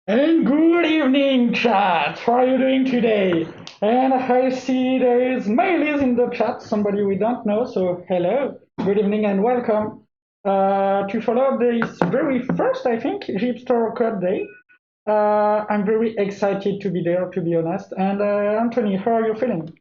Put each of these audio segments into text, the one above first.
And good evening, chat. How are you doing today? And I see there is Maëlys in the chat, somebody we don't know. So hello, good evening, and welcome to follow this very first, I think, JHipster Code Day. I'm very excited to be there, to be honest. And Anthony, how are you feeling?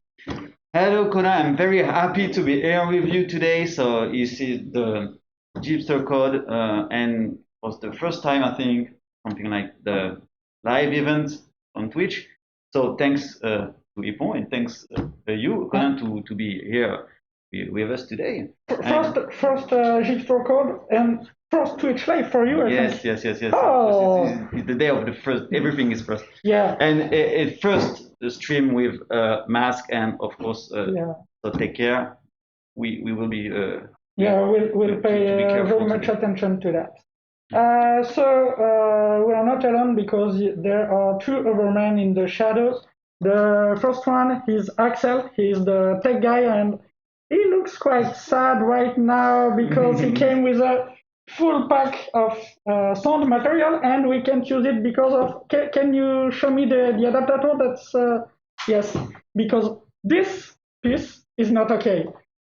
Hello, Kona. I'm very happy to be here with you today. So you see the Jeepster code, and was the first time I think something like the live event on Twitch. So thanks to Ipon and thanks you, Conan, to be here with us today. First JHipster Code and first Twitch Live for you, I Yes, think. yes, yes, yes. Oh, It's the day of the first. Everything is first. yeah. And it first the stream with mask and of course. Yeah. So take care. We will be. Yeah, we'll pay to be careful very much today. attention to that. We are not alone because there are two other men in the shadows. The first one is Axel. He's the tech guy, and he looks quite sad right now because he came with a full pack of sound material, and we can't use it because of. Can you show me the adapter? That's yes, because this piece is not okay.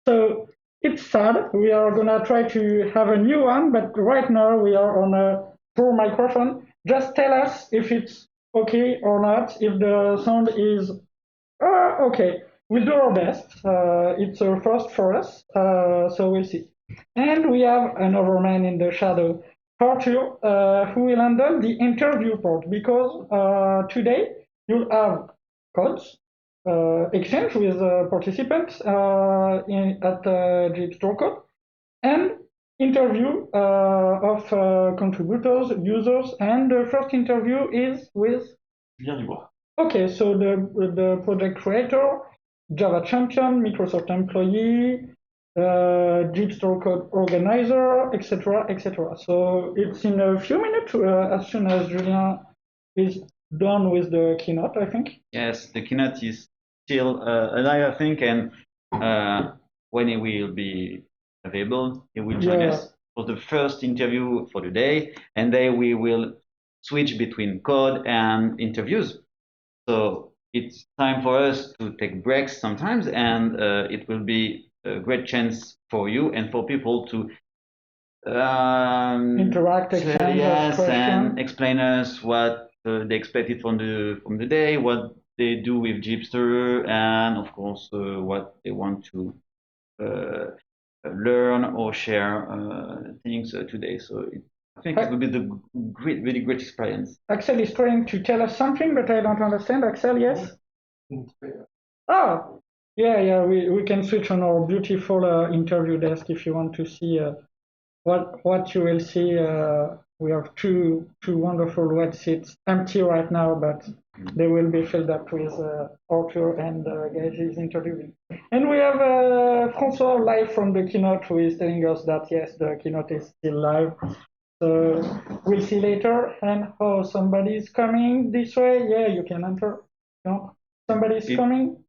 So it's sad. We are gonna try to have a new one, but right now we are on a poor microphone. Just tell us if it's okay or not, if the sound is okay. We'll do our best. It's a first for us, so we'll see. And we have another man in the shadow, Arthur, who will handle the interview part because today you'll have codes, exchange with participants at JHipster Code, and interview of contributors, users, and the first interview is with. Okay, so the project creator, Java champion, Microsoft employee, JHipster code organizer, etc., etc. So it's in a few minutes, as soon as Julien is done with the keynote, I think. Yes, the keynote is still alive, I think, and when it will be available, he will join us for the first interview for the day, and then we will switch between code and interviews. So it's time for us to take breaks sometimes, and it will be a great chance for you and for people to interact, exchange, yes, and question. explain us what they expected from the day, what they do with JHipster, and of course what they want to learn or share things today. So I think it will be the really great experience. Axel is trying to tell us something, but I don't understand. Axel, yes? Oh, yeah, we can switch on our beautiful interview desk if you want to see what you will see. We have two wonderful red seats empty right now, but they will be filled up with Arthur and guys is interviewing. And we have François live from the keynote who is telling us that yes, the keynote is still live. So we'll see later. And oh, somebody's coming this way. Yeah, you can enter. No, somebody's coming.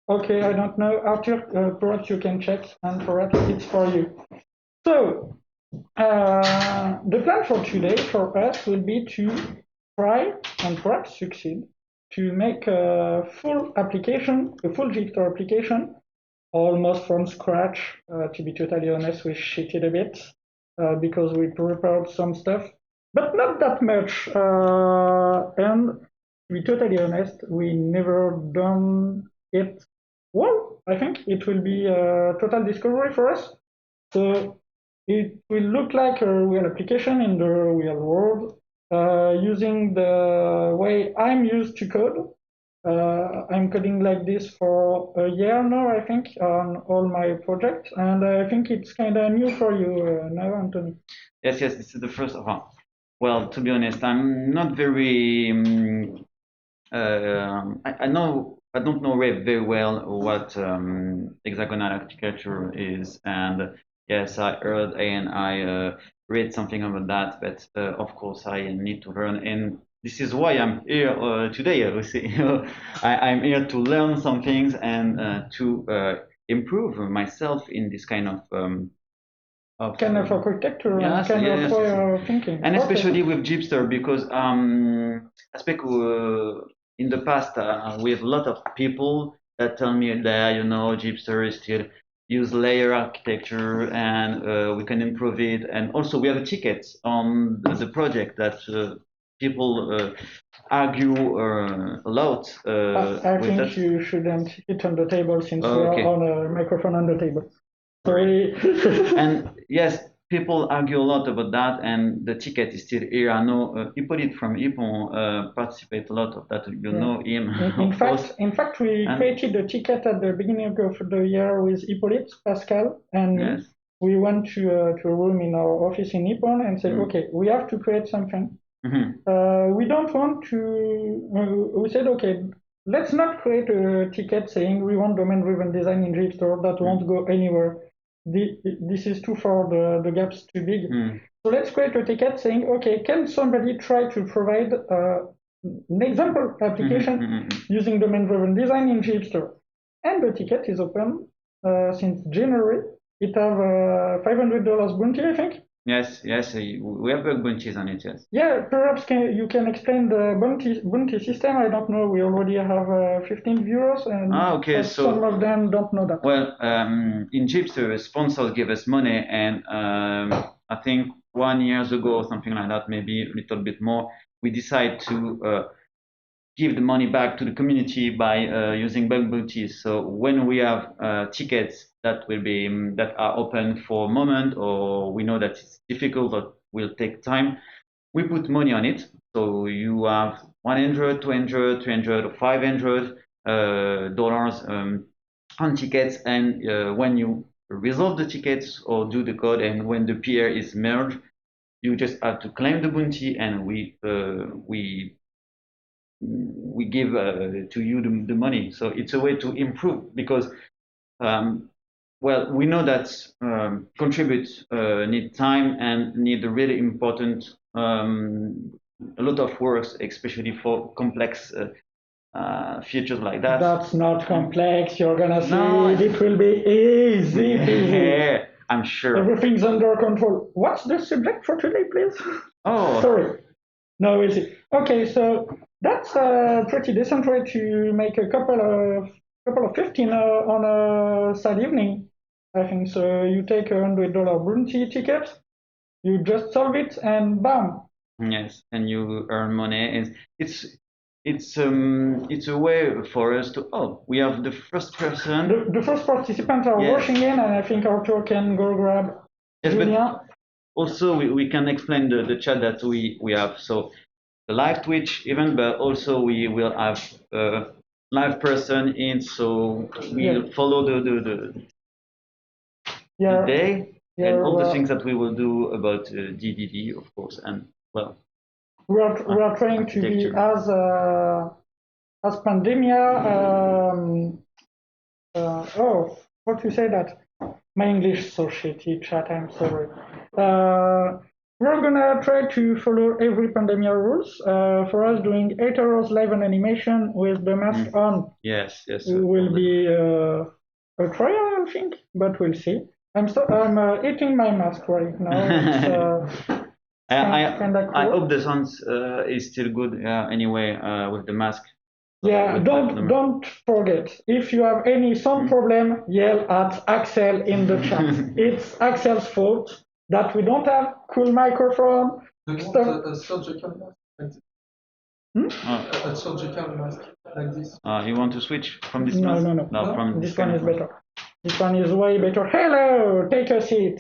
Okay, I don't know. Arthur, perhaps you can check, and perhaps it's for you. So the plan for today for us will be to try and perhaps succeed to make a full application, a full JHipster application, almost from scratch. To be totally honest, we cheated a bit because we prepared some stuff, but not that much. And to be totally honest, we never done it well. I think it will be a total discovery for us. So it will look like a real application in the real world, using the way I'm used to code. I'm coding like this for a year now, I think, on all my projects, and I think it's kind of new for you now, Anthony. Yes, this is the first of all. Well, to be honest, I'm not very. I know I don't know very well what hexagonal architecture is, and yes, I heard and I read something about that, but of course I need to learn, and this is why I'm here today. I see, I'm here to learn some things and to improve myself in this kind of kind of architecture yes, and kind yes, of way yes. of thinking. And Okay. especially with JHipster, because I speak in the past with a lot of people that tell me that, you know, JHipster is still use layer architecture and we can improve it. And also we have a ticket on the project that people argue a lot. I think that. you shouldn't hit on the table since we Okay. are on a microphone on the table. Sorry. And yes, people argue a lot about that, and the ticket is still here. I know Hippolyte from Hippon participate a lot of that. You know him. In fact, we created a ticket at the beginning of the year with Hippolyte, Pascal, and me. Yes. We went to a room in our office in Hippon and said, okay, we have to create something. We don't want to, we said, okay, let's not create a ticket saying we want domain-driven design in JHipster that won't go anywhere. This is too far, the gap's too big. So let's create a ticket saying, okay, can somebody try to provide an example application using domain-driven design in JHipster? And the ticket is open since January. It have $500 bounty, I think. Yes, yes, we have bug bounties on it, yes. Yeah, perhaps you can explain the bounty system. I don't know. We already have 15 viewers, and okay, so some of them don't know that. Well, in JHipster, sponsors give us money, and I think 1 year ago or something like that, maybe a little bit more, we decided to give the money back to the community by using bug bounties. So when we have tickets that will be that are open for a moment, or we know that it's difficult or will take time, we put money on it. So you have 100, 200, 300, or 500 dollars on tickets, and when you resolve the tickets or do the code, and when the PR is merged, you just have to claim the bounty, and we give to you the money. So it's a way to improve, because well, we know that contribute need time and need a really important a lot of works, especially for complex features like that. That's not complex. You're gonna see it will be easy. Yeah, I'm sure. Everything's under control. What's the subject for today, please? Oh, sorry. No, we'll see. Okay, so that's a pretty decent way to make a couple of 15 on a sad evening. I think so. You take $100 bounty ticket, you just solve it, and bam. Yes, and you earn money, and it's a way for us to we have the first person. The first participants are rushing in, and I think Arthur can go grab Julia. But also we can explain the chat that we have. So the live Twitch event, but also we will have a live person in, so we'll follow the day and all the things that we will do about DDD, of course, and well. We are trying to be as pandemia. How to say that? My English is so shitty, chat. I'm sorry. We're gonna try to follow every pandemia rules. For us, doing 8 hours live on animation with the mask on. Yes. Will be a trial, I think, but we'll see. I'm eating my mask right now. Cool. I hope the sound is still good. Anyway, with the mask. Yeah, don't forget, if you have any sound problem, yell at Axel in the chat. It's Axel's fault that we don't have cool microphone. A surgical mask like this. A surgical mask like this. You want to switch from this mask? No, from this one is better. This one is way better. Hello, take a seat.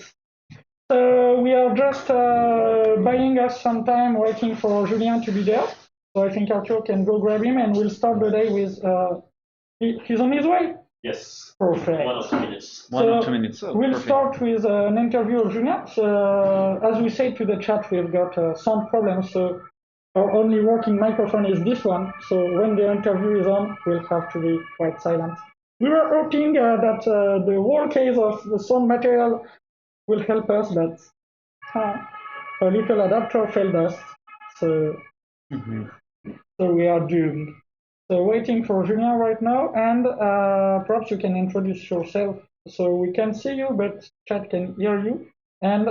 So we are just buying us some time waiting for Julien to be there. So I think Arthur can go grab him, and we'll start the day with. He's on his way. Yes. Perfect. 1 or 2 minutes. One or 2 minutes. We'll start with an interview of Julien. As we say to the chat, we've got sound problems, so our only working microphone is this one. So when the interview is on, we'll have to be quite silent. We were hoping that the whole case of the sound material will help us, but a little adapter failed us. So. So we are doomed. So waiting for Julien right now, and perhaps you can introduce yourself so we can see you, but chat can hear you. And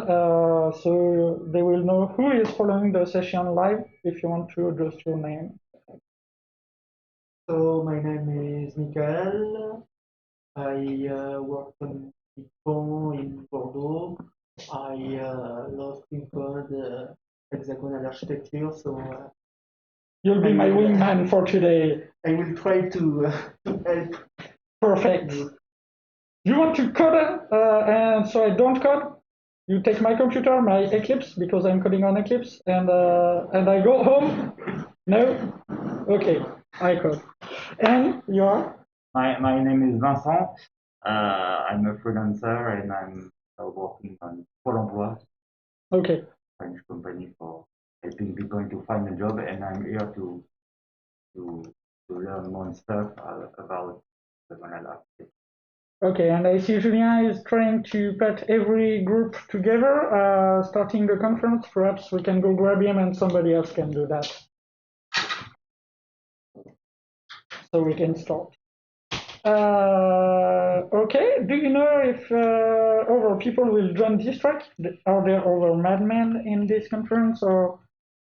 so they will know who is following the session live if you want to address your name. So my name is Michael. I work on Python in Bordeaux. I love to code hexagonal architecture, so You'll be my wingman for today. I will try to help. Perfect. You want to code, and so I don't code? You take my computer, my Eclipse, because I'm coding on Eclipse, and I go home? No? Okay, I code. And you are? My name is Vincent. I'm a freelancer and I'm working on Pôle emploi, Okay. French company for helping people to find a job, and I'm here to learn more stuff about the manual architecture. Okay, and I see Julien is trying to put every group together, starting the conference. Perhaps we can go grab him and somebody else can do that. So we can start. Okay, do you know if other people will join this track? Are there other madmen in this conference, or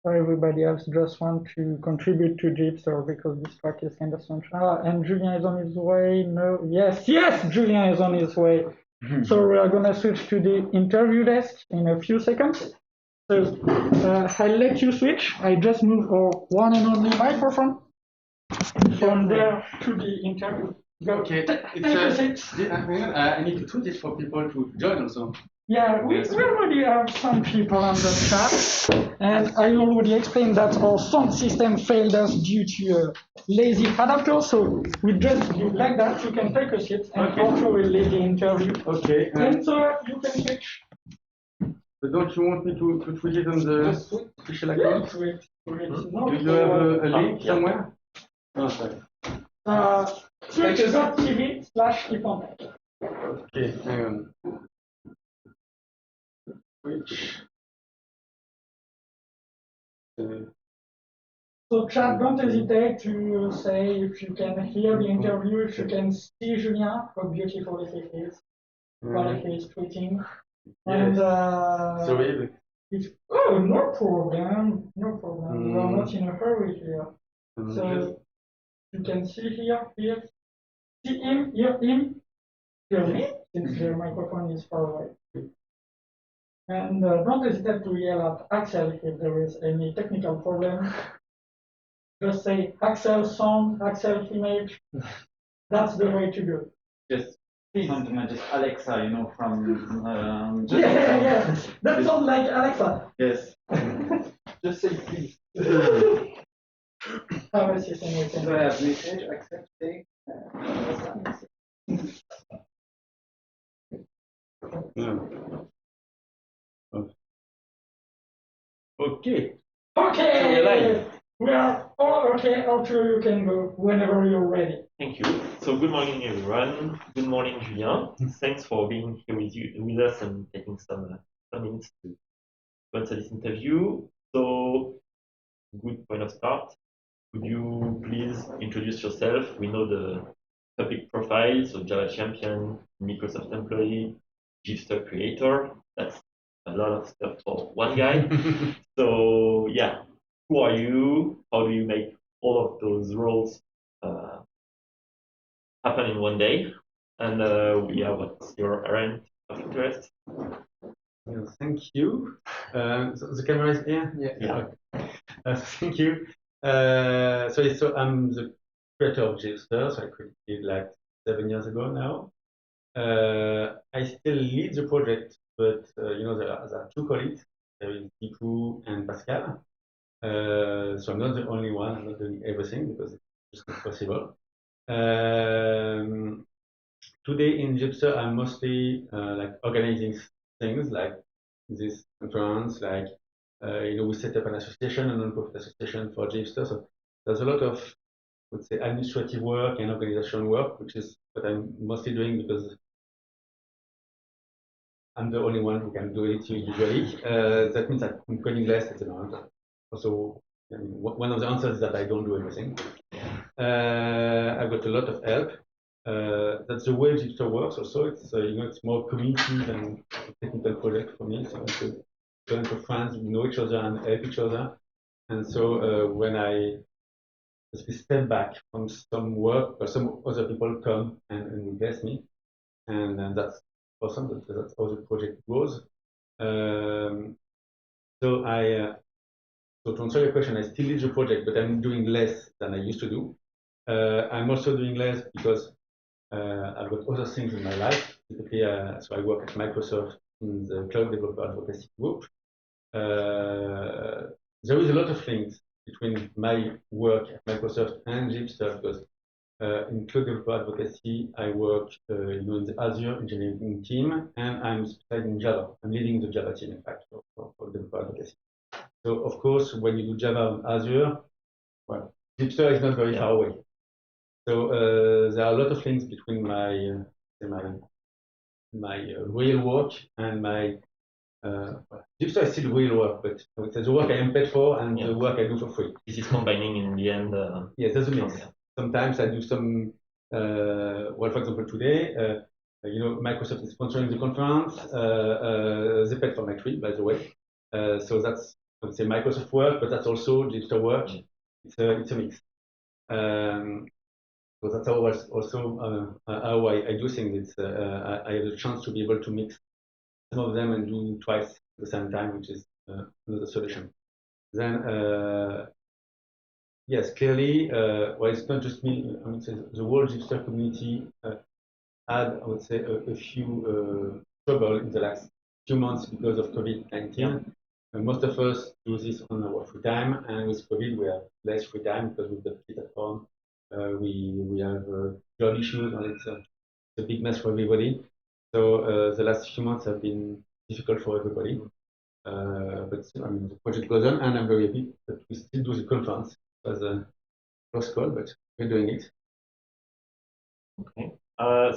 everybody else just want to contribute to JHipster because this track is kind of central? And Julien is on his way. No, yes, Julien is on his way. So we are going to switch to the interview desk in a few seconds. So I'll let you switch. I just move our one and only microphone from there to the interview. Go. Okay, I need to tweet it for people to join also. Yeah, we already have some people on the chat, and I already explained that our sound system failed us due to a lazy adapter, so we just do like that. You can take a seat, and Porto will lead the interview. Okay. And so you can switch. But don't you want me to tweet it on the official account? Tweet. Do you have a link somewhere? Oh, sorry. Twitch.tv/Ipontech. Okay, hang on. Twitch. So chat, don't hesitate to say if you can hear the interview, if you can see Julien, how beautiful he is, while he is tweeting. And sorry. Oh, no problem, no problem. We are not in a hurry here. So you can see here, see him, hear me, since the microphone is far away. And don't hesitate to yell at Axel if there is any technical problem. Just say Axel sound, Axel image. That's the way to go. Just something like just Alexa, you know, from. Yeah. That sounds like Alexa. Yes. Just say please. How is this anything? Do I have message accept say? Okay. Okay. We are all okay. Arthur, you can go whenever you're ready. Thank you. So good morning, everyone. Good morning, Julien. Thanks for being here with us and taking some minutes to answer this interview. So good point of start. Could you please introduce yourself? We know the topic profile, so Java champion, Microsoft employee, JHipster creator. That's a lot of stuff for one guy. So yeah, who are you? How do you make all of those roles happen in one day? And yeah, what's your area of interest? Thank you. So the camera is here? Yeah. Thank you. So I'm the creator of JHipster, so I created it like 7 years ago now. I still lead the project, but there are two colleagues. There is Diku and Pascal. So I'm not the only one. I'm not doing everything because it's just not possible. Today in JHipster, I'm mostly like organizing things like this conference, like we set up an association, a non-profit association for JHipster. So there's a lot of, I would say, administrative work and organization work, which is what I'm mostly doing because I'm the only one who can do it usually. That means that I'm coding less at the moment. Also, I mean, one of the answers is that I don't do everything. I've got a lot of help. That's the way JHipster works. Also, it's it's more community than a technical project for me. So it's a bunch of friends, we know each other and help each other. And so when I step back from some work, or some other people come and invest me, and that's awesome. That's how the project goes. So to answer your question, I still lead the project, but I'm doing less than I used to do. I'm also doing less because I've got other things in my life. Typically, so I work at Microsoft in the Cloud Developer Advocacy Group. There is a lot of things between my work at Microsoft and JHipster because in Cloud Developer Advocacy, I work in the Azure engineering team, and I'm specialized in Java. I'm leading the Java team, in fact, for Developer Advocacy. So, of course, when you do Java on Azure, well, JHipster is not very far away. So there are a lot of things between my real work and my JHipster is still real work, but it's the work I am paid for and the work I do for free. This is combining in the end. Yes, there's a mix. Sometimes I do some. Well, for example, today, Microsoft is sponsoring the conference. They paid for my trip, by the way. So that's, I would say, Microsoft work, but that's also JHipster work. It's a mix. So that's also how I do things. I have the chance to be able to mix some of them and do twice at the same time, which is another solution. Then, yes, clearly, well, it's not just me. I mean, the whole JHipster community had, I would say, a few trouble in the last few months because of COVID-19. Most of us do this on our free time, and with COVID, we have less free time because we've got kids at home. We have job issues, and it's a big mess for everybody. So the last few months have been difficult for everybody. But I mean, the project goes on, and I'm very happy that we still do the conference. It was a close call, but we're doing it. Okay.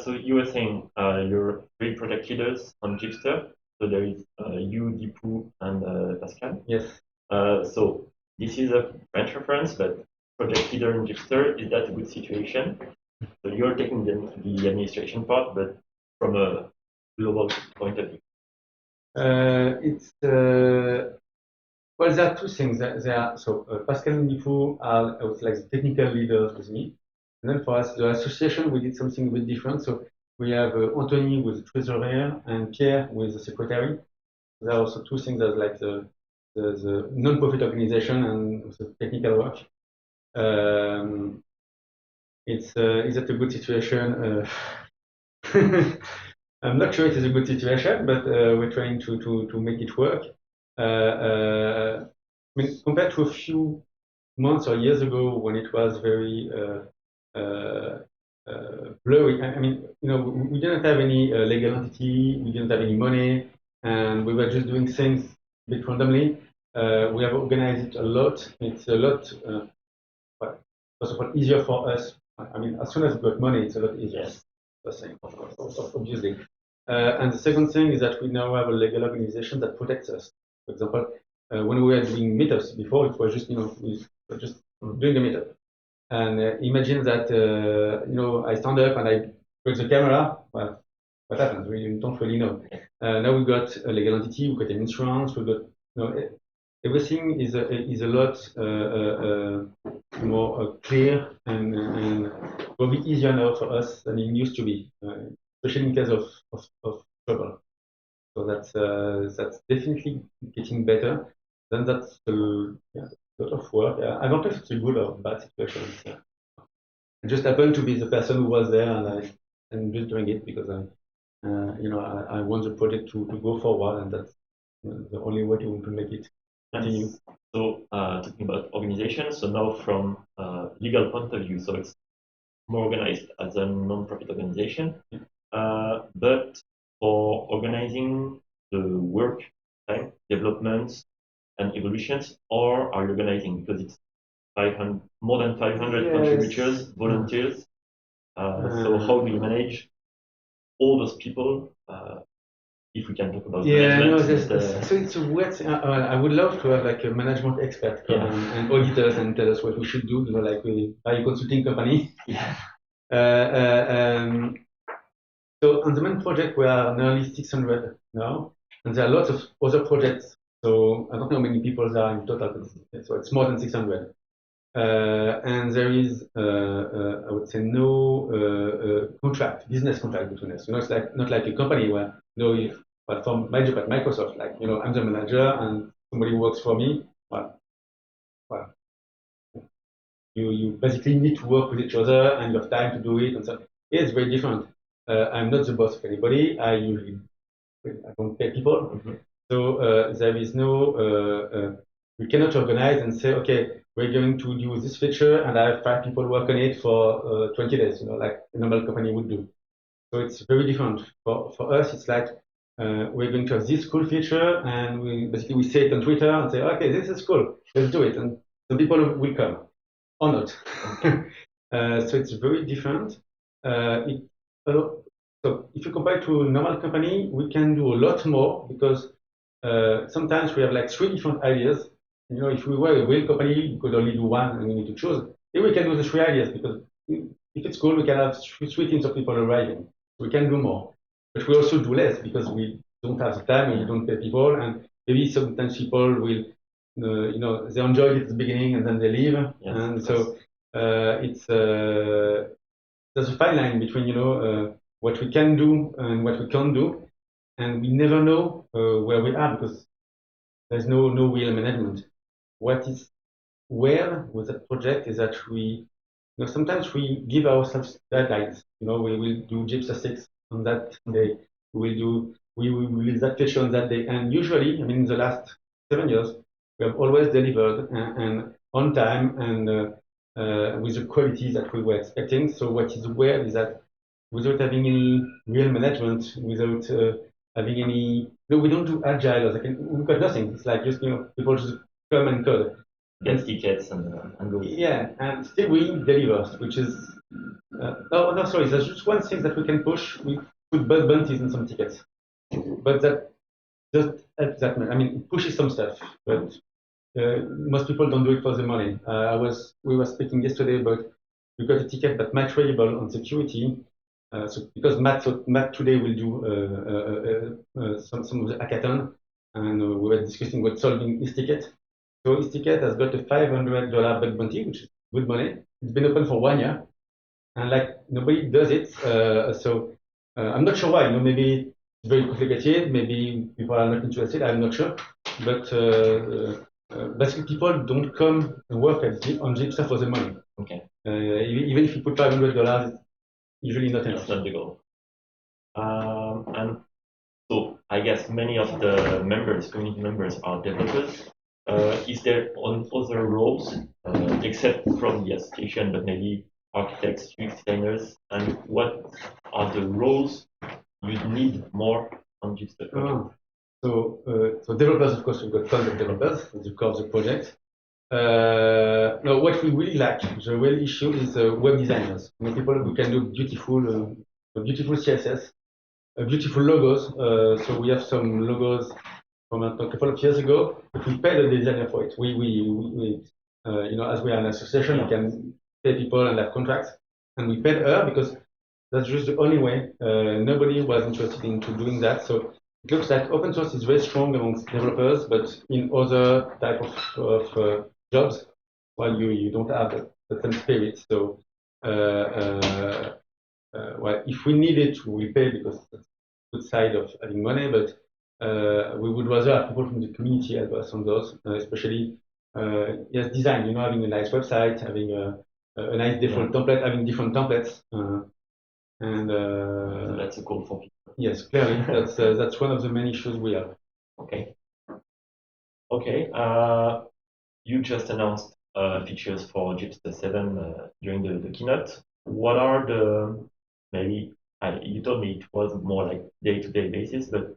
So you were saying you're 3 project leaders on JHipster. So there is you, Deepu, and Pascal. Yes. So this is a French reference, but project leader in JHipster, is that a good situation? So you're taking the administration part, but from a global point of view. It's well, there are two things. Pascal and Deepu are, I would say, like the technical leaders with me. And then for us, the association, we did something a bit different. So we have Anthony with the treasurer and Pierre with the secretary. There are also two things as like the non-profit organization and the technical work. Is that a good situation? I'm not sure it is a good situation, but we're trying to make it work. I mean, compared to a few months or years ago when it was very blurry. I mean, we didn't have any legal entity, we didn't have any money, and we were just doing things a bit randomly. We have organized it a lot. It's a lot, first of all, easier for us. I mean, as soon as we got money, it's a lot easier. Yes. First thing, of course, obviously. And the second thing is that we now have a legal organization that protects us. For example, when we were doing meetups before, it was just, we were just doing a meetup. And imagine that, I stand up and I put the camera. Well, what happens? We don't really know. Now we've got a legal entity, we've got an insurance, we've got, everything is a lot more clear and probably easier now for us than it used to be, especially in case of trouble. So that's definitely getting better. Then that's a lot of work. I don't know if it's a good or bad situation. I just happened to be the person who was there, and I'm just doing it because I want the project to go forward, and that's the only way to make it continue. So talking about organization, so now from legal point of view, so it's more organized as a non-profit organization, but for organizing the work, time, developments, and evolutions, or are you organizing because it's more than 500 contributors, volunteers? So how do you manage all those people? If we can talk about management. So it's a weird thing. I would love to have like a management expert come and audit us and tell us what we should do, like we buy a consulting company. So on the main project, we are nearly 600 now, and there are lots of other projects. So I don't know how many people there are in total, but so it's more than 600. And there is, I would say, no business contract between us. It's like not like a company where, if, but for my job at Microsoft, like, I'm the manager and somebody works for me. Well, you basically need to work with each other and you have time to do it, and so it's very different. I'm not the boss of anybody. I don't pay people. Mm-hmm. So there is no, we cannot organize and say, okay, we're going to do this feature and I have 5 people work on it for 20 days, like a normal company would do. So it's very different. For us, it's like we're going to have this cool feature and we say it on Twitter and say, okay, this is cool, let's do it. And the people will come or not. So it's very different. So if you compare to a normal company, we can do a lot more because sometimes we have like 3 different ideas. If we were a real company, we could only do one and we need to choose. Here we can do the 3 ideas because if it's cool, we can have 3 teams of people arriving. We can do more. But we also do less because we don't have the time and we don't pay people. And maybe sometimes people will, they enjoy it at the beginning and then they leave. Yes, and so there's a fine line between, what we can do and what we can't do. And we never know where we are because there's no real management. What is well with that project is that sometimes we give ourselves deadlines. We will do JHipster 6 on that day. We will release that feature on that day. And usually, in the last 7 years, we have always delivered and on time and with the quality that we were expecting. So what is weird is that without having any real management, without having any, we don't do agile. We've got nothing. It's like just people just come and code. Get tickets and go. Yeah, and still we deliver, which is no, sorry. There's just one thing that we can push. We put bug bounties in some tickets, but that just helps that much. It pushes some stuff, but most people don't do it for the money. We were speaking yesterday about we got a ticket that Matt Variable on security. So because Matt today will do some of the hackathon, and we were discussing about solving his ticket. So his ticket has got a $500 bug bounty, which is good money. It's been open for 1 year, and nobody does it. So I'm not sure why. Maybe it's very complicated. Maybe people are not interested. I'm not sure. But basically, people don't come and work on JHipster for the money. Okay. Even if you put $500, it's usually not enough. That's not the goal. And so I guess many of the community members, are developers. Is there on other roles, except from the association, but maybe architects, UX designers, and what are the roles you need more on JHipster project? So developers, of course, we've got tons of developers, the core of the project. No, what we really lack, the real issue is web designers. People who can do beautiful CSS, beautiful logos. So we have some logos from a couple of years ago, but we paid a designer for it. As we are an association, we can pay people and have contracts, and we paid her because that's just the only way. Nobody was interested into doing that. So it looks like open source is very strong amongst developers, but in other type of jobs, well, you don't have the same spirit. So well, if we need it, we pay because that's the good side of having money, but we would rather have people from the community help us on those, especially design, having a nice website, having a nice different template, having different templates. And that's a goal for people. Yes, clearly, that's one of the main issues we have. Okay. Okay. You just announced features for JHipster 7 during the keynote. What are maybe you told me it was more like day-to-day basis, but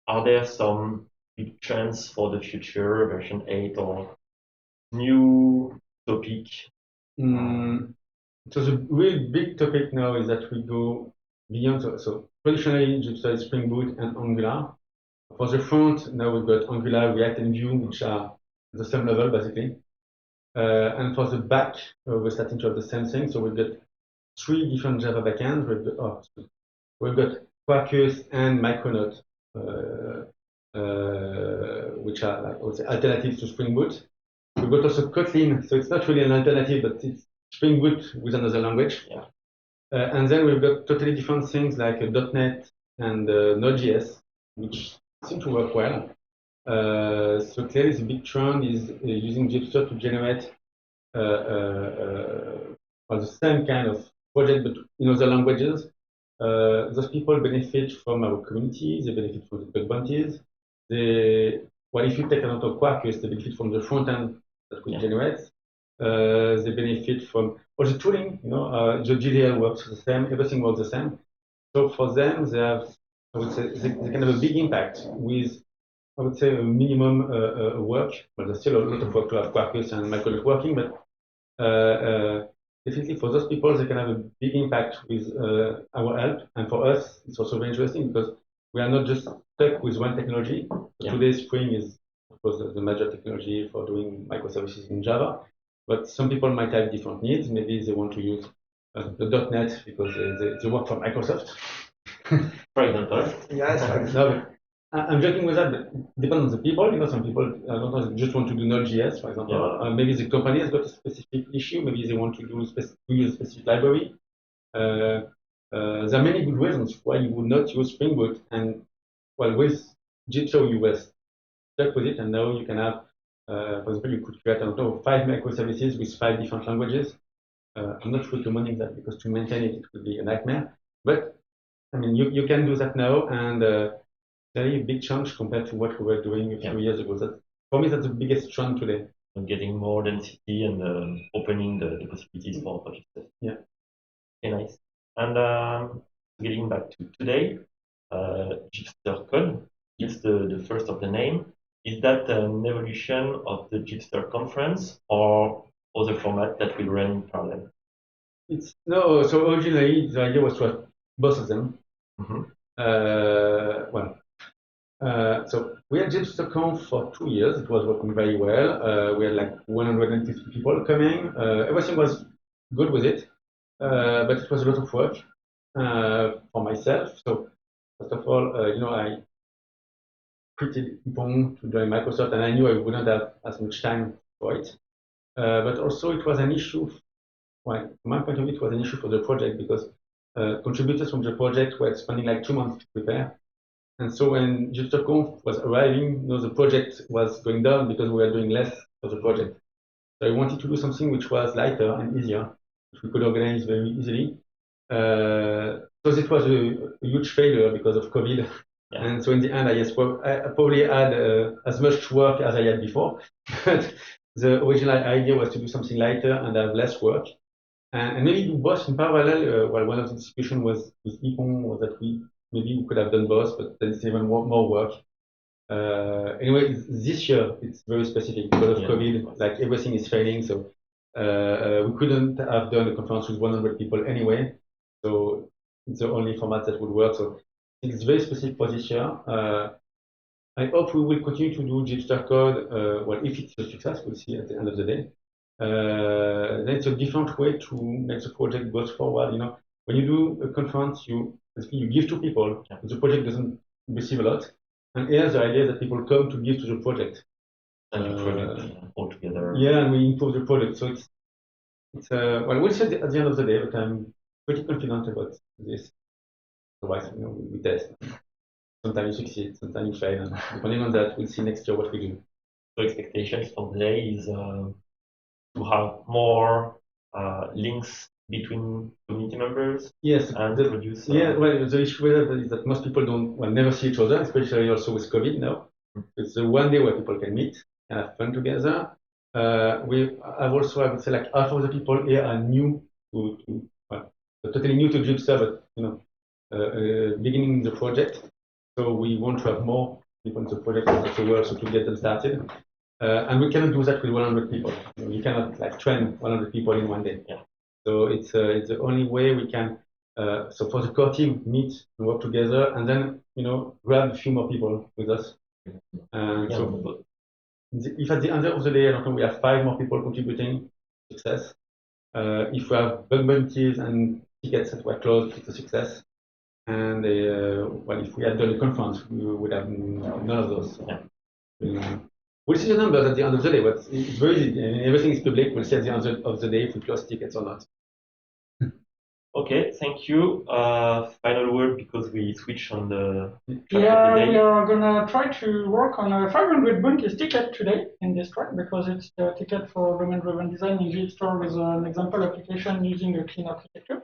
are there some big trends for the future, version 8 or new topic? So the real big topic now is that we go beyond. So traditionally, JHipster is Spring Boot and Angular. For the front, now we've got Angular, React, and Vue, which are the same level basically. And for the back, we're starting to have the same thing. So we've got 3 different Java backends. We've got Quarkus and Micronaut, which are like also alternatives to Spring Boot. We've got also Kotlin, so it's not really an alternative, but it's Spring Boot with another language. Yeah. And then we've got totally different things like .NET and Node.js, which seem to work well. So clearly the big trend is using JHipster to generate well, the same kind of project, but in other languages. Those people benefit from our community, they benefit from the bug bounties. Well, if you take another Quarkus, they benefit from the front end that we generate. They benefit from all the tooling, the GDL works the same, everything works the same. So for them, they have, I would say, they can have a big impact with, I would say, a minimum work. Well, there's still a lot of work to have Quarkus and Micronaut working, but definitely for those people, they can have a big impact with our help. And for us, it's also very interesting because we are not just stuck with one technology. Yeah. Today, Spring is, of course, the major technology for doing microservices in Java. But some people might have different needs. Maybe they want to use the .NET because they work for Microsoft. For example. Yes, no, I'm joking with that, but it depends on the people. Some people just want to do Node.js, for example. Yeah. Maybe the company has got a specific issue. Maybe they want to use a specific library. There are many good reasons why you would not use Spring Boot. And well, with JHipster, you were stuck with it, and now you can have, for example, you could create 5 microservices with 5 different languages. I'm not recommending that because to maintain it would be a nightmare. But I mean, you can do that now, and very big change compared to what we were doing a few years ago. For me, that's the biggest trend today. And getting more density and opening the possibilities for JHipster. Yeah. Okay, nice. And getting back to today, JHipsterCon is the first of the name. Is that an evolution of the JHipster conference or other format that will run in parallel? No, so originally the idea was to have both of them. Mm-hmm. So we had JHipsterConf for 2 years. It was working very well. We had like 150 people coming. Everything was good with it, but it was a lot of work for myself. So first of all, I quit Ypon to join Microsoft, and I knew I wouldn't have as much time for it. But also it was an issue. Well, from my point of view, it was an issue for the project because contributors from the project were spending like 2 months to prepare. And so when JHipsterConf was arriving, the project was going down because we were doing less for the project. So I wanted to do something which was lighter and easier, which we could organize very easily. So this was a huge failure because of COVID. Yeah. And so in the end, I probably had as much work as I had before. But the original idea was to do something lighter and have less work. And maybe do both in parallel. One of the discussions was with Ypon was that maybe we could have done both, but then it's even more work. Anyway, this year it's very specific because of COVID. Like everything is failing, so we couldn't have done a conference with 100 people anyway. So it's the only format that would work. So it's very specific for this year. I hope we will continue to do JHipsterCon. Well, if it's a success, we'll see at the end of the day. Then it's a different way to make the project go forward. When you do a conference, you give to people. The project doesn't receive a lot. And here the idea is that people come to give to the project. And the project all together. Yeah, and we improve the product. So it's well, we'll see at the end of the day, but I'm pretty confident about this. Otherwise, we test. Sometimes you succeed, sometimes you fail, and depending on that, we'll see next year what we do. So expectations for the day is to have more links between community members. Yes, and produce. Well, the issue with that is that most people never see each other, especially also with COVID now. It's the one day where people can meet and have fun together. I would say, like half of the people here are new totally new to JHipster, but beginning the project. So we want to have more people in the project afterwards to get them started. And we cannot do that with 100 people. We cannot train 100 people in one day. Yeah. So it's the only way we can. So for the core team, meet and work together, and then grab a few more people with us. So if at the end of the day, I don't know, we have 5 more people contributing, success. If we have bug bounties and tickets that were closed, it's a success. And well, if we had done a conference, we would have none of those. So, yeah. We'll see the numbers at the end of the day, but it's very easy. Everything is public. We'll see at the end of the day if we close tickets or not. Okay, thank you. Final word because we switch on the track Yeah, of the we day. are gonna try to work on a 500 bunkies ticket today in this track because it's the ticket for domain-driven design in JHipster with an example application using a clean architecture.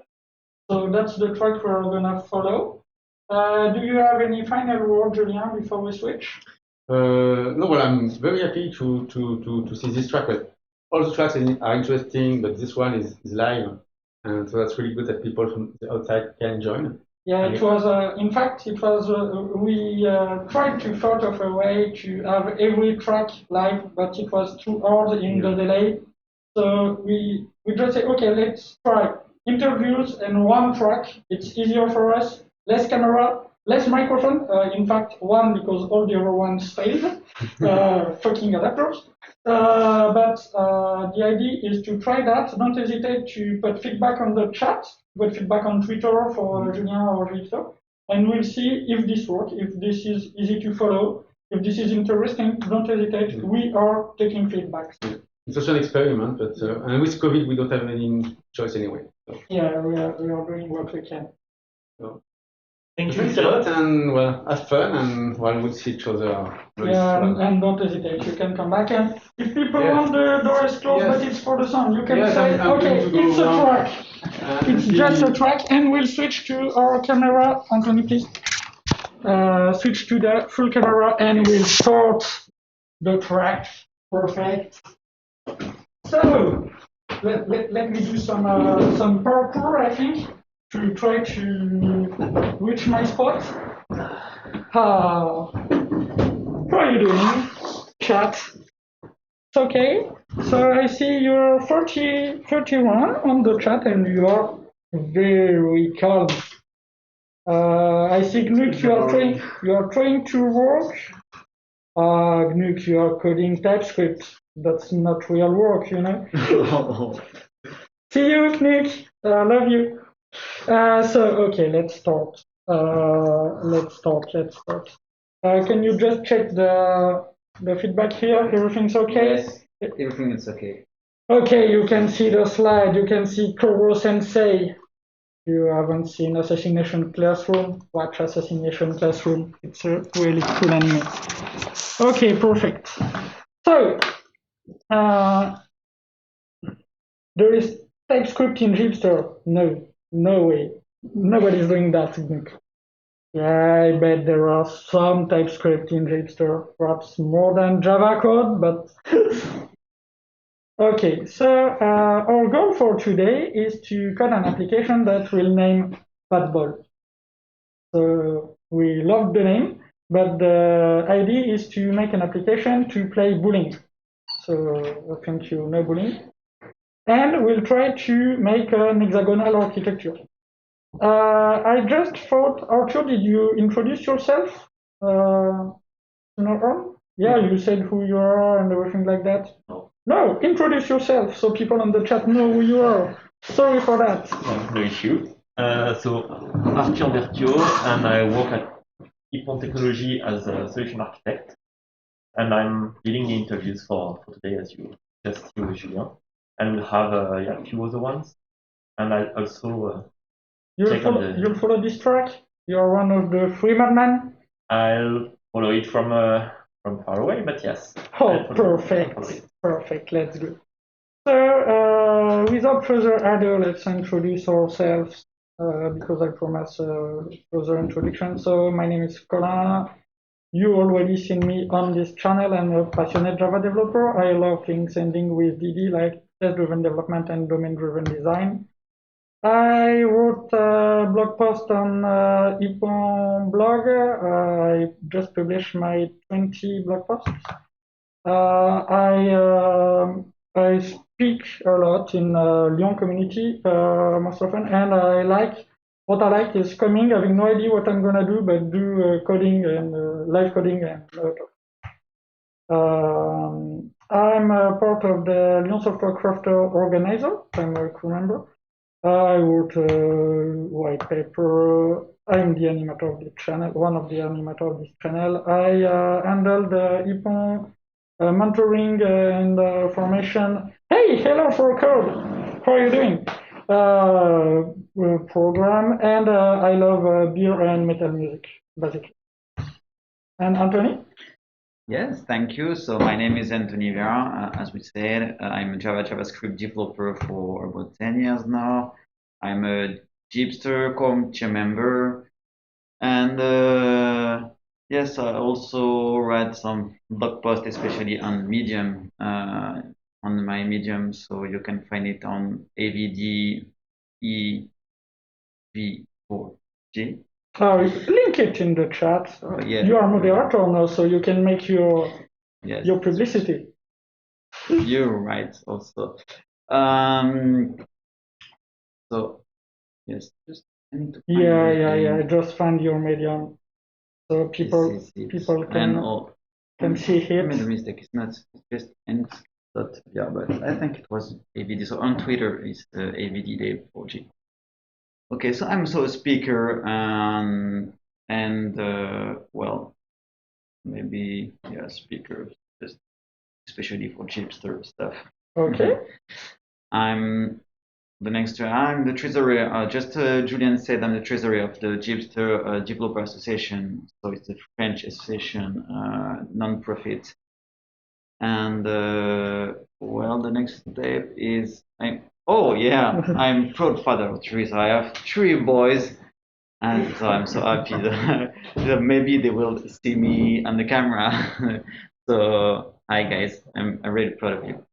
So that's the track we're gonna follow. Do you have any final word, Julien, before we switch? No, well, I'm very happy to see this track. All the tracks are interesting, but this one is live, and so that's really good that people from the outside can join. Yeah, it was. In fact, it was. We tried to thought of a way to have every track live, but it was too hard in the delay. So we just say, okay, let's try interviews and one track. It's easier for us. Less camera, less microphone. In fact, one because all the other ones failed. Fucking adapters. But the idea is to try that. Don't hesitate to put feedback on the chat, put feedback on Twitter for Julien or JHipster, and we'll see if this works, if this is easy to follow, if this is interesting. Don't hesitate. We are taking feedback. It's also an experiment, but and with COVID, we don't have any choice anyway. So. Yeah, we are doing what we can. So. Thank you Thanks a lot, and well, have fun, and well, we'll see each other. Yeah, and don't hesitate. You can come back, and if people want the door is closed, but it's for the sound, you can say, okay, it's a track. It's just a track, and we'll switch to our camera. Anthony, please. Switch to the full camera, and we'll start the track. Perfect. So let me do some parkour, I think, to try to reach my spot. How are you doing, chat? It's okay. So I see you're 31 on the chat, and you are very calm. I see Gnuk, you are trying to work. Gnuk, you are coding TypeScript. That's not real work, you know. See you, Gnuk. I love you. So okay, let's start. Let's start. Can you just check the feedback here? Everything's okay? Yes, everything is okay. Okay, you can see the slide. You can see Koro Sensei. You haven't seen Assassination Classroom? Watch Assassination Classroom. It's a really cool anime. Okay, perfect. So, there is TypeScript in JHipster. No way. Nobody's doing that. Yeah, I bet there are some TypeScript in JHipster, perhaps more than Java code, but okay, so our goal for today is to code an application that will name Fatball. So we love the name, but the idea is to make an application to play bowling. So I think you know bowling. And we'll try to make an hexagonal architecture. I just thought, Arthur, did you introduce yourself? Yeah, you said who you are and everything like that. No, introduce yourself so people on the chat know who you are. Sorry for that. No issue. So, Arthur Berthiaud, and I work at Ipon Technology as a solution architect. And I'm leading the interviews for today, as you just see with Julien. And we'll have a few other ones. And I also you'll follow this track? You're one of the three madmen? I'll follow it from far away, but yes. Oh, perfect. Let's go. So, without further ado, let's introduce ourselves because I promised further introduction. So, my name is Colin. You already seen me on this channel. I'm a passionate Java developer. I love things ending with DD, like test-driven development and domain-driven design. I wrote a blog post on Ipon blog. I just published my 20 blog posts. I speak a lot in Lyon community most often, and what I like is coming, having no idea what I'm gonna do, but do coding and live coding and I'm a part of the Lyon Software Crafter organizer. I'm a crew member. I wrote a white paper. I'm the animator of the channel, one of the animators of this channel. I handle the IPON mentoring and formation. Hey, hello for code. How are you doing? Program, and I love beer and metal music, basically. And Anthony? Yes, thank you. So my name is Anthony Vera. As we said, I'm a JavaScript developer for about 10 years now. I'm a JHipster community member. And yes, I also write some blog posts, especially on Medium, on my Medium. So you can find it on AVDEV4G. Link it in the chat. Yeah. You are moderator now, so you can make your Yes. your publicity. You're right, also. So yes, just I need to find Yeah. I just find your Medium, so people can see it. I made a mistake. It's not just but I think it was AVD. So on Twitter it's AVD Day 4G. Okay, so I'm a speaker, and well, maybe speaker, just especially for JHipster stuff. Okay. I'm the treasurer. Julian said I'm the treasurer of the JHipster Developer Association. So it's a French association, non-profit. And well, the next step is I'm proud father of three. So I have 3 boys, and so I'm so happy that maybe they will see me on the camera. So hi guys, I'm really proud of you.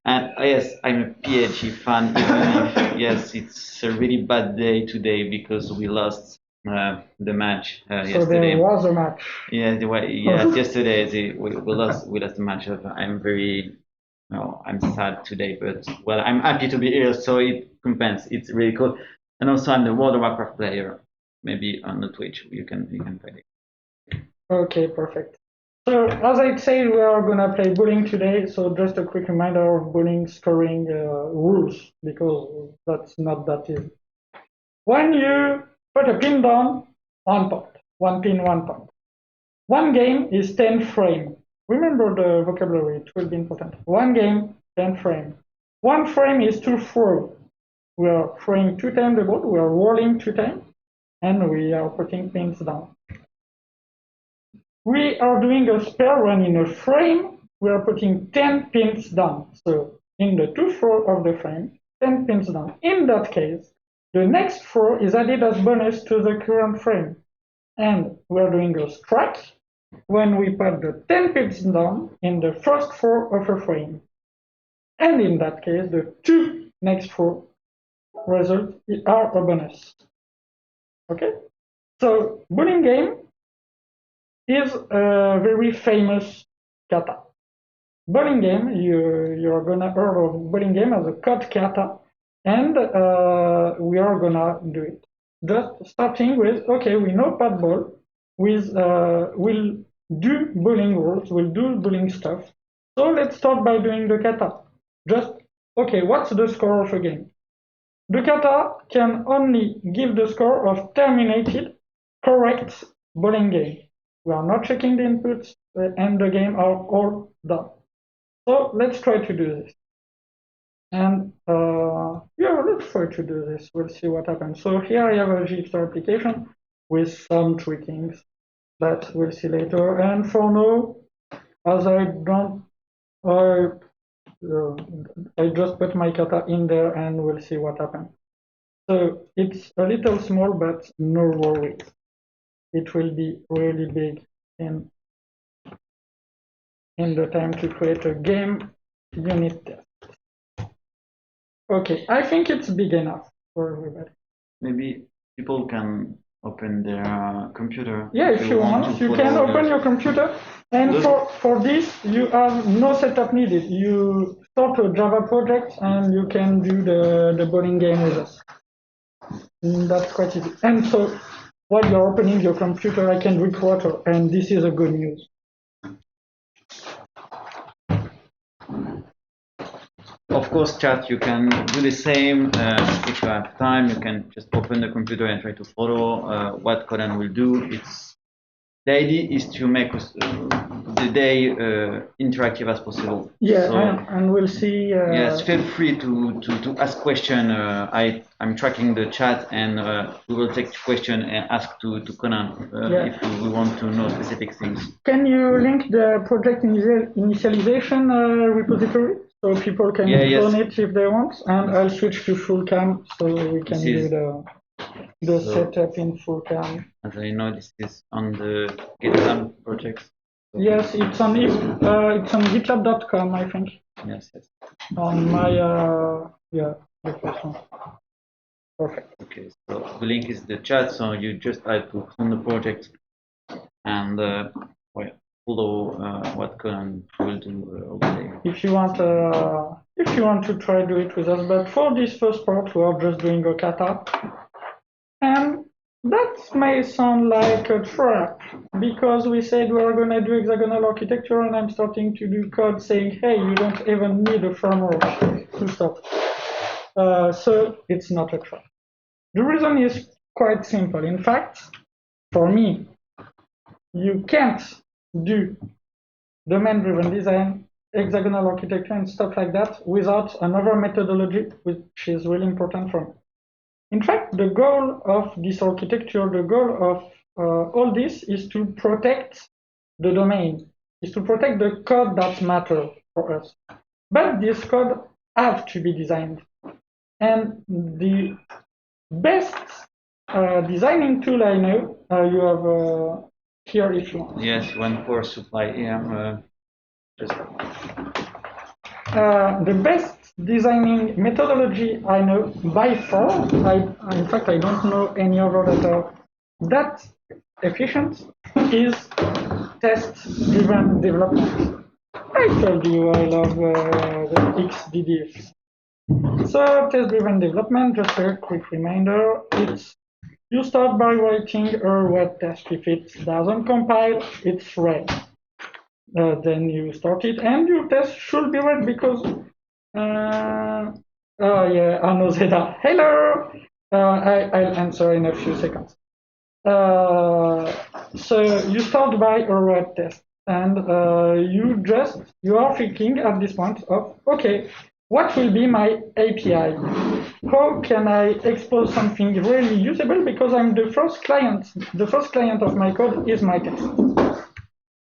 And yes, I'm a PhD fan. Even if, yes, it's a really bad day today because we lost the match yesterday. So there was a match. Yeah, yesterday we lost the match. I'm sad today, but well, I'm happy to be here, so it compensates. It's really cool. And also, I'm the World of Warcraft player. Maybe on the Twitch you can find it. Okay, perfect. So as I said, we are gonna play bowling today. So just a quick reminder of bowling scoring rules, because that's not that easy. When you put a pin down, 1 point. 1 pin, 1 point. 1 game is 10 frame. Remember the vocabulary, it will be important. 1 game, 10 frame. 1 frame is 2 throw. We are throwing 2 times the ball, we are rolling 2 times, and we are putting pins down. We are doing a spare when in a frame, we are putting 10 pins down. So in the 2 throw of the frame, 10 pins down. In that case, the next throw is added as bonus to the current frame. And we are doing a strike when we put the 10 pins down in the first throw of a frame. And in that case, the 2 next throw results are a bonus. Okay? So bowling game is a very famous kata. Bowling game, you're gonna heard of bowling game as a cut kata, and we are gonna do it. Just starting with, okay, we know pad ball, we'll do bowling rules, we'll do bowling stuff. So let's start by doing the kata. Just, okay, what's the score of a game? The kata can only give the score of terminated, correct bowling game. We are not checking the inputs, and the game are all done. So let's try to do this. And let's try to do this. We'll see what happens. So here I have a JHipster application with some tweakings that we'll see later. And for now, as I just put my kata in there and we'll see what happens. So it's a little small, but no worries. It will be really big in the time to create a game unit test. Okay, I think it's big enough for everybody. Maybe people can open their computer. Yeah, if you want, you can open your computer. And for this, you have no setup needed. You start a Java project and you can do the bowling game with us. That's quite easy. And so while you're opening your computer, I can drink water, and this is a good news. of course, chat, you can do the same. If you have time, you can just open the computer and try to follow what Conan will do. The idea is to make the day interactive as possible. Yeah, so, and we'll see. Yes, feel free to ask question. I'm tracking the chat, and we will take question and ask to Conan if we want to know specific things. Can you link the project initialization repository so people can clone it if they want? And I'll switch to full cam so we can do the setup in full cam. As I know, this is on the GitHub project. Yes, it's on GitLab.com, I think. Yes. On my the first one. Perfect. Okay, so the link is the chat, so you just have to clone the project and follow what Conan will do all day. If you want to try do it with us, but for this first part, we are just doing a kata. And that may sound like a trap, because we said we are going to do hexagonal architecture, and I'm starting to do code saying, hey, you don't even need a framework to start. So it's not a trap. The reason is quite simple. In fact, for me, you can't do domain-driven design, hexagonal architecture, and stuff like that without another methodology, which is really important for me. In fact, the goal of this architecture, the goal of all this is to protect the domain, is to protect the code that matters for us. But this code has to be designed. And the best designing tool I know, you have here if you want. Yes, one for supply EM. The best designing methodology I know by far, in fact, I don't know any other that are that efficient, is test-driven development. I told you I love the XDDF. So test-driven development, just a quick reminder, it's you start by writing a web test. If it doesn't compile, it's red. Then you start it, and your test should be red because oh yeah, Arno Zeda. Hello! I'll answer in a few seconds. So you start by a red test, and you are thinking at this point of, okay, what will be my API? How can I expose something really usable? Because I'm the first client. The first client of my code is my test.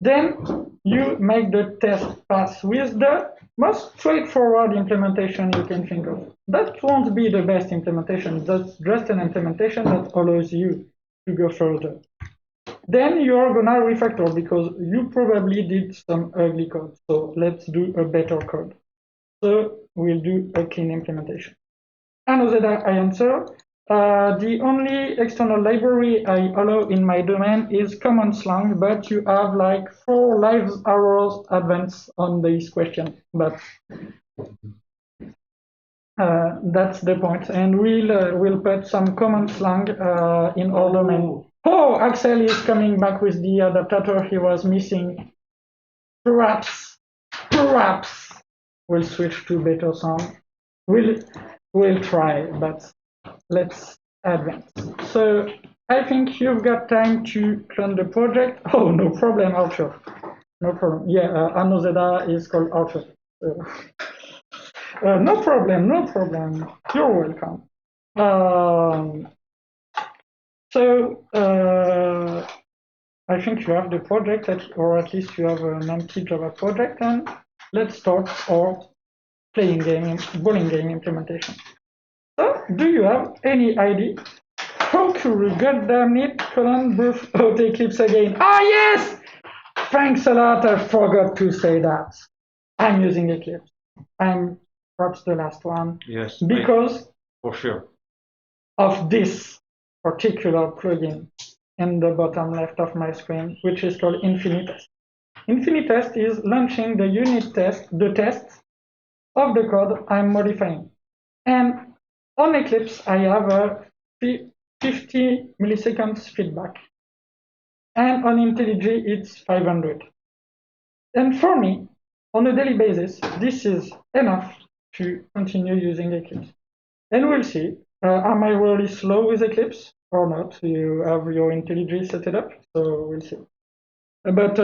Then you make the test pass with the most straightforward implementation you can think of. That won't be the best implementation. That's just an implementation that allows you to go further. Then you're gonna refactor because you probably did some ugly code. So let's do a better code. So we'll do a clean implementation. And that I answer. The only external library I allow in my domain is command lang, but you have like 4 live hours advance on this question. But that's the point. And we'll put some command lang in our domain. Oh, Axel is coming back with the adapter he was missing. Perhaps we'll switch to better sound. We'll try, but let's advance. So I think you've got time to clone the project. Oh, no problem, Archer. No problem. Yeah, Arno Zeda is called Archer. No problem, no problem. You're welcome. I think you have the project, or at least you have an empty Java project, and let's start our bowling game implementation. So, do you have any idea how to goddamn it, Colin Booth out Eclipse again? Ah, yes! Thanks a lot, I forgot to say that. I'm using Eclipse. I'm perhaps the last one. Yes. Because for sure of this particular plugin in the bottom left of my screen, which is called Infinitest. Infinitest is launching the unit test, the tests of the code I'm modifying. And on Eclipse, I have a 50 milliseconds feedback. And on IntelliJ, it's 500. And for me, on a daily basis, this is enough to continue using Eclipse. And we'll see. Am I really slow with Eclipse or not? You have your IntelliJ set it up, so we'll see. But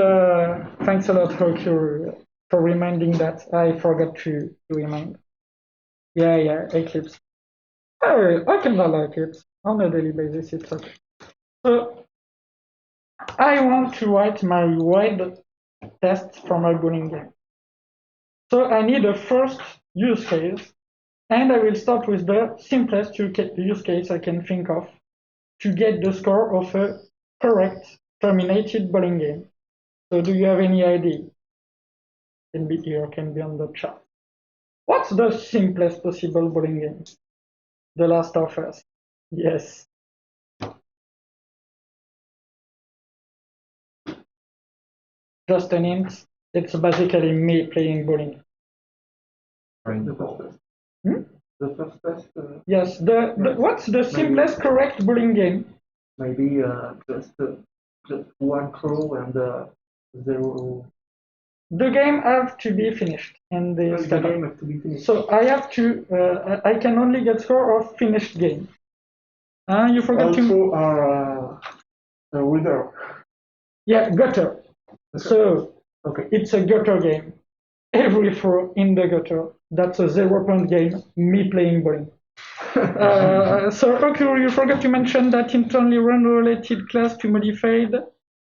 thanks a lot, Hokuru, for reminding that. I forgot to remind. Yeah, Eclipse. I can like it on a daily basis. It's okay. So I want to write my wide test for my bowling game. So I need a first use case, and I will start with the simplest use case I can think of to get the score of a correct terminated bowling game. So do you have any idea? Can be here, can be on the chat. What's the simplest possible bowling game? The Last of Us. Yes. Just an hint. It's basically me playing bowling. The first test. Hmm? The first test. Yes. What's the simplest correct bowling game? Maybe just one crow and 0. The game have to be finished in the game has to be finished. So I have to. I can only get score of finished game. You forgot also a winner. Yeah, gutter. So okay, it's a gutter game. Every throw in the gutter. That's a 0-point game. Me playing bowling. So okay, you forgot to mention that internally run-related class to modified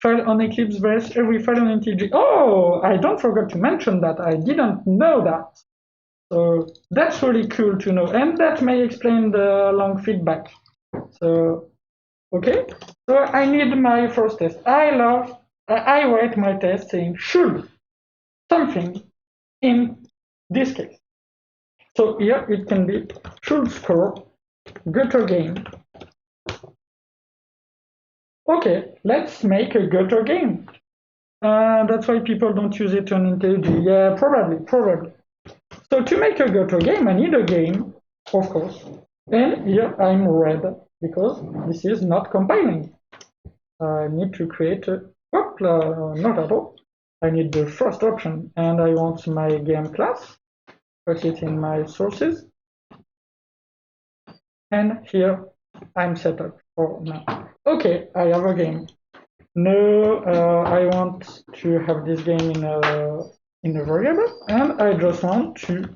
file on Eclipse versus every file on IntelliJ. Oh, I don't forget to mention that. I didn't know that. So that's really cool to know, and that may explain the long feedback. So okay, so I need my first test. I write my test saying should something in this case. So here it can be should score gutter game. Okay, let's make a gutter game. That's why people don't use it on IntelliJ. Yeah, probably. So to make a gutter game, I need a game, of course. And here I'm red because this is not compiling. I need to create a, not at all. I need the first option, and I want my game class. Put it in my sources. And here I'm set up for now. Okay, I have a game. No, I want to have this game in a variable, and I just want to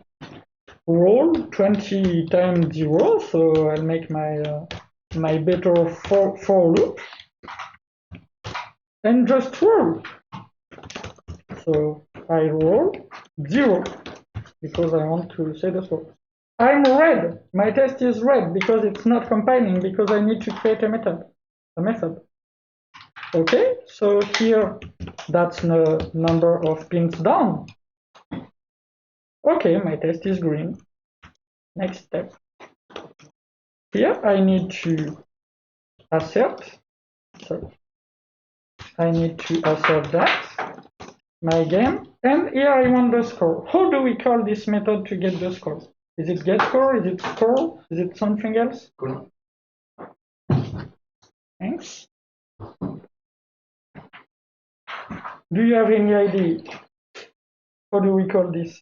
roll 20 times 0. So I'll make my better for loop and just roll. So I roll 0 because I want to say the score. I'm red. My test is red because it's not compiling because I need to create a method. Okay, so here that's the number of pins down. Okay, my test is green. Next step. Here I need to assert. Sorry. I need to assert that my game, and here I want the score. How do we call this method to get the score? Is it get score? Is it score? Is it something else? Cool. Thanks. Do you have any idea? How do we call this?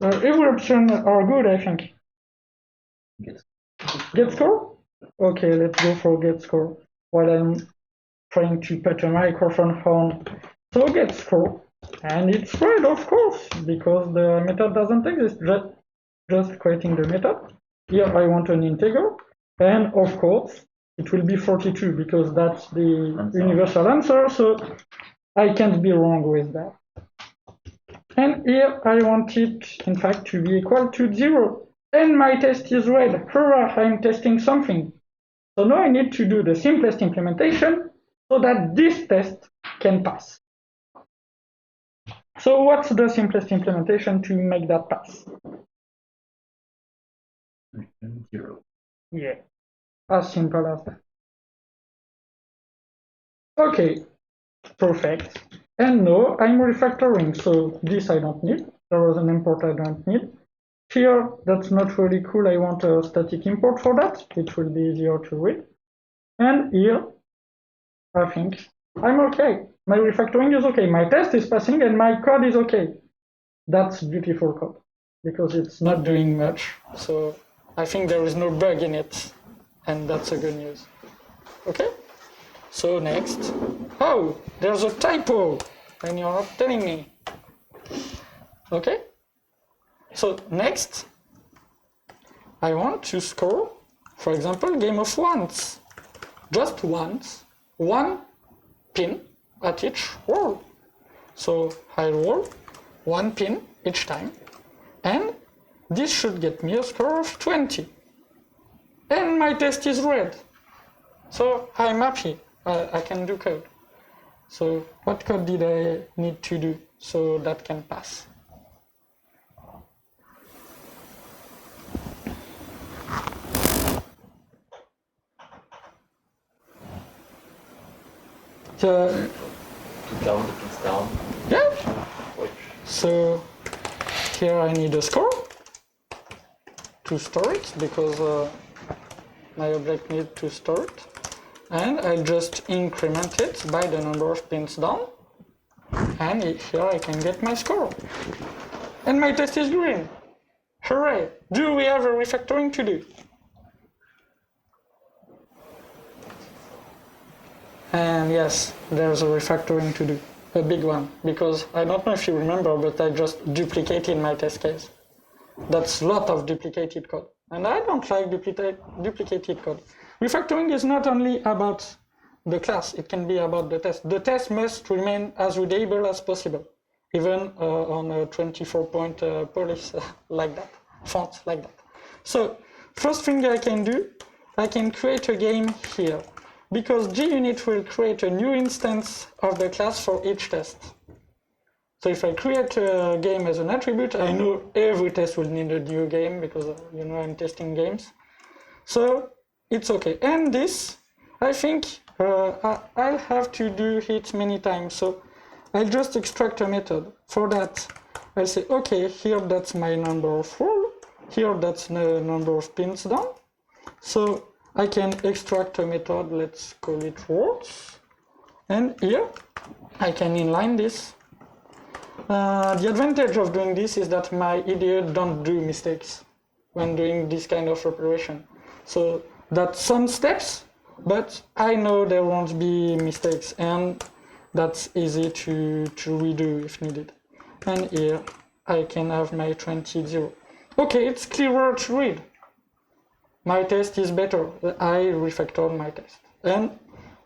Every option are good, I think. Get score? Okay, let's go for get score while I'm trying to put a microphone on. So get score. And it's red, of course, because the method doesn't exist. Just creating the method. Here I want an integer. And of course, it will be 42 because that's the universal answer. So I can't be wrong with that. And here I want it, in fact, to be equal to 0. And my test is red. Hurrah, I'm testing something. So now I need to do the simplest implementation so that this test can pass. So what's the simplest implementation to make that pass? 0. Yeah, as simple as that. Okay, perfect. And now I'm refactoring, so this I don't need. There was an import I don't need. Here, that's not really cool. I want a static import for that. It will be easier to read. And here, I think I'm okay. My refactoring is okay. My test is passing and my code is okay. that's beautiful code because it's not doing much. So I think there is no bug in it, and that's a good news. Okay, so next. Oh, there's a typo, and you're not telling me. Okay, so next, I want to score, for example, game of ones. Just once, one pin at each roll. So I roll one pin each time, and this should get me a score of 20. And my test is red. So I'm happy, I can do code. So what code did I need to do so that can pass? To count the pins down. Yeah. Which So here I need a score to store it because my object needs to store it. And I'll just increment it by the number of pins down. And here I can get my score. And my test is green. Hooray! Do we have a refactoring to do? And yes, there's a refactoring to do, a big one, because I don't know if you remember, but I just duplicated my test case. That's a lot of duplicated code, and I don't like duplicated code. Refactoring is not only about the class, it can be about the test. The test must remain as readable as possible, even on a 24-point police like that, font like that. So, first thing I can do, I can create a game here. Because JUnit will create a new instance of the class for each test. So if I create a game as an attribute, I know every test will need a new game because you know I'm testing games. So it's okay. And this, I think I'll have to do it many times. So I'll just extract a method. For that, I'll say, okay, here that's my number of roll. Here that's the number of pins down. So I can extract a method, let's call it roles, and here I can inline this. The advantage of doing this is that my IDE don't do mistakes when doing this kind of operation. So that's some steps, but I know there won't be mistakes, and that's easy to redo if needed. And here I can have my 20-0. Okay, it's clearer to read. My test is better. I refactored my test. And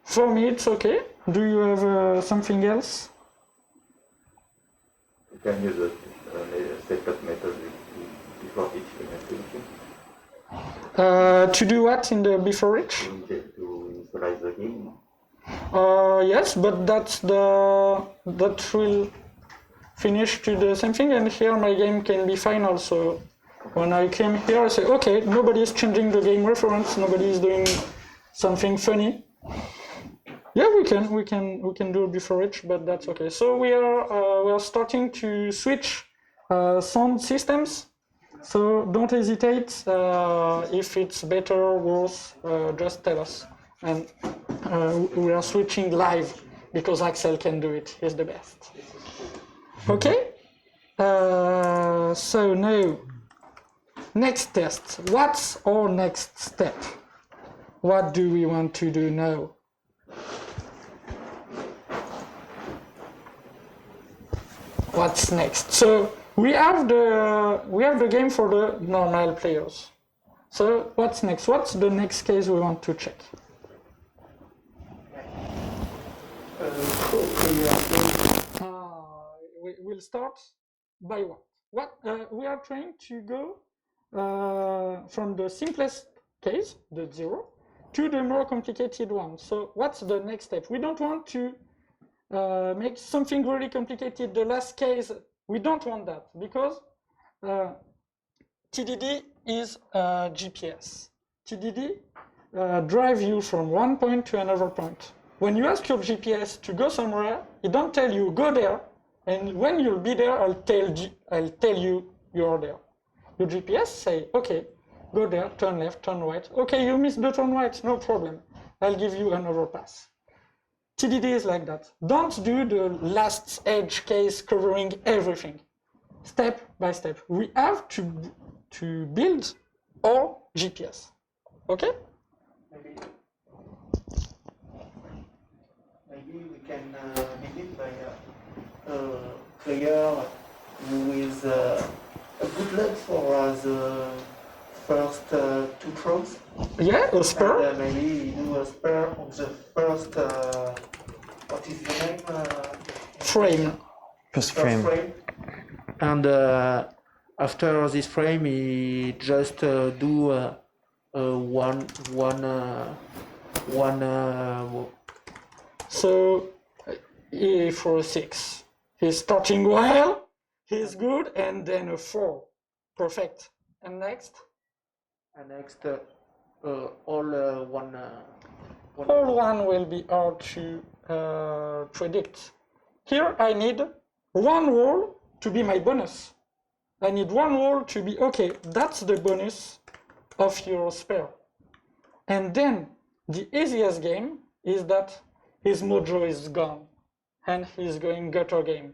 for me, it's okay. Do you have something else? You can use a setup method before each penalty. To do what in the before each? To initialize the game. Yes, but that will finish to the same thing, and here my game can be final. So when I came here, I say, okay, nobody is changing the game reference, nobody is doing something funny. Yeah, we can do before each, but that's okay. So we are starting to switch sound systems. So don't hesitate. If it's better or worse, just tell us. And we are switching live because Axel can do it. He's the best. Okay. So now. Next test. What's our next step? What do we want to do now? What's next? So we have the game for the normal players. So what's next? What's the next case we want to check? We'll start by what? We are trying to go from the simplest case, the 0, to the more complicated one. So what's the next step? We don't want to make something really complicated. The last case, we don't want that because TDD is GPS. TDD drive you from one point to another point. When you ask your GPS to go somewhere, it don't tell you go there, and when you'll be there, I'll tell you you're there. Your GPS say, okay, go there, turn left, turn right. Okay, you missed the turn right, no problem. I'll give you another pass. TDD is like that. Don't do the last edge case covering everything. step by step. We have to build our GPS. Okay? Maybe we can begin by clear with a good luck for the first two throws. Yeah, a spur. And maybe do a spur on the first, what is the name? Frame. First frame. And after this frame, he just do one. So E for a 6. He's starting well. He's good, and then a 4. Perfect. And next? And next, all one. All one will be hard to predict. Here I need one roll to be my bonus. I need one roll to be, okay, that's the bonus of your spare. And then the easiest game is that his mojo is gone and he's going gutter game.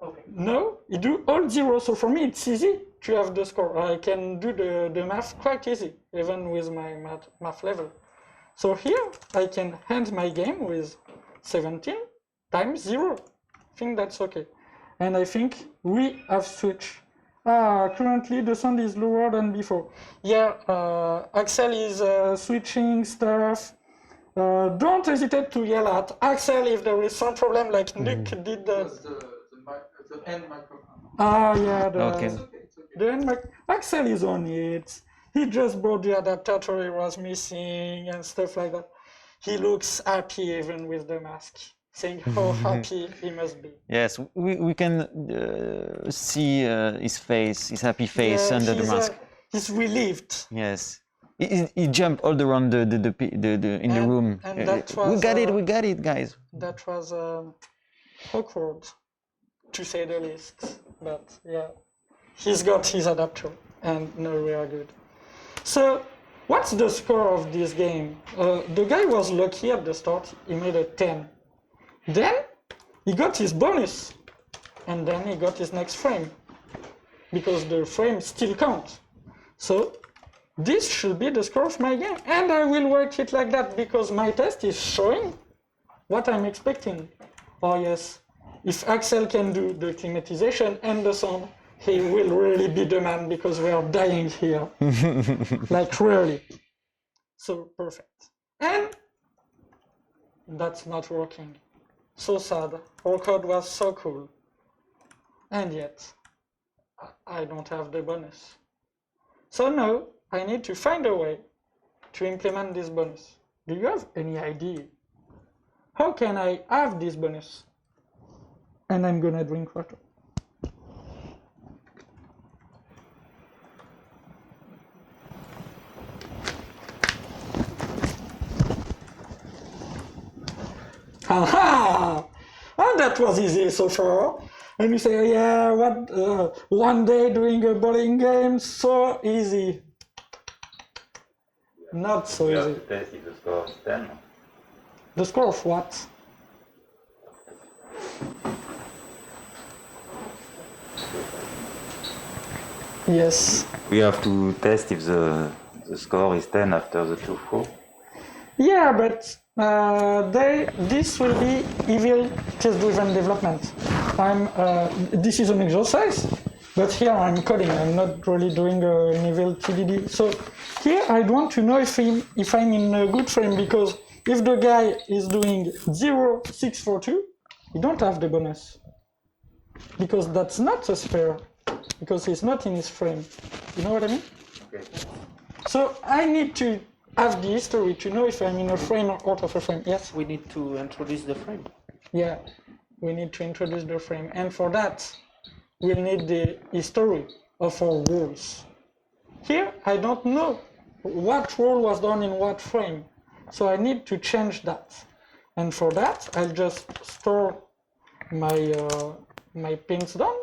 Okay. No, you do all 0, so for me it's easy to have the score. I can do the math quite easy, even with my math level. So here I can end my game with 17 times 0. I think that's okay. And I think we have switched. Currently the sound is lower than before. Yeah, Axel is switching stuff. Don't hesitate to yell at Axel if there is some problem like Nick did. The end microphone. Yeah, Okay. the end Axel is on it. He just brought the adapter he was missing and stuff like that. He looks happy even with the mask, saying how happy he must be. Yes, we can see his face, his happy face under the mask. He's relieved. Yes. He jumped all around the room. And that was, we got it, guys. That was awkward, to say the least. But yeah, he's got his adapter, and now we are good. So, what's the score of this game? The guy was lucky at the start. He made a 10. Then he got his bonus, and then he got his next frame, because the frame still counts. So this should be the score of my game, and I will work it like that because my test is showing what I'm expecting. Oh yes, if Axel can do the climatization and the sound, he will really be the man because we are dying here, like really. So perfect. And that's not working. So sad. Our code was so cool. And yet, I don't have the bonus. So now, I need to find a way to implement this bonus. Do you have any idea? How can I have this bonus? And I'm gonna drink water. Aha! And that was easy so far. And you say, yeah, what? One day doing a bowling game, so easy. Not so easy. To test if the score is 10. The score of what? Yes. We have to test if the score is 10 after the 2-4. Yeah, but this will be evil test-driven development. This is an exercise, but here I'm coding. I'm not really doing an evil TDD. So here I want to know if I'm in a good frame, because if the guy is doing 0, 6, 4, 2, you don't have the bonus, because that's not a spare, because he's not in his frame. You know what I mean? Okay. So I need to have the history to know if I'm in a frame or out of a frame. Yes? We need to introduce the frame. Yeah, we need to introduce the frame. And for that, we'll need the history of our rules. Here, I don't know what rule was done in what frame. So I need to change that. And for that, I'll just store my pins down,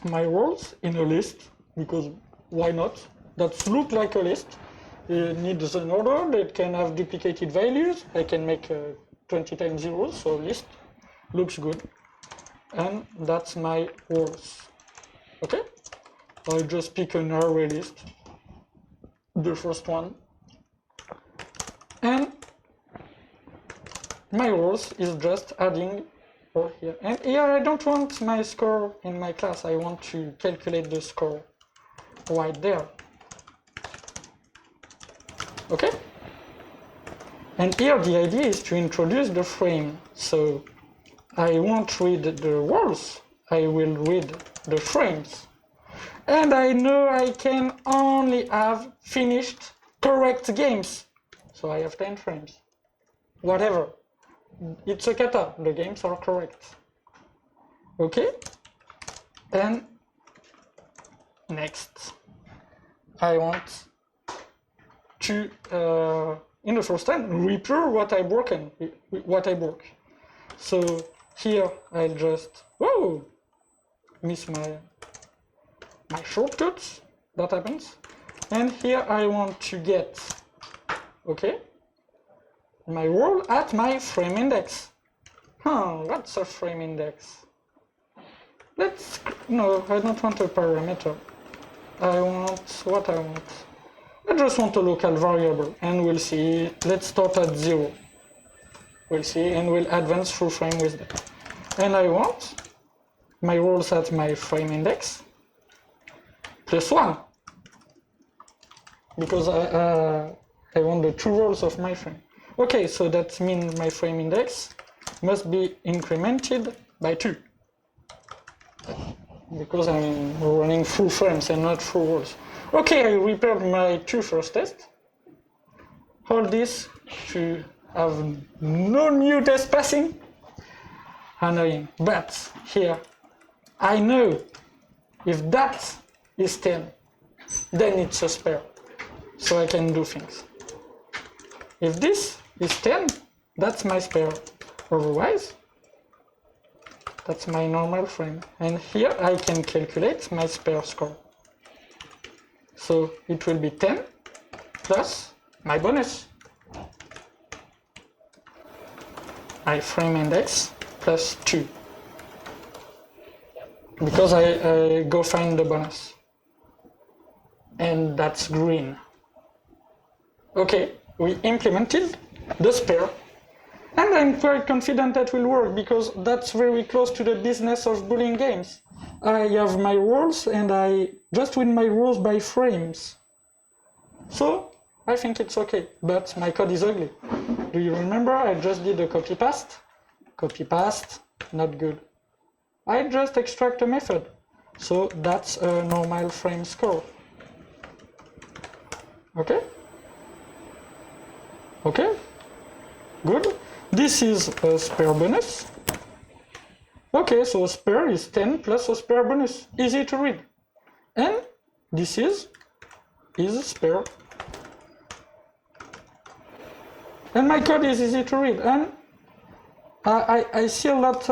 my roles in a list, because why not? That look like a list. It needs an order that can have duplicated values. I can make 20 times zeros, so list looks good. and that's my rules. Okay? I just pick an array list, the first one, and my rules is just adding over here. And here I don't want my score in my class, I want to calculate the score right there. Okay? And here the idea is to introduce the frame. So I won't read the rules, I will read the frames. And I know I can only have finished correct games. So I have 10 frames. Whatever. It's a kata, the games are correct. Okay? And next, I want to, in the first time, repair what I broke. So here I'll just, whoa, miss my shortcuts, that happens. And here I want to get, okay, my role at my frame index. What's a frame index? No, I don't want a parameter. I want what I want. I just want a local variable, and we'll see. Let's start at 0. We'll see, and we'll advance through frame with that. And I want my roles at my frame index plus 1, because I want the two roles of my frame. Okay, so that means my frame index must be incremented by 2, because I'm running full frames and not full roles. Okay, I repaired my 2 first tests. All this to have no new test passing. Annoying. But here, I know if that is 10, then it's a spare. So I can do things. If this is 10, that's my spare. Otherwise, that's my normal frame. And here I can calculate my spare score. So it will be 10 plus my bonus. My frame index plus 2. Because I go find the bonus. And that's green. Okay, we implemented the spare. And I'm quite confident that will work, because that's very close to the business of Boolean games. I have my rules, and I just win my rules by frames. So, I think it's okay, but my code is ugly. Do you remember I just did a copy-paste? Copy-paste, not good. I just extract a method. So that's a normal frame score. Okay? Okay? Good. This is a spare bonus. Okay, so a spare is 10 plus a spare bonus. Easy to read. And this is a spare. And my code is easy to read. And I see a lot,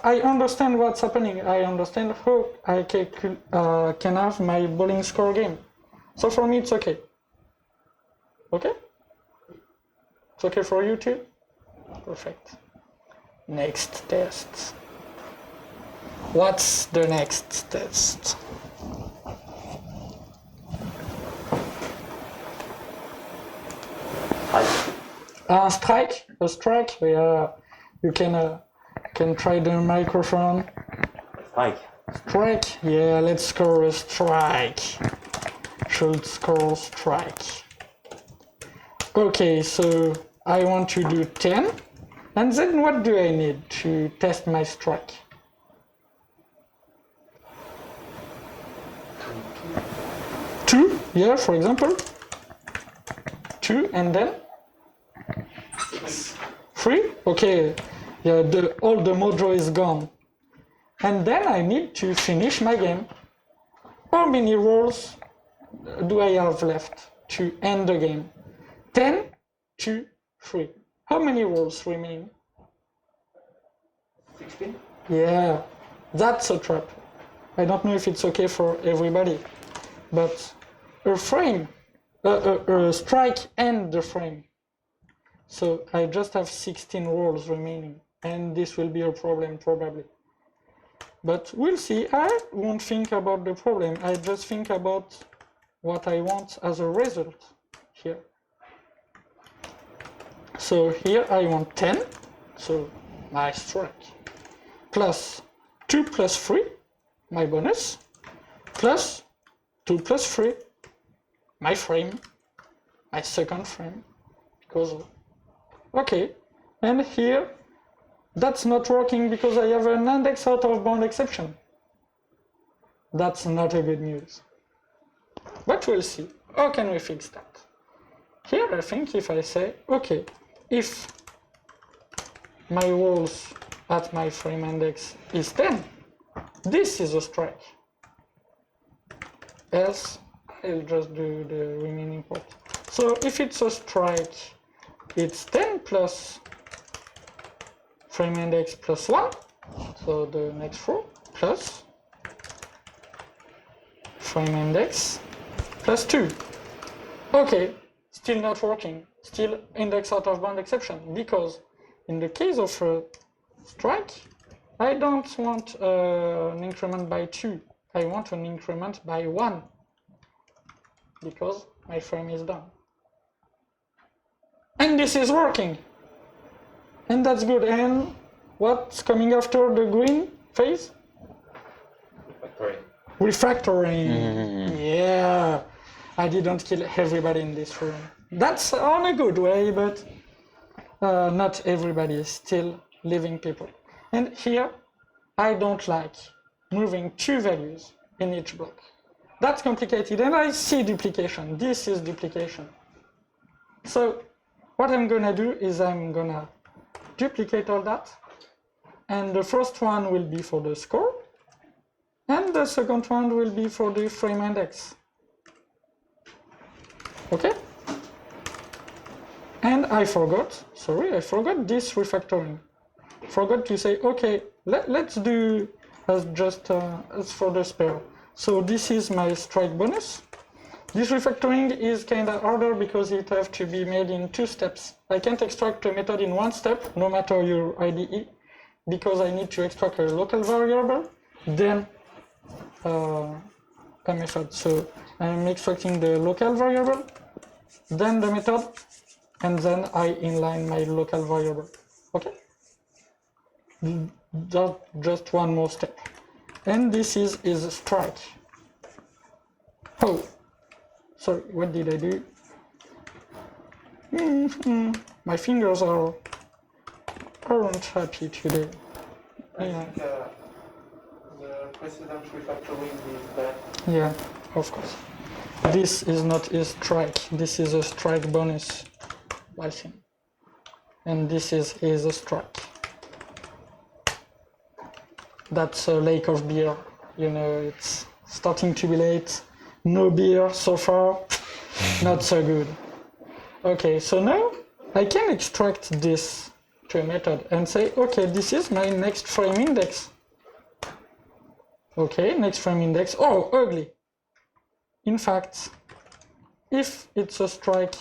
I understand what's happening. I understand how I can have my bowling score game. So for me, it's okay. Okay? It's okay for you too? Perfect. Next test. What's the next test? Strike. A strike. Yeah. You can try the microphone. Strike. Strike. Yeah. Let's score a strike. Should score strike. Okay. So I want to do 10. And then what do I need to test my strike? 2, yeah, for example. 2, and then 3. Okay, yeah, all the mojo is gone. And then I need to finish my game. How many rolls do I have left to end the game? 10, 2, 3. How many rolls remain? 16? Yeah, that's a trap. I don't know if it's okay for everybody, but a frame, a strike and the frame. So I just have 16 rolls remaining, and this will be a problem probably. But we'll see. I won't think about the problem. I just think about what I want as a result here. So here I want 10, so my strike, plus 2 plus 3, my bonus, plus 2 plus 3, my frame, my second frame, because, okay, and here, that's not working because I have an index out of bound exception. That's not a good news. But we'll see. How can we fix that? Here I think if I say, okay, if my walls at my frame index is 10, this is a strike. Else, I'll just do the remaining part. So if it's a strike, it's 10 plus frame index plus 1, so the next row, plus frame index plus 2. Okay, still not working, still index out of bound exception, because in the case of a strike, I don't want an increment by 2, I want an increment by 1, because my frame is done. And this is working! And that's good. And what's coming after the green phase? Refactoring. Yeah. I didn't kill everybody in this room. That's on a good way, but not everybody is still living people. And here, I don't like moving 2 values in each block. That's complicated, and I see duplication. This is duplication. So what I'm gonna do is I'm gonna duplicate all that, and the first one will be for the score, and the second one will be for the frame index. Okay? And I forgot this refactoring. Forgot to say, okay, let's do as just as for the spare. So this is my strike bonus. This refactoring is kind of harder because it has to be made in 2 steps. I can't extract a method in 1 step, no matter your IDE, because I need to extract a local variable, then a method. So I'm extracting the local variable, then the method, and then I inline my local variable. Okay? That's just one more step. And this is strike. Oh. Sorry, what did I do? My fingers aren't happy today. I think the precedent refactoring is bad. Yeah, of course. This is not a strike. This is a strike bonus, I think. And this is a strike. That's a lake of beer. You know, it's starting to be late. No beer so far, not so good. Okay, so now I can extract this to a method and say, okay, this is my next frame index. Okay, next frame index. Oh, ugly. In fact, if it's a strike,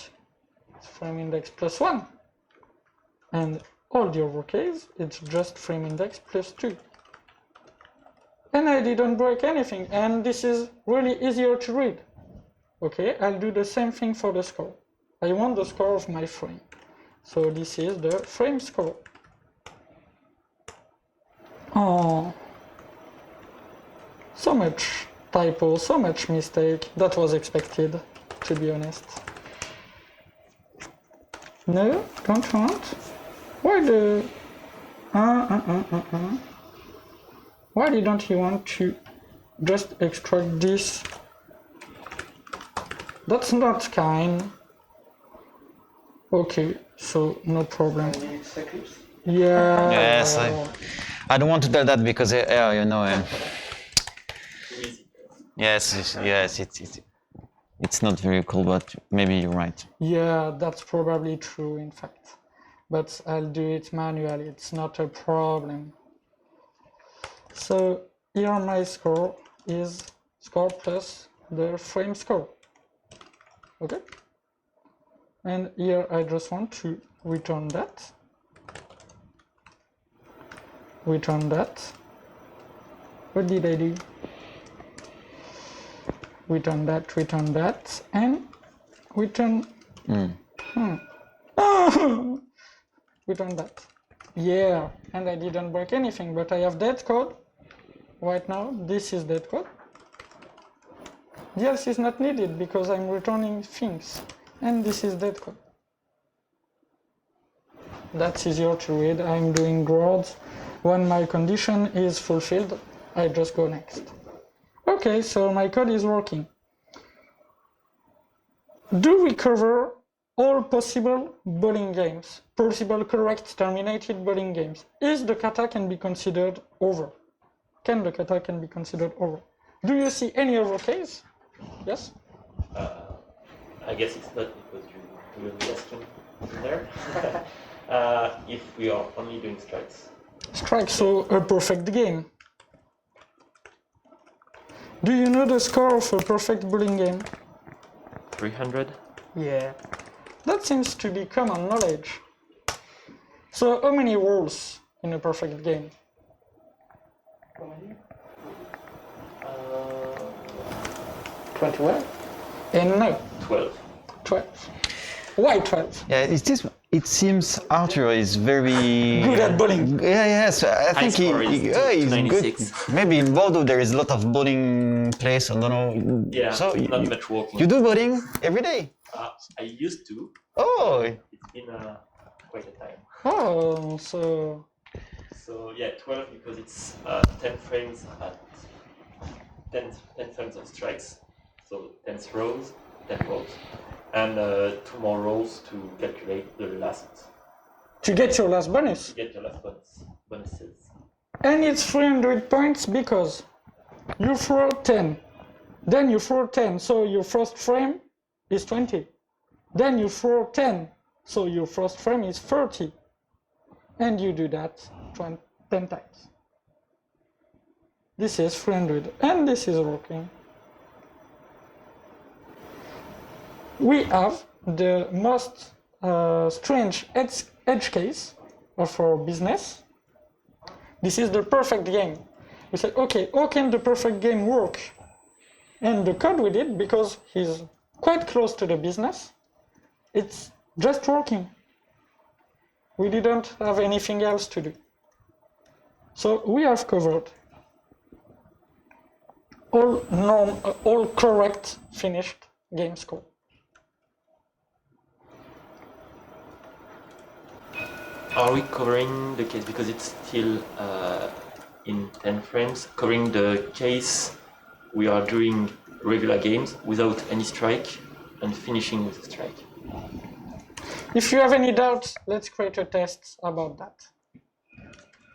it's frame index plus 1. And all the other case, it's just frame index plus 2. And I didn't break anything, and this is really easier to read. Okay, I'll do the same thing for the score. I want the score of my frame. So this is the frame score. Oh, so much typo, so much mistake. That was expected, to be honest. No, don't want. Why the... Why didn't you want to just extract this? That's not kind. Okay, so no problem. Yeah. Yes, I don't want to tell that because you know. Yes, it's not very cool, but maybe you're right. Yeah, that's probably true, in fact. But I'll do it manually. It's not a problem. So here my score is score plus the frame score. Okay? And here I just want to return that. What did I do? Return that, and return. Oh! Return that. Yeah, and I didn't break anything, but I have dead code. Right now, this is dead code. The else is not needed because I'm returning things. And this is dead code. That's easier to read. I'm doing words. When my condition is fulfilled, I just go next. Okay, so my code is working. Do we cover all possible bowling games? Possible correct terminated bowling games. Is the kata can be considered over? Can the kata can be considered over? Do you see any other case? Yes? I guess it's not because you will be asking there. If we are only doing strikes. Strike, so a perfect game. Do you know the score of a perfect bowling game? 300? Yeah. That seems to be common knowledge. So how many rolls in a perfect game? 21? And no, 12. 12. Why 12? Yeah, it seems Arthur is very Good at bowling. Yes, I think score is he's 96. good. Maybe in Bordeaux there is a lot of bowling place. I don't know. Yeah, so not much walking. you do bowling every day? I used to. Oh, It's been quite a time. Oh, so So yeah, 12 because it's 10 frames at 10 frames of strikes. So 10 throws, 10 rolls. And 2 more rolls to calculate the last, to get your last bonus. get your last bonuses. And it's 300 points because you throw 10. Then you throw 10, so your first frame is 20. Then you throw 10, so your first frame is 30. And you do that 10 times. This is 300, and this is working. We have the most strange edge case of our business. This is the perfect game. We say, okay, how can the perfect game work? And the code we did, because he's quite close to the business, it's just working. We didn't have anything else to do. So we have covered all correct finished game score. Are we covering the case because it's still in 10 frames? Covering the case we are doing regular games without any strike and finishing with a strike. If you have any doubts, let's create a test about that.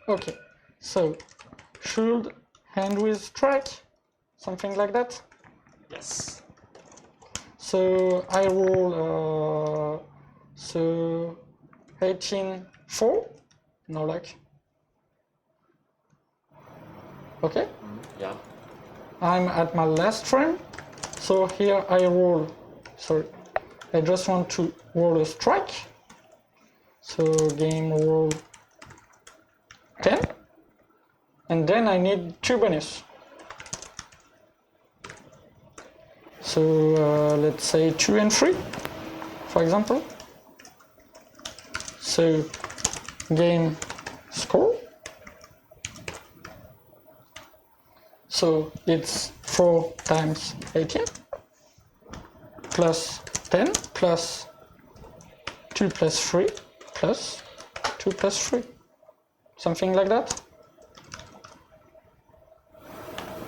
Okay, so should end with strike, something like that. Yes. So I roll so 18-4, no luck. Okay. Yeah. I'm at my last frame, so here I roll, sorry, I just want to roll a strike, so game roll 10, and then I need 2 bonus. So let's say 2 and 3, for example. So game score. So it's 4 times 18 plus 10 plus 2 plus 3 plus 2 plus 3. Something like that?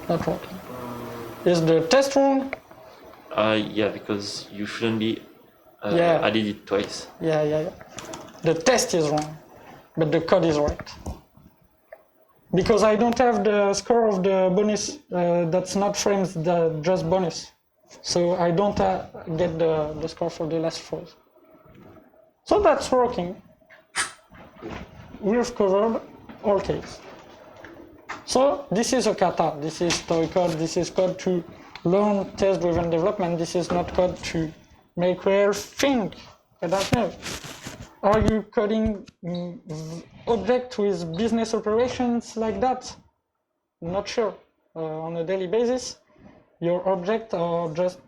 Not working. Is the test wrong? Yeah, because you shouldn't be Yeah. added it twice. Yeah. The test is wrong, but the code is right. Because I don't have the score of the bonus, that's not frames, just bonus. So I don't get the score for the last throws. So that's working. We've covered all cases. So this is a kata, this is toy code, this is code to learn test-driven development, this is not code to make real think. I don't know. Are you coding object with business operations like that? Not sure. on a daily basis. Your objects are just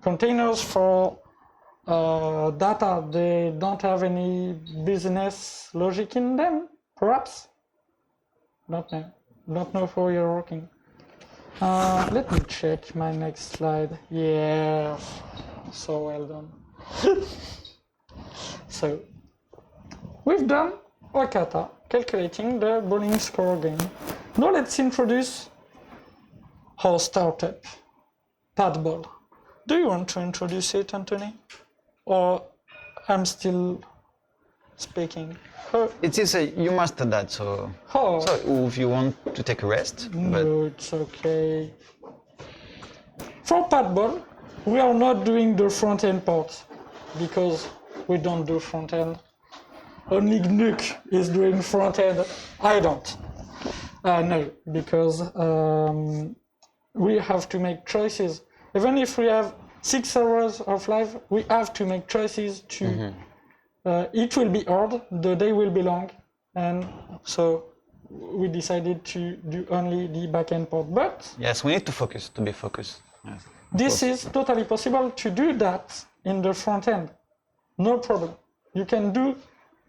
containers for data. They don't have any business logic in them, perhaps. Don't know how you're working. Let me check my next slide. Yeah, so well done. So, we've done a kata, calculating the bowling score game. Now let's introduce our startup, Padball. Do you want to introduce it, Anthony? Or I'm still speaking? It is you mastered that, so if you want to take a rest. No, it's okay. For Padball, we are not doing the front-end part because we don't do front-end. Only Gnuc is doing front-end. I don't. No, because we have to make choices. Even if we have 6 hours of life, we have to make choices to... it will be hard, the day will be long, and so we decided to do only the back-end part. But yes, we need to be focused. Yes, this is totally possible to do that in the front-end. No problem. You can do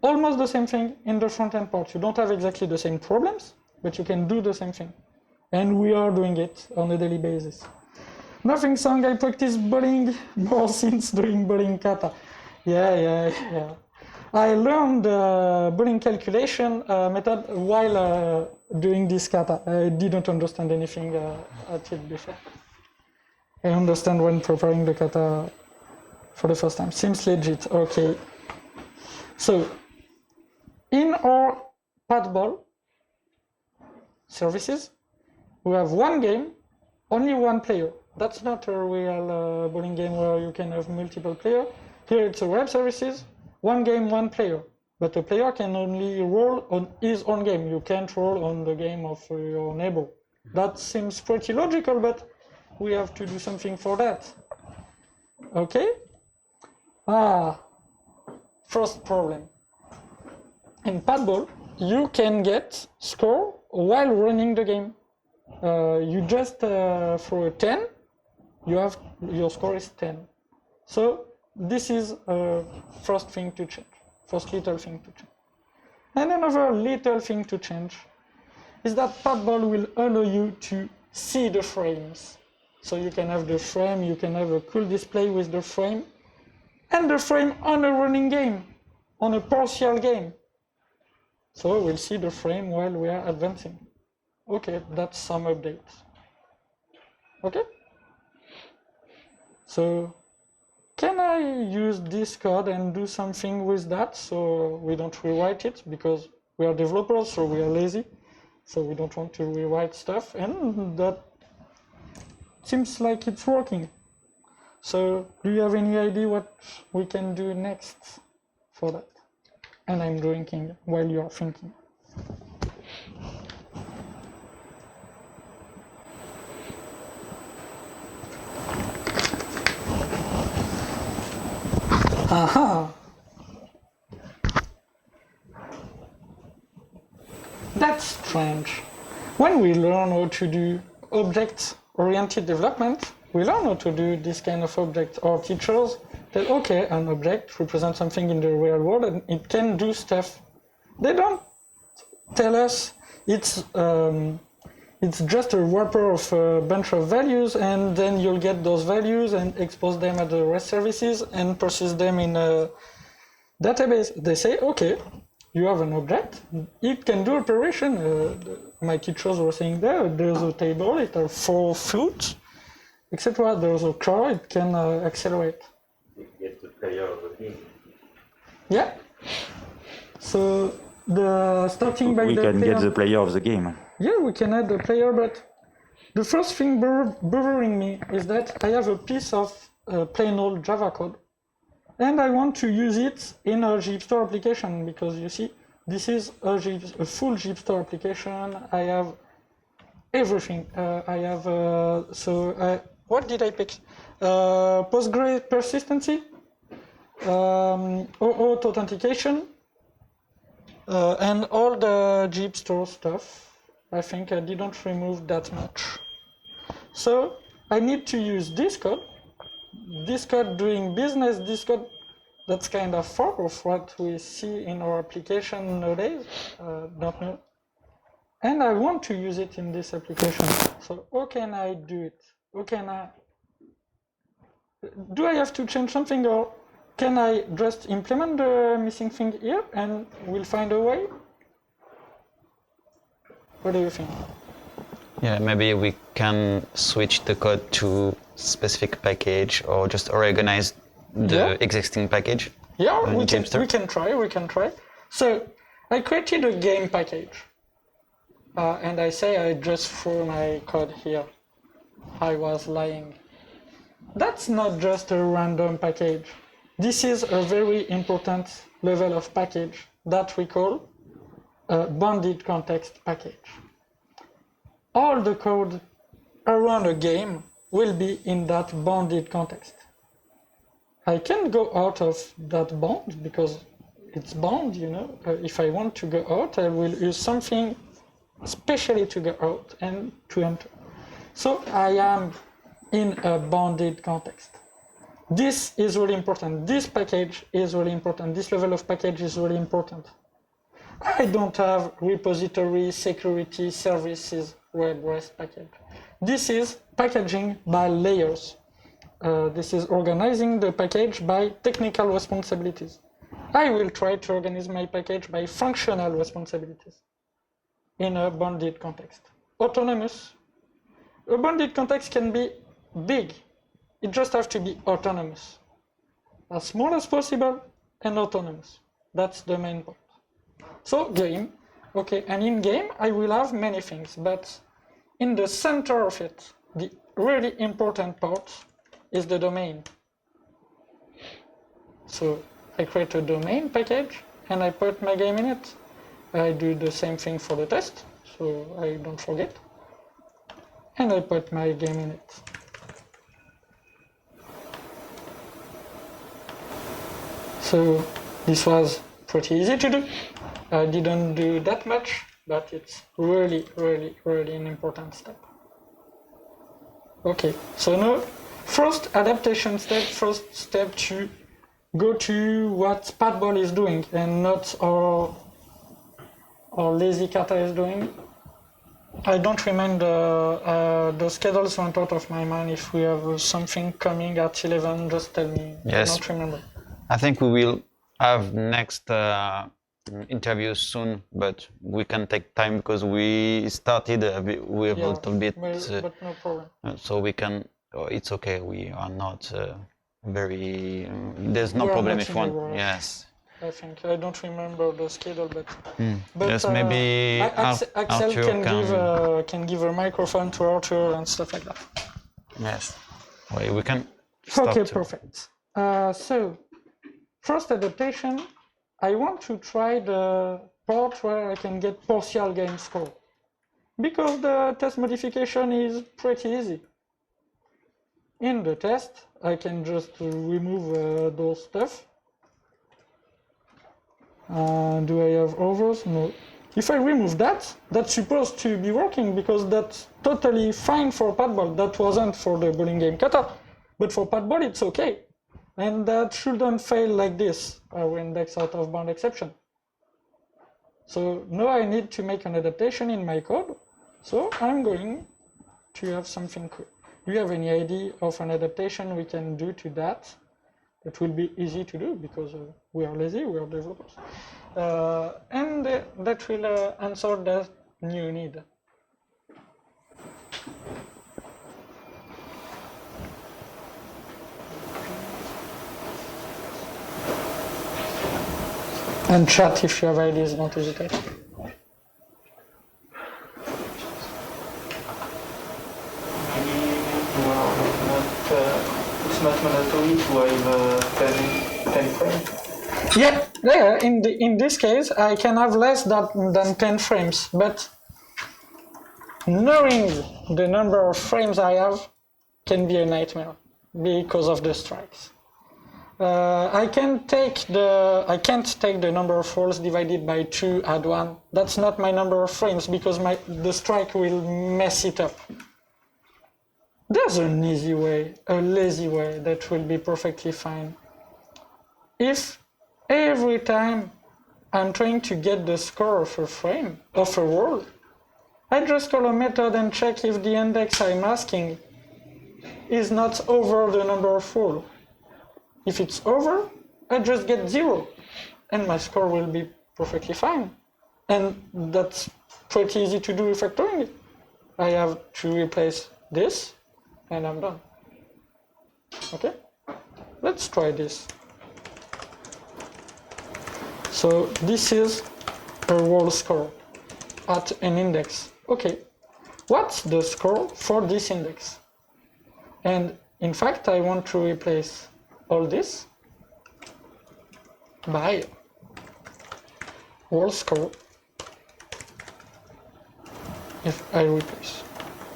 almost the same thing in the front-end part. You don't have exactly the same problems, but you can do the same thing. And we are doing it on a daily basis. Nothing song, I practice bowling more since doing bowling kata. Yeah. I learned the bowling calculation method while doing this kata. I didn't understand anything at it before. I understand when preparing the kata for the first time. Seems legit, okay. So, in our Padball services, we have one game, only one player. That's not a real bowling game where you can have multiple players. Here it's a web services, one game, one player. But a player can only roll on his own game. You can't roll on the game of your neighbor. That seems pretty logical, but we have to do something for that. Okay? First problem. In Padball, you can get score while running the game. You just throw a 10, your score is 10. So this is first thing to change, first little thing to change. And another little thing to change is that Padball will allow you to see the frames. So you can have the frame, you can have a cool display with the frame, and the frame on a running game, on a partial game. So we'll see the frame while we are advancing. Okay, that's some updates. Okay? So, can I use this code and do something with that so we don't rewrite it? Because we are developers, so we are lazy. So we don't want to rewrite stuff, and that seems like it's working. So, do you have any idea what we can do next for that? And I'm drinking while you're thinking. Aha! That's strange. When we learn how to do object-oriented development, we learn how to do this kind of object. Our teachers tell, okay, an object represents something in the real world and it can do stuff. They don't tell us it's just a wrapper of a bunch of values, and then you'll get those values and expose them at the REST services and process them in a database. They say, okay, you have an object, it can do operation. My teachers were saying there's a table, it has 4 foot, etc. There's a car, it can accelerate. You get the player of the game. Yeah. So the starting by we the can player, get the player of the game. Yeah, we can add the player, but the first thing bothering me is that I have a piece of plain old Java code, and I want to use it in a JHipster application, because you see, this is a full JHipster application. I have everything. I have, what did I pick? Postgre persistency, auth authentication, and all the JHipster stuff. I think I didn't remove that much. So I need to use this code doing business, this code that's kind of fork of what we see in our application nowadays, don't know. And I want to use it in this application. So how can I do it? Do I have to change something, or can I just implement the missing thing here and we'll find a way? What do you think? Yeah, maybe we can switch the code to specific package or just organize the existing package. Yeah, we can try. So I created a game package. And I say I just threw my code here. I was lying. That's not just a random package. This is a very important level of package that we call a bounded context package. All the code around a game will be in that bounded context. I can't go out of that bound because it's bound, you know. If I want to go out, I will use something especially to go out and to enter. So I am in a bounded context. This is really important. This package is really important. This level of package is really important. I don't have repository, security, services, web REST package. This is packaging by layers. This is organizing the package by technical responsibilities. I will try to organize my package by functional responsibilities in a bounded context. Autonomous. A bounded context can be big. It just has to be autonomous. As small as possible and autonomous. That's the main point. So game, okay, and in game I will have many things, but in the center of it, the really important part is the domain. So I create a domain package and I put my game in it. I do the same thing for the test, so I don't forget. And I put my game in it. So this was pretty easy to do. I didn't do that much, but it's really an important step. Okay, so now first adaptation step, first step to go to what Patball is doing and not our lazy kata is doing. I don't remember, the schedules went out of my mind. If we have something coming at 11, just tell me. Yes. I don't remember. I think we will have next interviews soon, but we can take time because we started with a little bit. But no problem. So we can, it's okay, we are not very, there's no We are problem not if in a one, rush. yes. I think I don't remember the schedule, but Yes, maybe Axel Arthur can give a microphone to Arthur and stuff like that. Yes, well, we can start. Okay, perfect. So first adaptation, I want to try the part where I can get partial game score, because the test modification is pretty easy. In the test, I can just remove those stuff. Do I have others? No. If I remove that, that's supposed to be working because that's totally fine for Patball. That wasn't for the bowling game kata, but for Patball it's okay. And that shouldn't fail like this, our index out of bound exception. So now I need to make an adaptation in my code. So I'm going to have something cool. Do you have any idea of an adaptation we can do to that? It will be easy to do because we are lazy, we are developers. And that will answer that new need. And chat if you have ideas, don't hesitate. It's not mandatory to have 10 frames. Yeah. In this case, I can have less than 10 frames, but knowing the number of frames I have can be a nightmare because of the strikes. I can't take the number of rolls divided by 2, add 1. That's not my number of frames because the strike will mess it up. There's an easy way, a lazy way that will be perfectly fine. If every time I'm trying to get the score of a frame, of a roll, I just call a method and check if the index I'm asking is not over the number of rolls. If it's over, I just get 0, and my score will be perfectly fine. And that's pretty easy to do refactoring it. I have to replace this, and I'm done. Okay? Let's try this. So this is a roll score at an index. Okay, what's the score for this index? And in fact, I want to replace all this by roll score if I replace.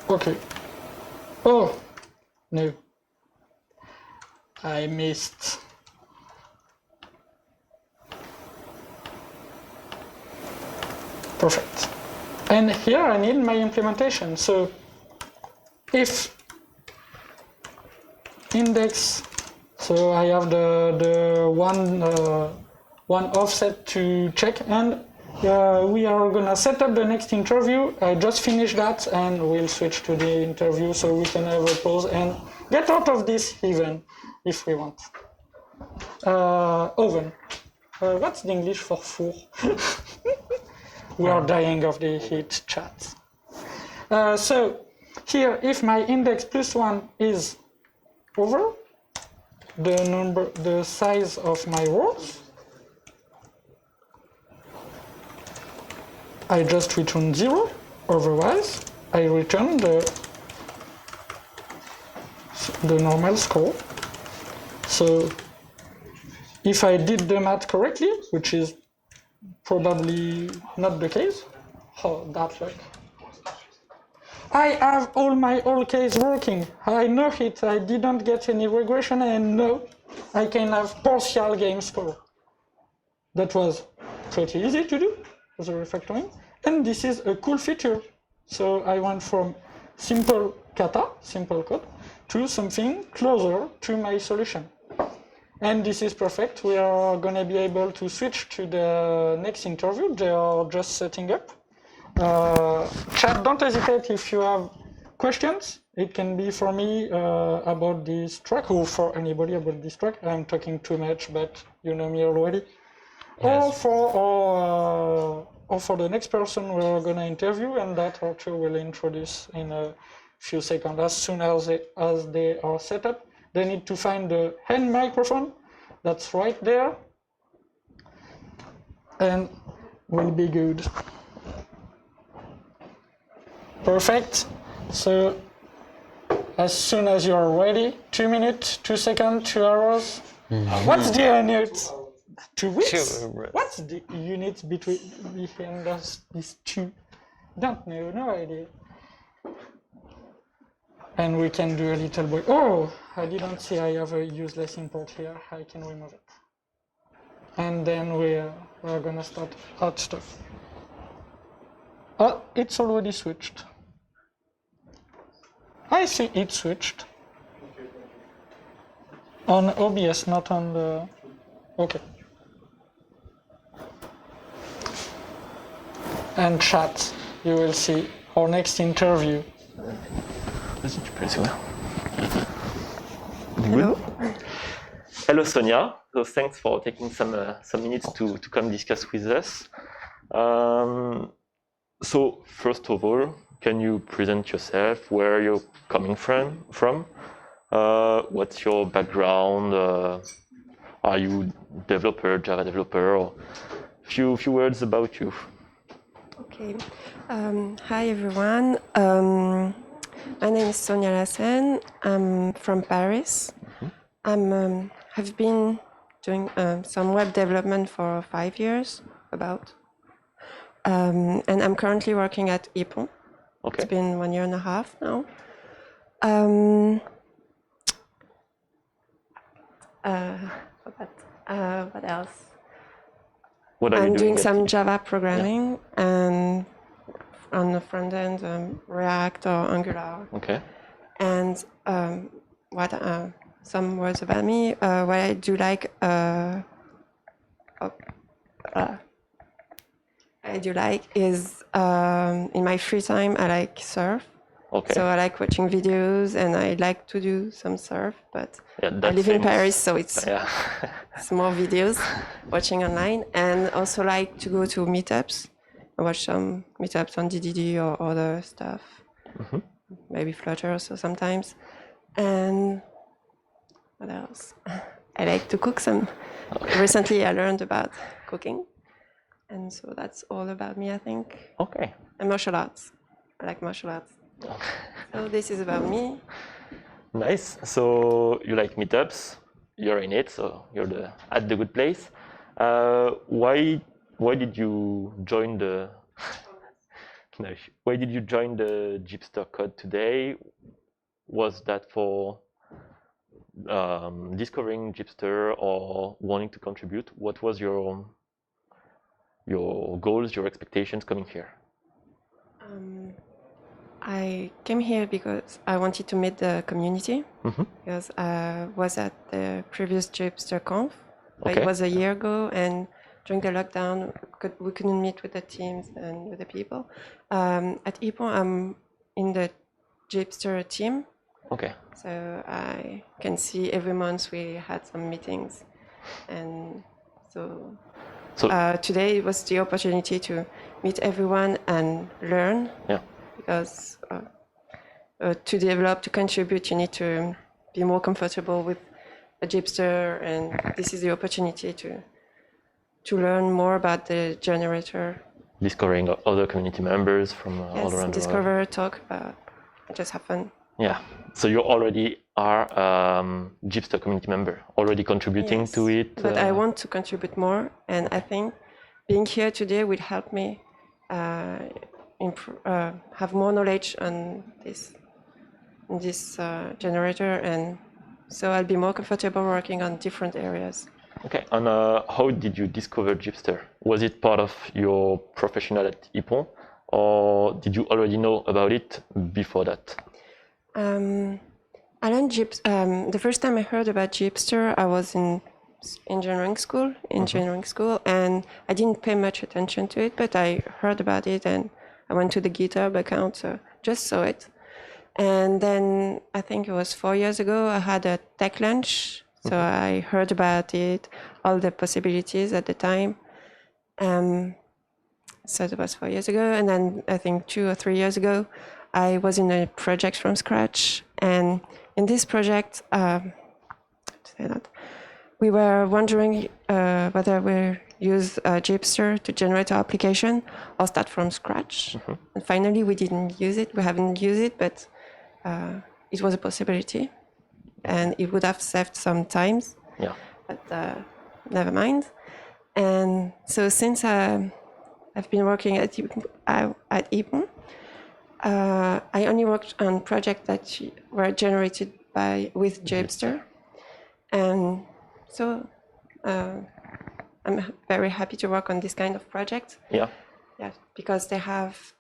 Okay. Oh, no. I missed. Perfect. And here I need my implementation. So if index, so I have the one offset to check, and we are gonna set up the next interview. I just finished that, and we'll switch to the interview so we can have a pause and get out of this even if we want. Oven. What's the English for four? We are dying of the heat, chat. So here, if my index plus 1 is over the size of my rows, I just return 0. Otherwise, I return the normal score. So if I did the math correctly, which is probably not the case. Oh, that luck. I have all my old case working. I know it. I didn't get any regression, and no, I can have partial game score. That was pretty easy to do as a refactoring, and this is a cool feature. So I went from simple kata, simple code, to something closer to my solution. And this is perfect. We are going to be able to switch to the next interview. They are just setting up. Chat, don't hesitate if you have questions. It can be for me about this track, or for anybody about this track. I'm talking too much, but you know me already. Yes. Or for the next person we're going to interview, and that Arthur will introduce in a few seconds. As soon as they are set up, they need to find the hand microphone that's right there, and will be good. Perfect. So as soon as you are ready, 2 minutes, 2 seconds, 2 hours. Mm-hmm. What's the unit? 2 weeks? What's the unit between these two? Don't know, no idea. And we can do a little bit. Oh, I didn't see I have a useless import here. I can remove it. And then we're gonna start hot stuff. Oh, it's already switched. I see it switched. On OBS, not on the... Okay. And chat, you will see our next interview. Hello. Hello, Sonia. So thanks for taking some minutes to come discuss with us. So first of all, can you present yourself? Where you're coming from? What's your background? Are you developer, Java developer? Or few words about you. Okay. Hi everyone. My name is Sonia Lassen. I'm from Paris. Mm-hmm. Have been doing some web development for 5 years, about. And I'm currently working at Epon. Okay. It's been 1.5 years now. What else? What are you I'm doing at some IPON? Java programming and on the front end, React or Angular. Okay. And some words about me. What I do like, is in my free time I like surf. Okay. So I like watching videos and I like to do some surf, but Yeah, I that live in seems- Paris, so it's Yeah. it's more videos watching online, and also like to go to meetups and watch some meetups on DDD or other stuff, maybe Flutter also sometimes. And what else? I like to cook some. Recently I learned about cooking, and so that's all about me, I think. Okay. And martial arts. I like martial arts. So this is about me. Nice. So you like meetups? You're in it, so you're at the good place. Why did you join the? No, why did you join the JHipster code today? Was that for discovering JHipster or wanting to contribute? What was your goals, your expectations coming here? I came here because I wanted to meet the community, because I was at the previous JHipster conf. Okay. It was a year ago, and during the lockdown, we couldn't meet with the teams and with the people. At IPON, I'm in the JHipster team, Okay. so I can see every month we had some meetings, and so today was the opportunity to meet everyone and learn. Yeah. Because to develop, to contribute, you need to be more comfortable with a JHipster, and this is the opportunity to learn more about the generator. Discovering other community members from all around the world. Discover, talk about, just have fun. Yeah. So you already are JHipster community member, already contributing to it. But I want to contribute more, and I think being here today will help me have more knowledge on this generator, and so I'll be more comfortable working on different areas. Okay, and how did you discover JHipster? Was it part of your professional at IPON, or did you already know about it before that? I learned the first time I heard about JHipster, I was in engineering school, and I didn't pay much attention to it, but I heard about it, and I went to the GitHub account, so just saw it. And then I think it was 4 years ago, I had a tech lunch. So I heard about it, all the possibilities at the time. So that was 4 years ago. And then I think 2 or 3 years ago, I was in a project from scratch. And in this project, we were wondering whether we use JHipster to generate our application or start from scratch. And finally, we didn't use it. We haven't used it, but it was a possibility. And it would have saved some time. Yeah. But never mind. And so since I've been working at IPON, I only worked on projects that were generated with JHipster. And so I'm very happy to work on this kind of project. Yeah. Yeah, because they have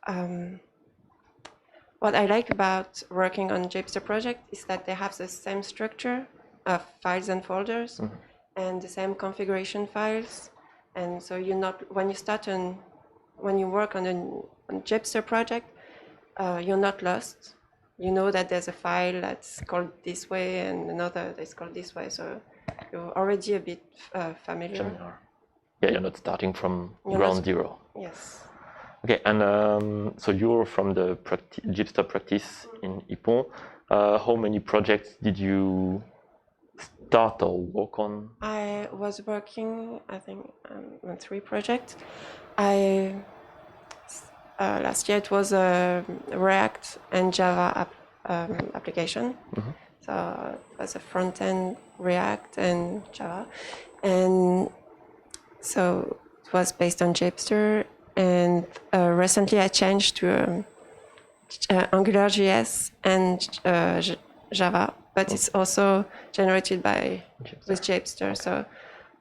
what I like about working on JHipster project is that they have the same structure of files and folders and the same configuration files. And so you're not, when you work on a JHipster project, you're not lost. You know that there's a file that's called this way and another that's called this way. So you're already a bit familiar. Yeah, you're not starting from ground zero. Yes. Okay, and so you're from the JHipster practice in IPON. How many projects did you start or work on? I was working, I think, on 3 projects. Last year it was a React and Java application. So it was a front-end React and Java. And so it was based on JHipster. And recently I changed to AngularJS and Java. but it's also generated by with JHipster. So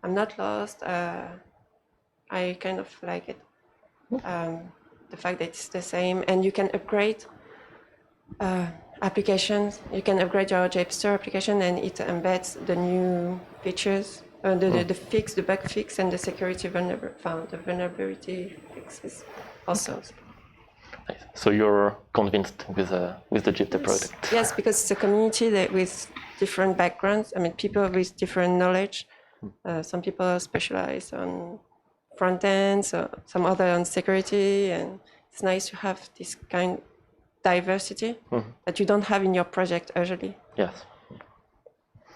I'm not lost. I kind of like it. The fact that it's the same, and you can upgrade applications. You can upgrade your JHipster application, and it embeds the new features, the bug fix, and the security vulnerability fixes also. Nice. So you're convinced with the JHipster product? Yes, because it's a community that with different backgrounds. I mean, people with different knowledge. Some people specialize on front end, so some other on security, and it's nice to have this kind of diversity that you don't have in your project usually. Yes.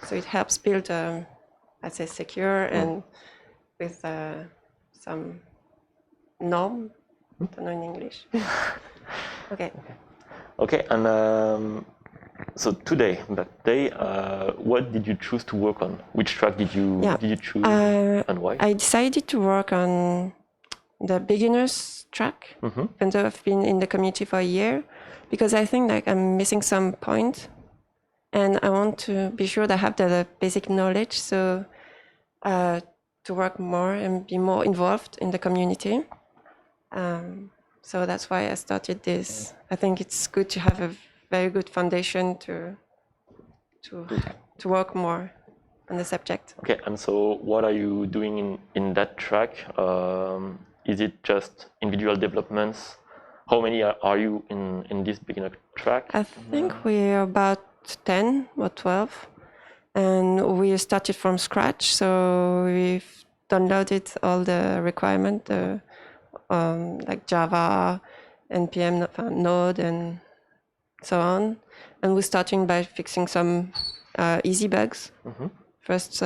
So it helps build, I'd say, secure and with some norm. I don't know in English. Okay. Okay, and so today, what did you choose to work on? Which track did you choose, and why? I decided to work on the beginners track, even though I've been in the community for a year, because I think like I'm missing some point, and I want to be sure that I have the basic knowledge, so to work more and be more involved in the community. So that's why I started this. I think it's good to have a very good foundation to work more on the subject. Okay, and so what are you doing in that track? Is it just individual developments? How many are you in this beginner track? I think we're about 10 or 12, and we started from scratch. So we've downloaded all the requirements, like Java, NPM, Node, and so on. And we're starting by fixing some easy bugs, first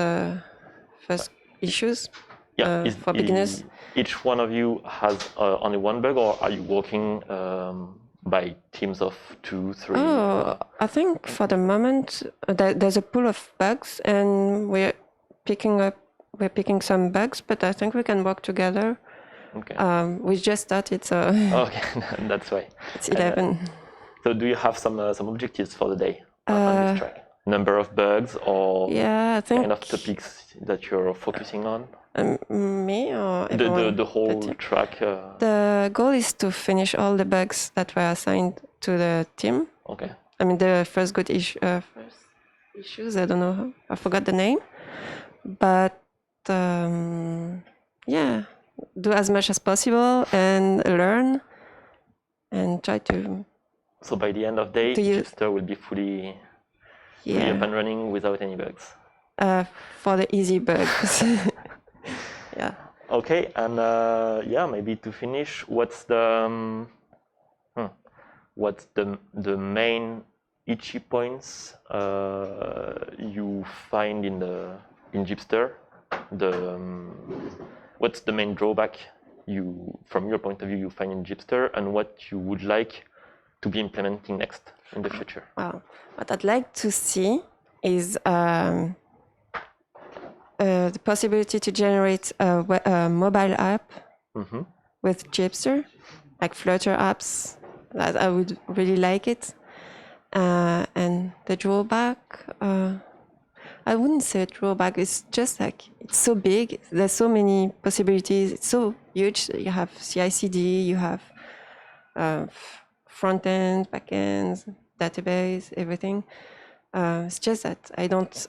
issues for beginners. Each one of you has only one bug, or are you working by teams of 2, 3? Oh, I think for the moment there's a pool of bugs, and we're picking some bugs, but I think we can work together. Okay. We just started, so okay, that's why. It's 11. So do you have some objectives for the day on this track? Number of bugs, or I think kind of topics that you're focusing on? Me or everyone? The whole track? The goal is to finish all the bugs that were assigned to the team. Okay. I mean, the first issues, I don't know, I forgot the name. But do as much as possible and learn and try to... So by the end of the day, JHipster will be fully up and running without any bugs? For the easy bugs. Yeah. Okay, and maybe to finish, what's the main itchy points you find in JHipster? What's the main drawback from your point of view, you find in JHipster, and what you would like to be implementing next in the future? Wow. What I'd like to see is the possibility to generate a mobile app with JHipster, like Flutter apps. That I would really like it. And the drawback, I wouldn't say a drawback. It's just like it's so big. There's so many possibilities. It's so huge. You have CI/CD. You have front end, back end, database, everything. It's just that I don't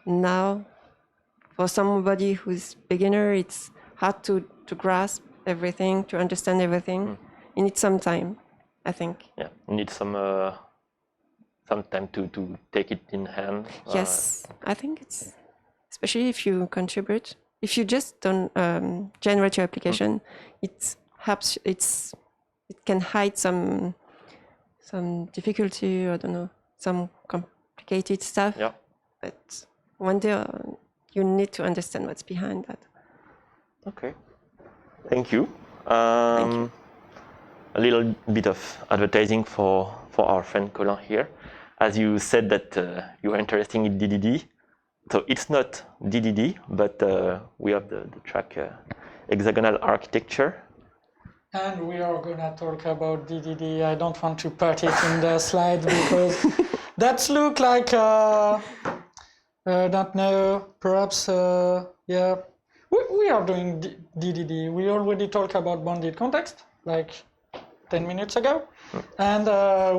now. For somebody who's beginner, it's hard to grasp everything, to understand everything. You need some time, I think. Yeah, you need some time to take it in hand. Yes, I think it's, especially if you contribute. If you just don't generate your application, it helps. It can hide some difficulty, I don't know, some complicated stuff. Yeah. But one day you need to understand what's behind that. Okay. Thank you. Thank you. A little bit of advertising for our friend Colin here. As you said that you are interested in DDD, so it's not DDD, but we have the track Hexagonal architecture. And we are going to talk about DDD. I don't want to put it in the slide because That look like don't know. Perhaps yeah. We are doing DDD. We already talked about bounded context like 10 minutes ago, and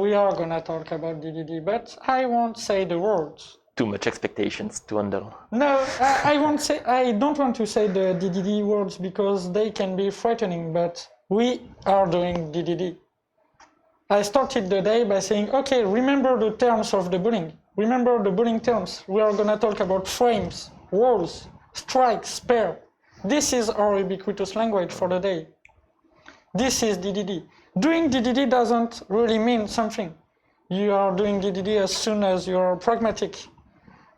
we are gonna talk about DDD. But I won't say the words. Too much expectations to handle. No, I won't say. I don't want to say the DDD words because they can be frightening. But we are doing DDD. I started the day by saying, okay, remember the terms of the bowling. Remember the bowling terms. We are gonna talk about frames, walls, strikes, spare. This is our ubiquitous language for the day. This is DDD. Doing DDD doesn't really mean something. You are doing DDD as soon as you're pragmatic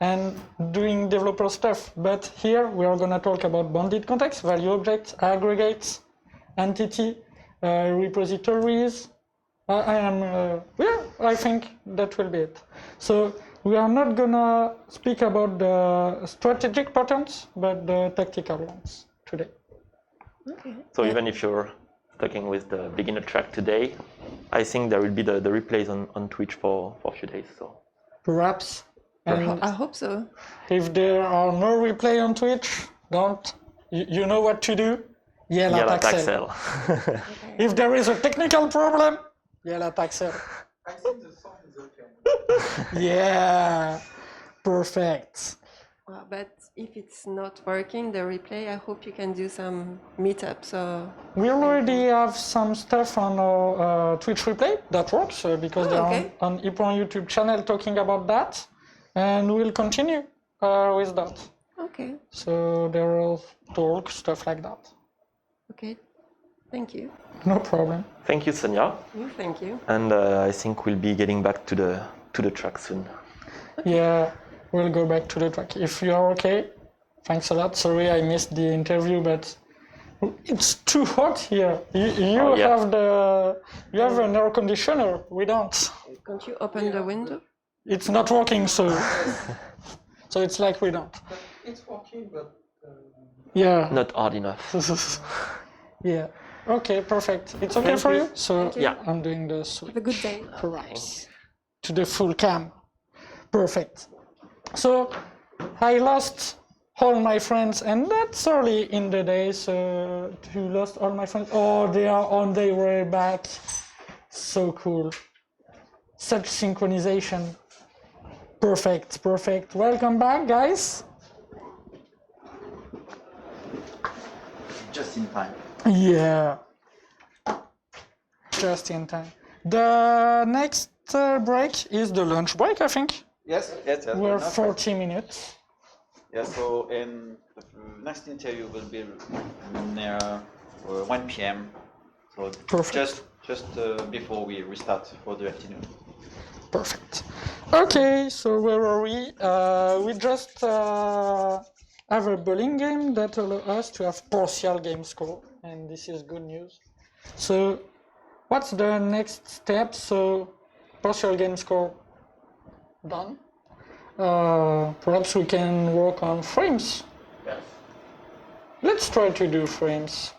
and doing developer stuff. But here we are gonna talk about bounded context, value objects, aggregates, entity, repositories. I think that will be it. So we are not gonna speak about the strategic patterns, but the tactical ones today. Okay. So even if you're talking with the beginner track today, I think there will be the replays on Twitch for a few days. So Perhaps. And I hope so. if there are no replay on Twitch, don't. You know what to do? Yell at Axel. If there is a technical problem, yell at Axel. I think the sound is okay. Yeah, perfect. But if it's not working, the replay, I hope you can do some meetups or... We already have some stuff on our Twitch replay that works because they're okay. on Ypon YouTube channel talking about that, and we'll continue with that. Okay, So there will talk, stuff like that. okay. Thank you. No problem. Thank you, Sonia. Thank you. And I think we'll be getting back to the track soon. Yeah, we'll go back to the track. If you are okay, thanks a lot. Sorry I missed the interview, but it's too hot here. You have an air conditioner. We don't. Can't you open the window? It's not working, so it's like we don't. It's working, but Yeah. Not hard enough. Yeah. Okay, perfect. It's okay for you? So Yeah. I'm doing the Have a good day. perhaps to the full cam. Perfect. So I lost all my friends, and that's early in the day, so to lost all my friends. Oh, they are on their way back. So cool. Such synchronization. Perfect, perfect. Welcome back, guys. Just in time. Yeah. Just in time. The next break is the lunch break, I think. Yes. We're 40 minutes. Yeah, so the next interview will be near 1 p.m. So Perfect. just before we restart for the afternoon. Perfect. Okay, so where are we? We just have a bowling game that allows us to have partial game score, and this is good news. So what's the next step? So partial game score done. Perhaps we can work on frames. Yes. Let's try to do frames.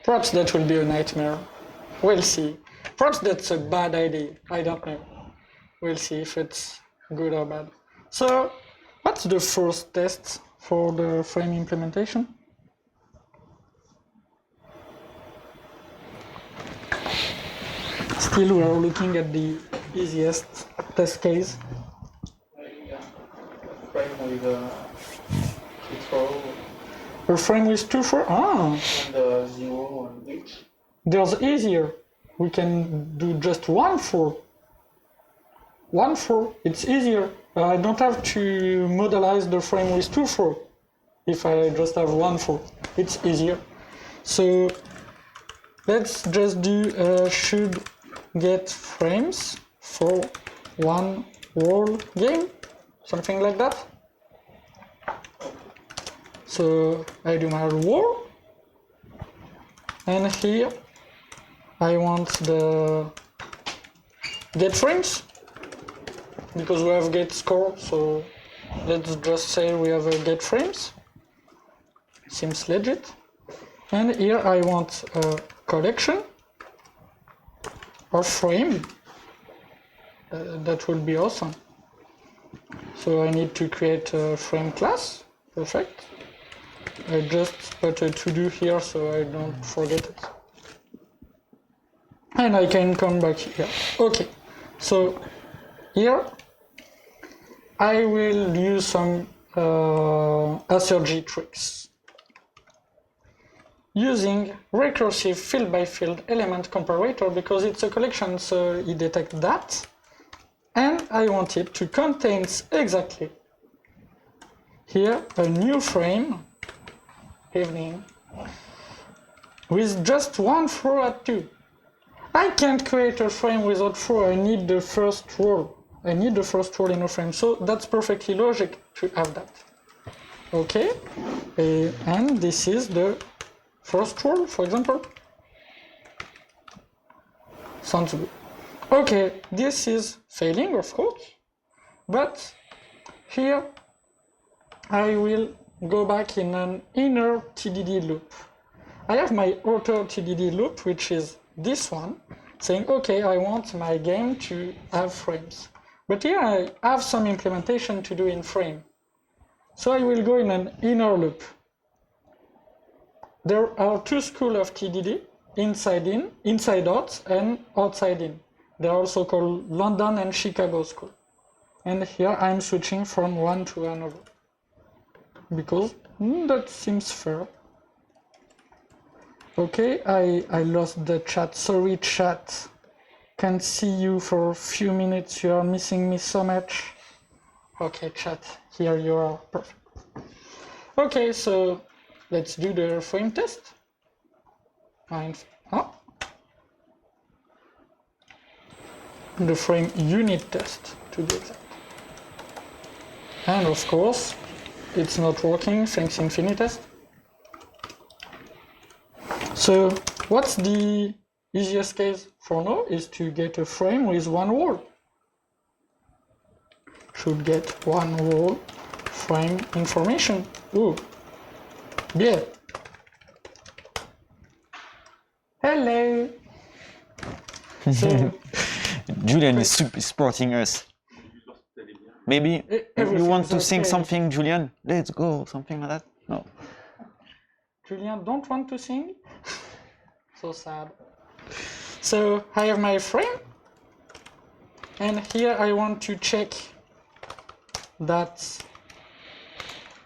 Perhaps that will be a nightmare. We'll see. Perhaps that's a bad idea. I don't know. We'll see if it's good or bad. So, what's the first test for the frame implementation? Still, we are looking at the easiest test case. frame with 2-4 A frame with 2-4. Ah, and 0 on each. there's easier. We can do just 1-4. 1-4, it's easier. I don't have to modelize the frame with 2-4. If I just have 1-4, it's easier. So let's just do should get frames for one wall game, something like that. So I do my wall, and here I want the get frames because we have get score. So let's just say we have a get frames. Seems legit. And here I want a collection of frame that will be awesome. So I need to create a frame class. Perfect. I just put a to-do here so I don't forget it. And I can come back here. Okay, so here I will use some ASRG tricks using recursive field-by-field element comparator because it's a collection, so it detects that. And I want it to contain exactly here a new frame, evening, with just one throw at 2. I can't create a frame without throw, I need the first row. I need the first row in a frame, so that's perfectly logic to have that. Okay, and this is the first row, for example. Sounds good. Okay, this is failing, of course, but here I will go back in an inner TDD loop. I have my outer TDD loop, which is this one, saying, okay, I want my game to have frames. But here I have some implementation to do in frame. So I will go in an inner loop. There are two schools of TDD, inside out, and outside in. They're also called London and Chicago school. And here I'm switching from one to another. Because that seems fair. Okay, I lost the chat. Sorry, chat. Can't see you for a few minutes. You are missing me so much. Okay, chat. Here you are. Perfect. Okay, so let's do the frame test. The frame unit test, to be exact. And of course, it's not working, thanks Infinitest. So what's the easiest case for now is to get a frame with one wall. Should get one wall frame information. Ooh, yeah. Hello. So Julian is supporting us. Maybe you want to sing something, Julian? Let's go, something like that. No. Julian don't want to sing? So sad. So I have my frame, and here I want to check that,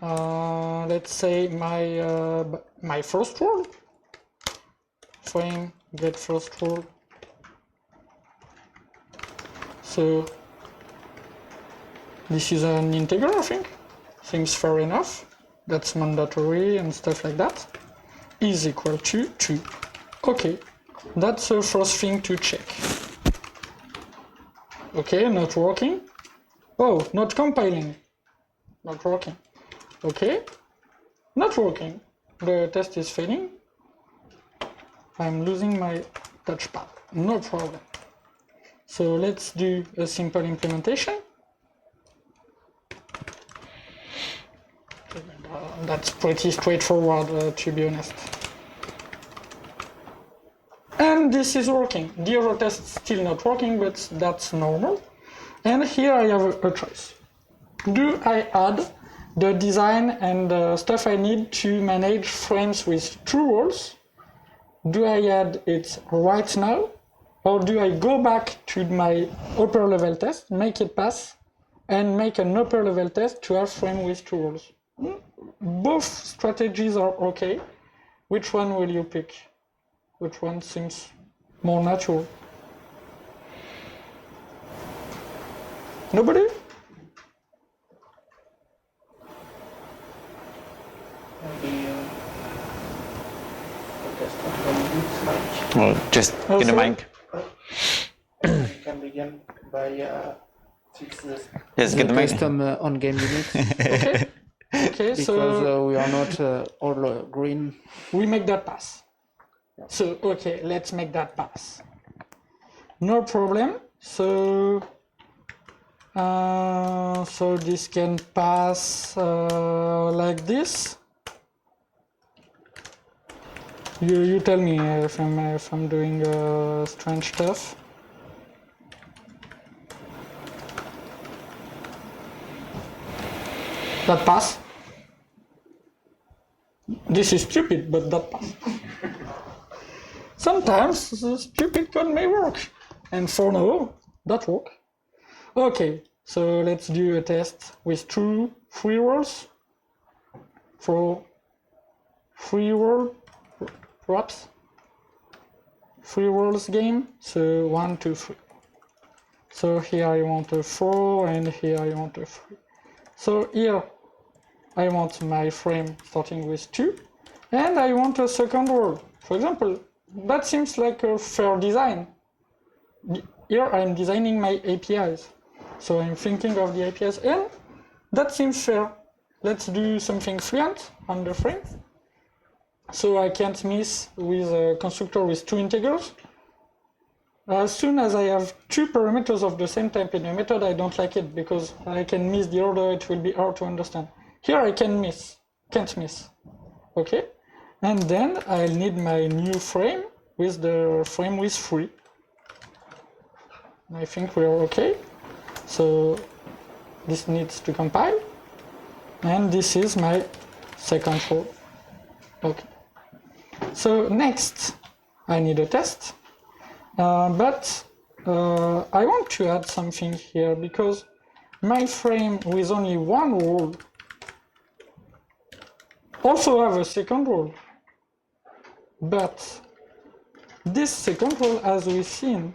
let's say my first rule, frame get first rule. So this is an integer, I think. Seems fair enough. That's mandatory and stuff like that. Is equal to 2. Okay, that's the first thing to check. Okay, not working. Oh, not compiling. Not working. Okay, not working. The test is failing. I'm losing my touchpad. No problem. So let's do a simple implementation. That's pretty straightforward, to be honest. And this is working. The other test still not working, but that's normal. And here I have a choice. Do I add the design and the stuff I need to manage frames with true walls? Do I add it right now? Or do I go back to my upper level test, make it pass, and make an upper level test to have frame with true walls? Both strategies are okay. Which one will you pick? Which one seems more natural? Nobody? Maybe the test of Well, just get the mic. we can begin by fix this. Yes, get the mic. Custom on game unit Okay. Okay, because so we are not all green. we make that pass. So, okay, let's make that pass. No problem. So, so this can pass like this. You tell me if I'm doing strange stuff. That pass. This is stupid, but that pass. Sometimes the stupid code may work. And for now, that works. Okay, so let's do a test with two free rolls for free roll, perhaps. Free rolls game, so 1, 2, 3. So here I want a 4 and here I want a 3. So here I want my frame starting with 2 and I want a second roll. For example, that seems like a fair design. Here I'm designing my APIs. So I'm thinking of the APIs and that seems fair. Let's do something fluent on the frame. So I can't miss with a constructor with two integers. As soon as I have two parameters of the same type in a method, I don't like it because I can miss the order, it will be hard to understand. Here I can't miss. Okay? And then I'll need my new frame with the frame with 3. I think we're okay. So this needs to compile. And this is my second row. Okay. So next, I need a test, but I want to add something here because my frame with only one row also have a second row, but this second row, as we've seen,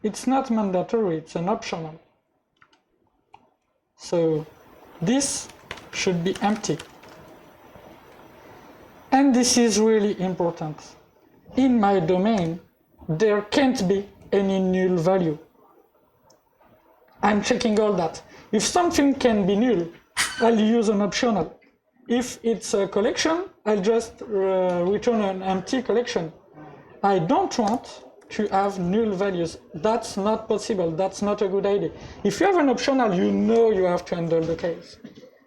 it's not mandatory, it's an optional. So this should be empty. And this is really important. In my domain, there can't be any null value. I'm checking all that. If something can be null, I'll use an optional. If it's a collection, I'll just return an empty collection. I don't want to have null values. That's not possible. That's not a good idea. If you have an optional, you know you have to handle the case.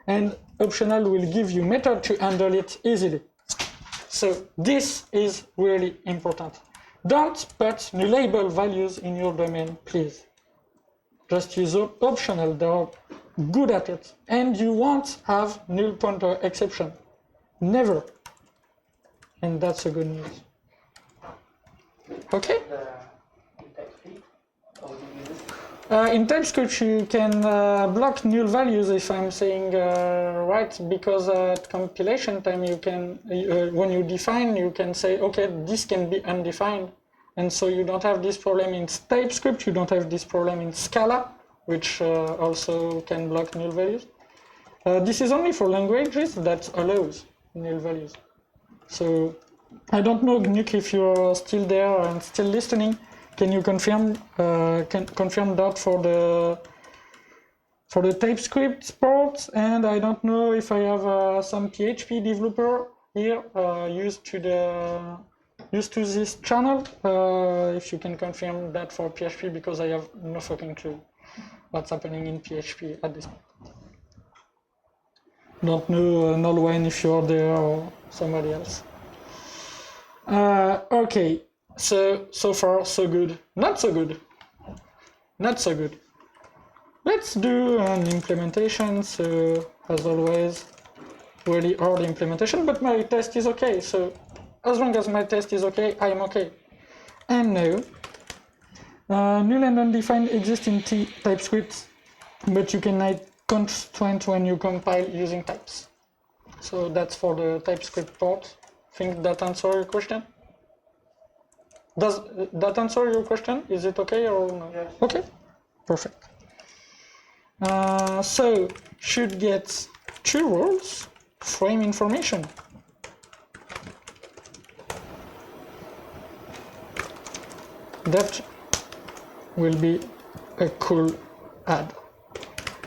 And optional will give you method to handle it easily. So this is really important. Don't put nullable values in your domain, please. Just use optional, they're good at it. And you won't have null pointer exception. Never. And that's a good news. Okay? In TypeScript, you can block null values if I'm saying right, because at compilation time, you can, when you define, you can say, okay, this can be undefined. And so you don't have this problem in TypeScript, you don't have this problem in Scala, which also can block null values. This is only for languages that allows null values. So I don't know, Nick, if you're still there and still listening. Can you confirm that for the TypeScript part? And I don't know if I have some PHP developer here used to this channel. If you can confirm that for PHP, because I have no fucking clue what's happening in PHP at this point. Don't know Nolwenn if you're there or somebody else. Okay. So far, so good. Not so good. Not so good. Let's do an implementation. So, as always, really hard implementation, but my test is okay. So, as long as my test is okay, I'm okay. And now, null and undefined exist in TypeScript, but you can add constraint when you compile using types. So that's for the TypeScript part. Think that answers your question? Does that answer your question? Is it okay or no? Yes. Okay, perfect. So should get two roles, frame information. That will be a cool add.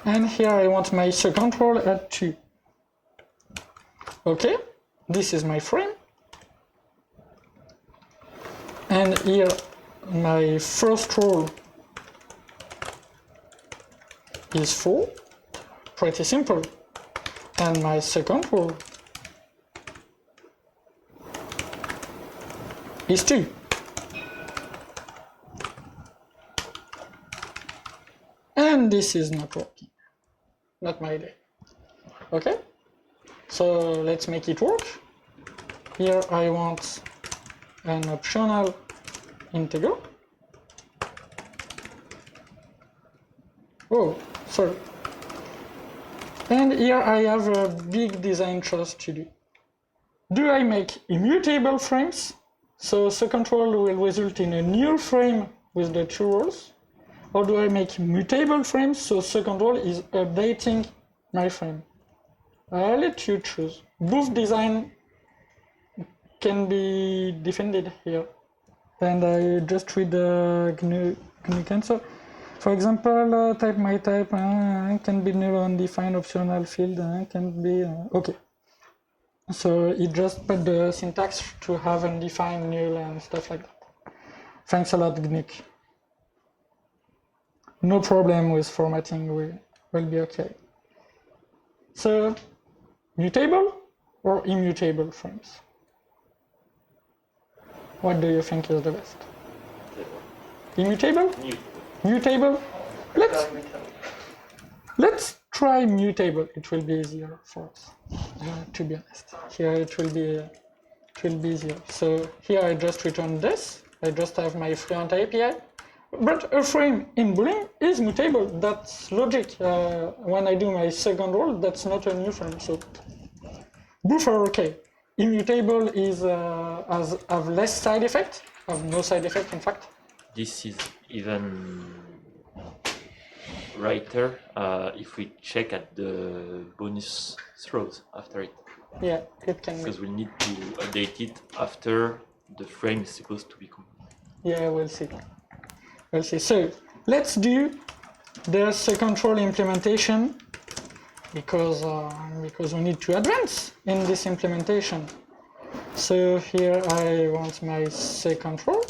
And here I want my second role at 2. Okay, this is my frame. And here my first role is 4, pretty simple. And my second role is 2. And this is not working. Not my day. Okay, so let's make it work. Here I want an optional integer. Oh, sorry. And here I have a big design choice to do. Do I make immutable frames? So control will result in a new frame with the two rows. Or do I make mutable frames? So control is updating my frame. I'll let you choose. Both design can be defended here. And I just read the GNU answer. For example, type my type can be null undefined optional field can be okay. So it just put the syntax to have undefined null and stuff like that. Thanks a lot, GNU. No problem with formatting, will be okay. So mutable or immutable frames? What do you think is the best? Immutable? Mutable? Let's try mutable. It will be easier for us, to be honest. Here it will be easier. So here I just return this. I just have my Fluent API. But a frame in Boolean is mutable. That's logic. When I do my second roll, that's not a new frame. So both are okay. Immutable is have less side effect, have no side effect in fact. This is even brighter if we check at the bonus throws after it. Yeah, it can because we need to update it after the frame is supposed to be complete. Yeah, we'll see. We'll see. So let's do the control implementation because we need to advance in this implementation. So here I want my control.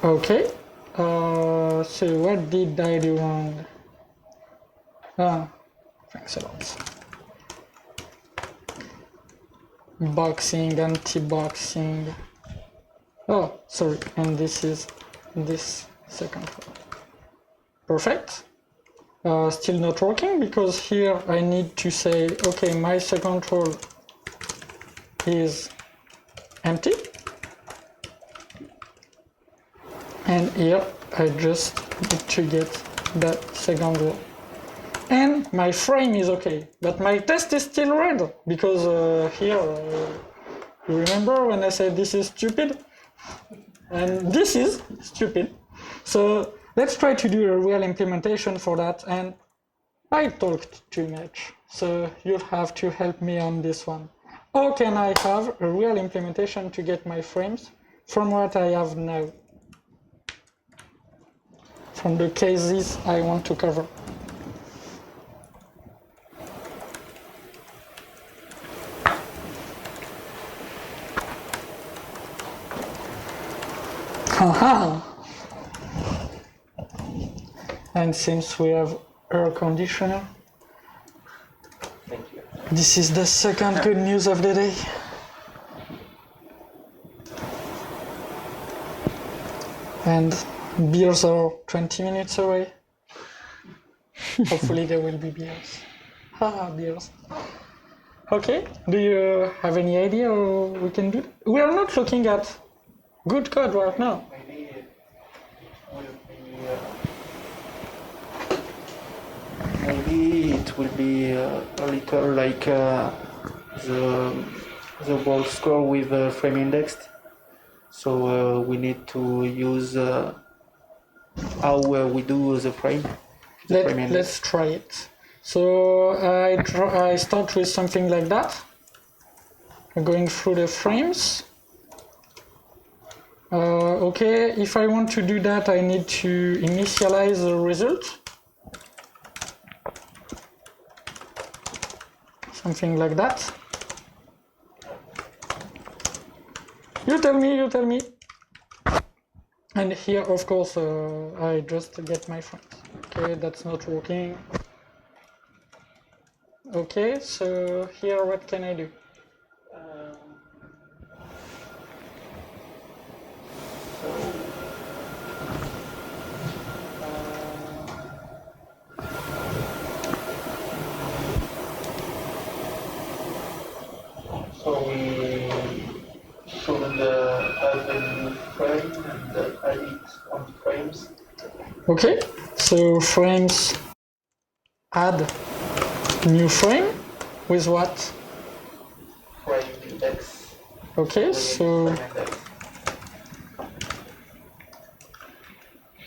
Okay. So what did I do wrong? Thanks a lot. Boxing, anti-boxing. Oh, sorry. And this is this second one. Perfect. Still not working because here I need to say, okay, my control is empty. And here I just need to get that second row. And my frame is okay, but my test is still red because here, you remember when I said this is stupid? And this is stupid. So let's try to do a real implementation for that. And I talked too much, so you'll have to help me on this one. How can I have a real implementation to get my frames from what I have now? From the cases I want to cover. Haha! And since we have air conditioner, Thank you. this is the second good news of the day. And beers are 20 minutes away. Hopefully there will be beers. Haha, beers. Okay, do you have any idea how we can do it? We are not looking at good code right now. Maybe it will be a little like the ball score with frame indexed. So we need to use how we do the frame. Let's try it. So I start with something like that. Going through the frames. Okay, if I want to do that, I need to initialize the result. Something like that. You tell me. And here, of course, I just get my frames. Okay, that's not working. Okay, so here, what can I do? add a new frame and add it on frames. Okay, so frames, add new frame with what? Frame index. Okay, so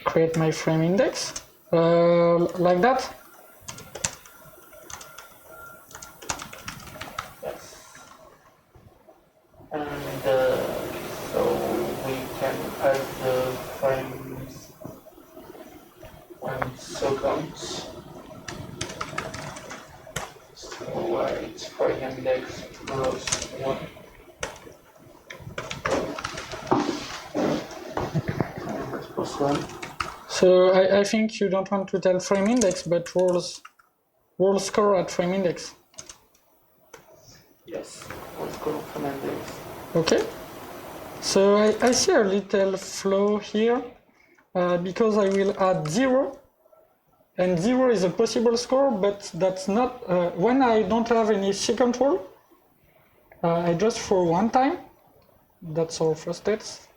create my frame index like that. Yes. And so we can add the frames 1 second. So it's frame index plus 1. Plus 1. So I think you don't want to tell frame index, but roll score at frame index. Yes, let's go frame index. Okay. So I see a little flow here because I will add 0, and 0 is a possible score, but that's not, when I don't have any second roll, I just for one time, that's our first test.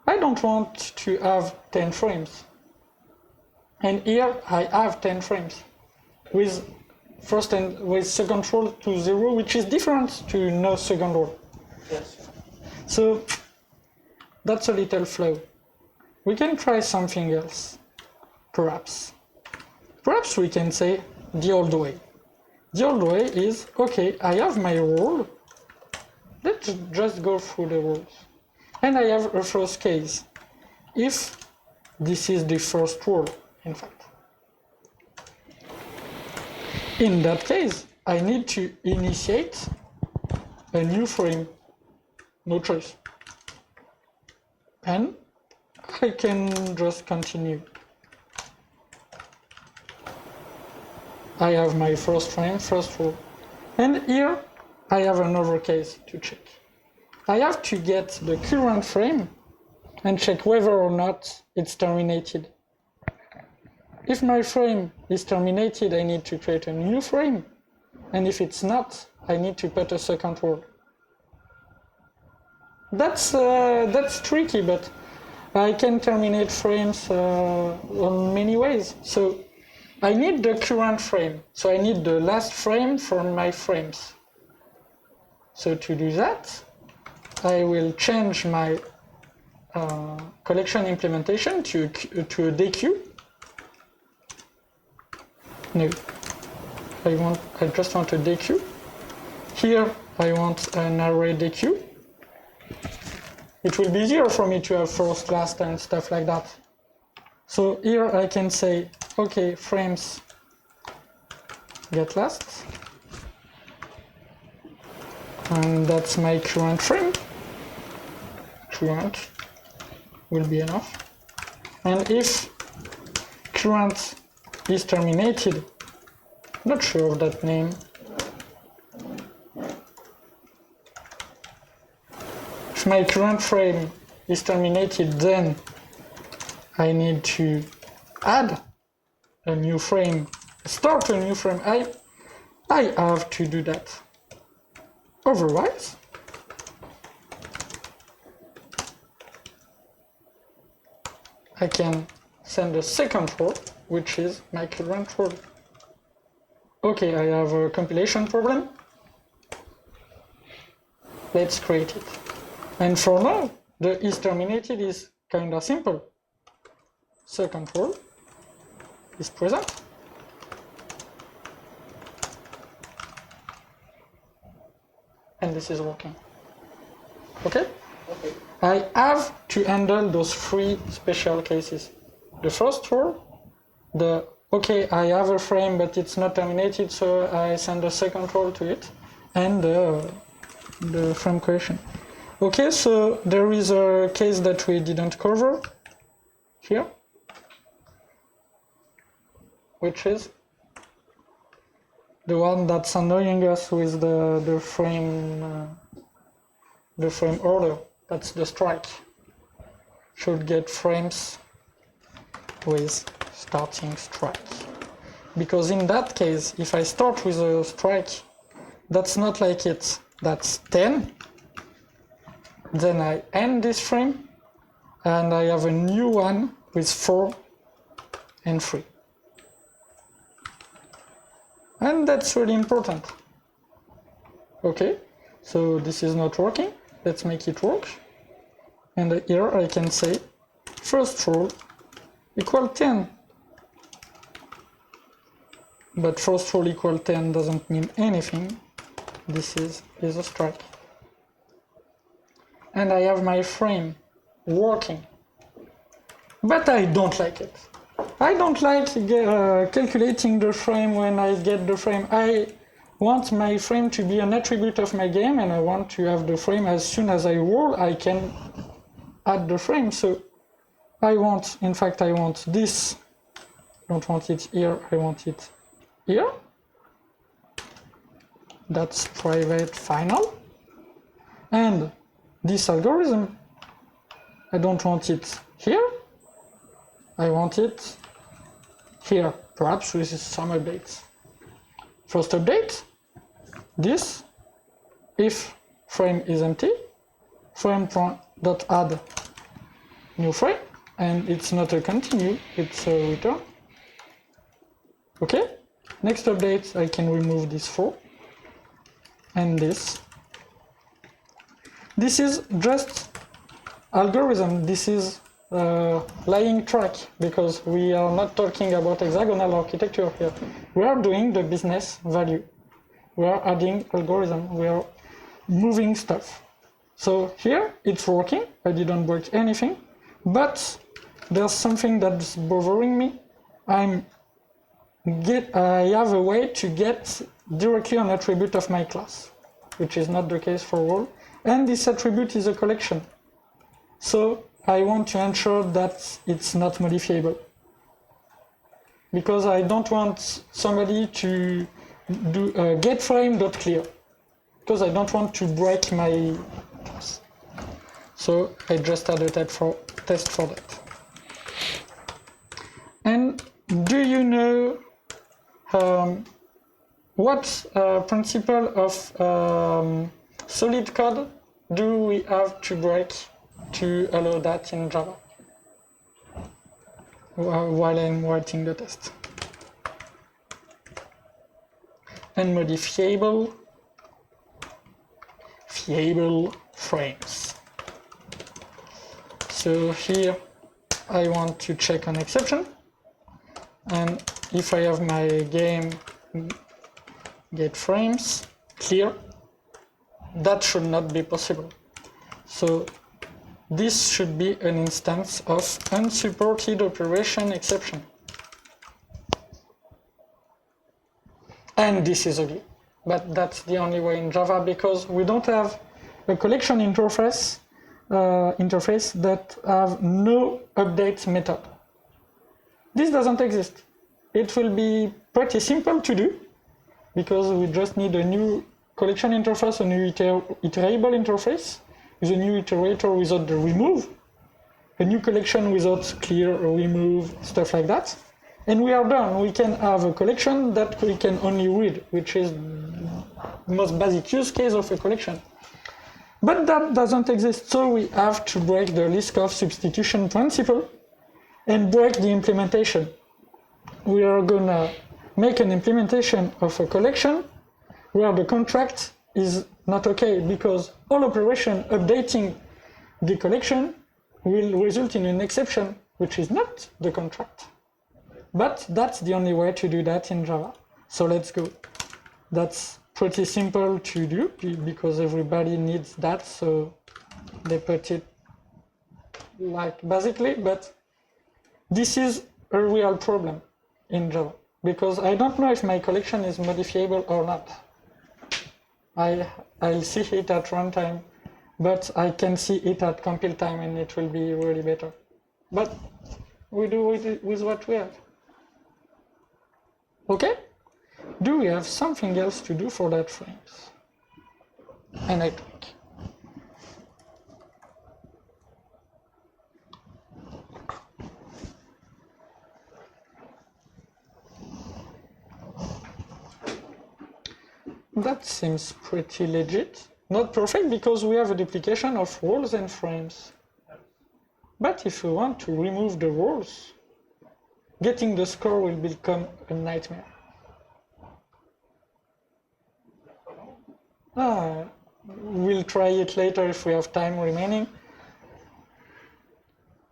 I don't want to have 10 frames. And here I have 10 frames with first and with second roll to 0, which is different to no second roll. Yes. So that's a little flow. We can try something else, perhaps. Perhaps we can say the old way. The old way is, okay, I have my roll. Let's just go through the rules. And I have a first case. If this is the first rule, in fact. In that case, I need to initiate a new frame. No choice. And I can just continue. I have my first frame, first rule. And here I have another case to check. I have to get the current frame and check whether or not it's terminated. If my frame is terminated, I need to create a new frame. And if it's not, I need to put a second rule. That's tricky, but I can terminate frames on many ways. So I need the current frame. So I need the last frame from my frames. So to do that, I will change my collection implementation to a dequeue. No, I just want a dequeue. Here I want an array dequeue. It will be easier for me to have first, last, and stuff like that. So here I can say, okay, frames get last. And that's my current frame. Current will be enough. And if current is terminated, not sure of that name. If my current frame is terminated, then I need to add a new frame, start a new frame. I have to do that. Otherwise, I can send a second row, which is my current row. Okay, I have a compilation problem. Let's create it. And for now, the is terminated is kind of simple. Second row is present. And this is working. Okay? Okay. I have to handle those 3 special cases. The first rule, okay, I have a frame, but it's not terminated, so I send a second rule to it, and the frame creation. Okay, so there is a case that we didn't cover here, which is the one that's annoying us with the frame order. That's the strike. Should get frames with starting strike. Because in that case, if I start with a strike, that's not like it. That's 10. Then I end this frame, and I have a new one with 4 and 3. And that's really important. Okay, so this is not working. Let's make it work. And here I can say first roll equal 10. But first roll equal 10 doesn't mean anything. This is a strike. And I have my frame working. But I don't like it. I don't like calculating the frame when I get the frame. I want my frame to be an attribute of my game, and I want to have the frame as soon as I roll, I can add the frame. So I want this. I don't want it here, I want it here. That's private final. And this algorithm, I don't want it here, I want it here, perhaps with some updates. First update, this, if frame is empty, frame.add new frame, and it's not a continue, it's a return. Okay, next update, I can remove this 4 and this. This is just algorithm, this is lying track, because we are not talking about hexagonal architecture here. We are doing the business value. We are adding algorithm, we are moving stuff. So here it's working, I didn't break anything, but there's something that's bothering me. I have a way to get directly an attribute of my class, which is not the case for all. And this attribute is a collection. So I want to ensure that it's not modifiable. Because I don't want somebody to do getFrame.clear. Because I don't want to break my class. So I just add a test for that. And do you know what principle of solid code do we have to break to allow that in Java while I'm writing the test? Unmodifiable frames. So here I want to check an exception, and if I have my game get frames clear, that should not be possible. So this should be an instance of unsupported operation exception. And this is ugly, but that's the only way in Java, because we don't have a collection interface that have no update method. This doesn't exist. It will be pretty simple to do, because we just need a new collection interface, a new iterable interface, with a new iterator without the remove, a new collection without clear or remove, stuff like that. And we are done. We can have a collection that we can only read, which is the most basic use case of a collection. But that doesn't exist, so we have to break the Liskov substitution principle and break the implementation. We are gonna make an implementation of a collection where the contract is not okay, because all operation updating the collection will result in an exception, which is not the contract. But that's the only way to do that in Java. So let's go. That's pretty simple to do, because everybody needs that, so they put it like basically, but this is a real problem in Java, because I don't know if my collection is modifiable or not. I'll see it at runtime, but I can see it at compile time, and it will be really better. But we do it with what we have. Okay? Do we have something else to do for that frames? And I think. That seems pretty legit. not perfect because we have a duplication of roles and frames. But if we want to remove the roles, getting the score will become a nightmare. We'll try it later if we have time remaining.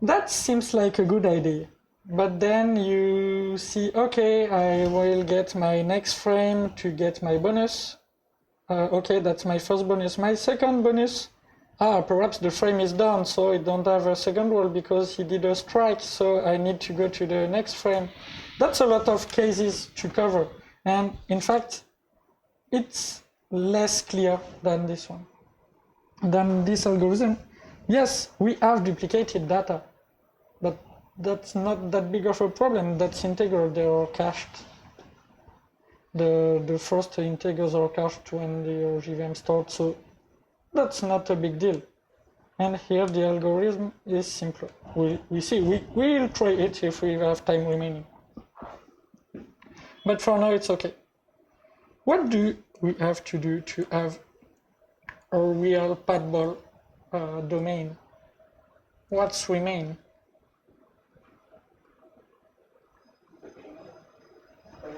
That seems like a good idea. But then you see, okay, I will get my next frame to get my bonus. Okay, that's my first bonus. My second bonus, perhaps the frame is down, so I don't have a second roll because he did a strike, so I need to go to the next frame. That's a lot of cases to cover. And in fact, it's less clear than this one, than this algorithm. Yes, we have duplicated data, but that's not that big of a problem. That's integral, they are cached. The first integers are cached when the JVM starts, so that's not a big deal. And here the algorithm is simpler. We will try it if we have time remaining. But for now it's okay. What do we have to do to have a real padball domain? What's remain?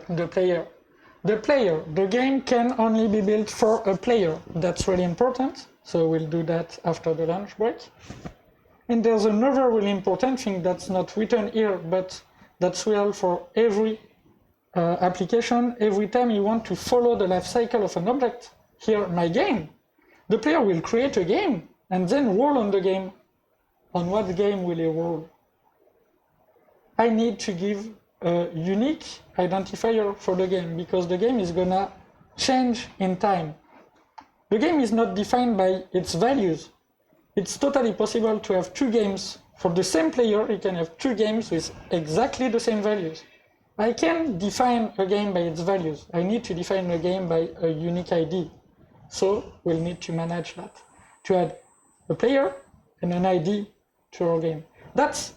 The player. The game can only be built for a player. That's really important. So we'll do that after the lunch break. And there's another really important thing that's not written here, but that's real for every application. Every time you want to follow the life cycle of an object, here, my game, the player will create a game and then roll on the game. On what game will he roll? I need to give a unique identifier for the game because the game is gonna change in time. The game is not defined by its values. It's totally possible to have two games for the same player. You can have two games with exactly the same values. I can define a game by its values. I need to define a game by a unique ID. So we'll need to manage that, to add a player and an ID to our game. That's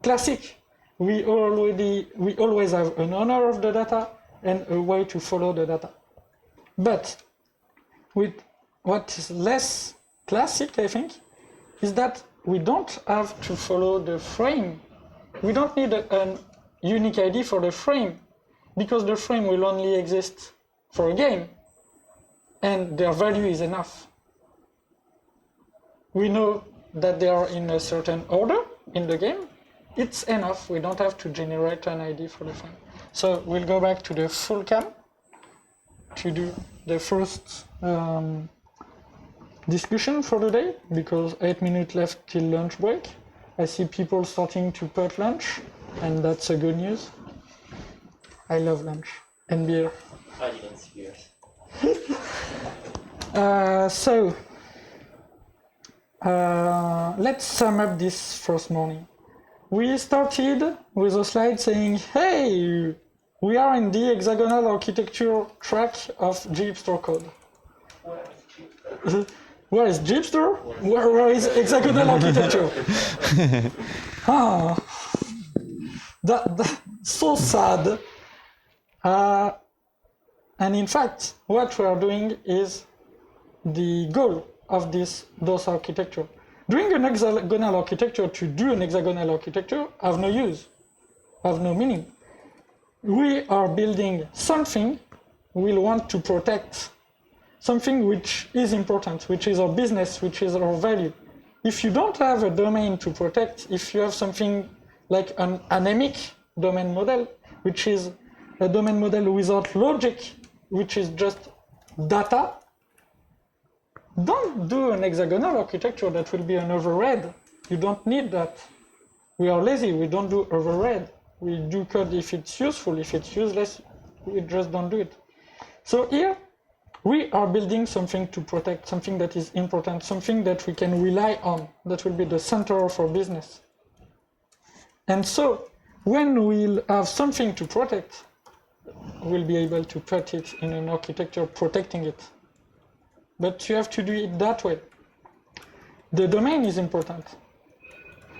classic. We always have an owner of the data and a way to follow the data. But with what is less classic, I think, is that we don't have to follow the frame. We don't need a unique ID for the frame because the frame will only exist for a game and their value is enough. We know that they are in a certain order in the game. It's enough. We don't have to generate an ID for the frame. So we'll go back to the full cam to do the first discussion for the day because 8 minutes left till lunch break. I see people starting to put lunch and that's a good news. I love lunch and beer. I didn't see yours. Let's sum up this first morning. We started with a slide saying, hey, we are in the hexagonal architecture track of JHipster code. Where is JHipster? Where is hexagonal architecture? That's so sad. And in fact, what we are doing is the goal of those architecture. Doing an hexagonal architecture to do an hexagonal architecture have no use, have no meaning. We are building something we'll want to protect, something which is important, which is our business, which is our value. If you don't have a domain to protect, if you have something like an anemic domain model, which is a domain model without logic, which is just data, don't do an hexagonal architecture that will be an overhead. You don't need that. We are lazy, we don't do overhead. We do code if it's useful, if it's useless, we just don't do it. So here, we are building something to protect, something that is important, something that we can rely on, that will be the center of our business. And so, when we'll have something to protect, we'll be able to put it in an architecture protecting it. But you have to do it that way. The domain is important.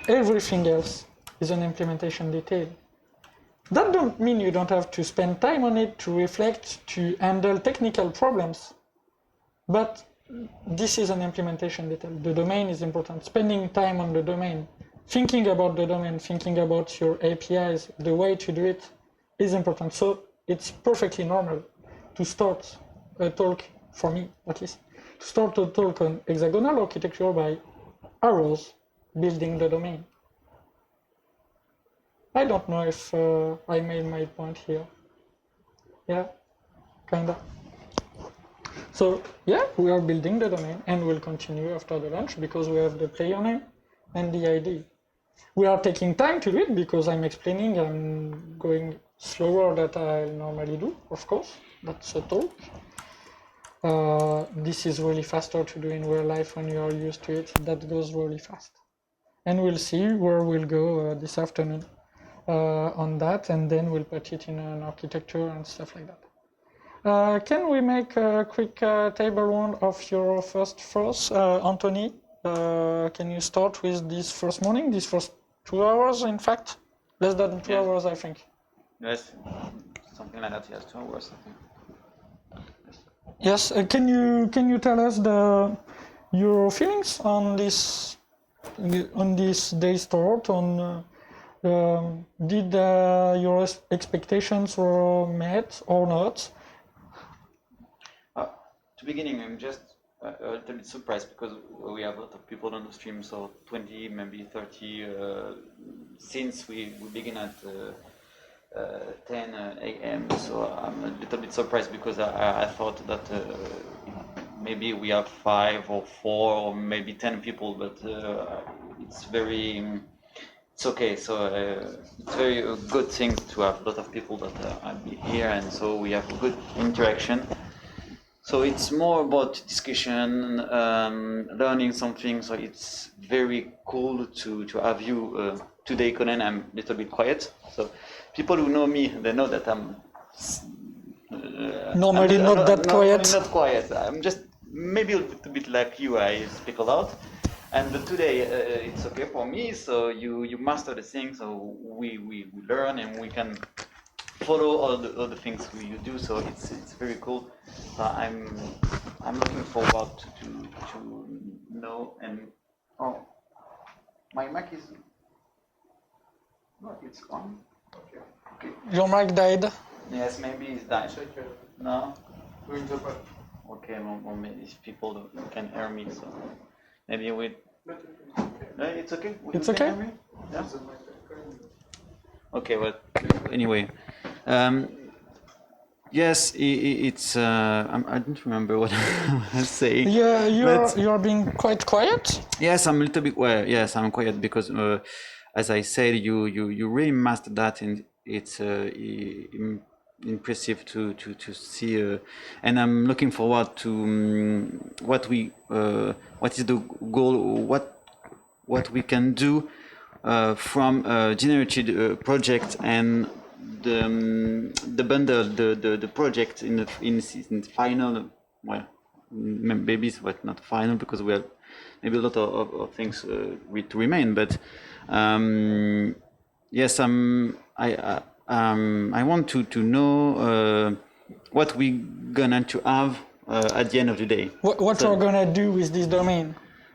Everything else is an implementation detail. That don't mean you don't have to spend time on it, to reflect, to handle technical problems. But this is an implementation detail. The domain is important. Spending time on the domain, thinking about the domain, thinking about your APIs, the way to do it is important. So it's perfectly normal to start a talk, for me at least, to start a talk on hexagonal architecture by arrows building the domain. I don't know if I made my point here. Yeah, kinda. So yeah, we are building the domain and we'll continue after the launch because we have the player name and the ID. We are taking time to do it because I'm explaining, I'm going slower than I normally do, of course, that's a talk. This is really faster to do in real life when you are used to it, that goes really fast. And we'll see where we'll go this afternoon on that, and then we'll put it in an architecture and stuff like that. Can we make a quick table one of your first thoughts, Anthony? Can you start with this first morning, these first 2 hours, in fact? Less than 2 hours, I think. Yes, something like that, yes, 2 hours, I think. Yes, can you tell us your feelings on this day's start? Did your expectations were met or not? To beginning, I'm just a little bit surprised because we have a lot of people on the stream, so 20, maybe 30, since we begin at 10 a.m. So I'm a little bit surprised because I thought that maybe we have 5 or 4 or maybe 10 people, but it's okay. So it's very a good thing to have a lot of people that are here, and so we have a good interaction. So it's more about discussion, learning something. So it's very cool to have you today, Conan. I'm a little bit quiet. So people who know me, they know that I'm normally not that quiet. Not quiet. I'm just maybe a little bit like you. I speak a lot, and today it's okay for me. So you master the thing. So we learn and we can follow all the things you do. So it's very cool. I'm looking forward to know and my mic is it's on. Okay. Your mic died. Yes, maybe it's died. No. Okay, well, maybe if people can hear me, so maybe we. No, it's okay. It's okay. Hear me? Yeah. Okay, well, anyway. Yes, it's. I don't remember what I was saying. Yeah, you're being quite quiet. Yes, I'm a little bit. Well, yes, I'm quiet because, as I said, you really mastered that, and it's impressive to see. And I'm looking forward to what is the goal, what we can do from a generated project and the bundle, the project in the final, well, maybe it's not final because we have maybe a lot of things to remain, but yes, I want to know what we gonna to have at the end of the day. What we're gonna do with this domain?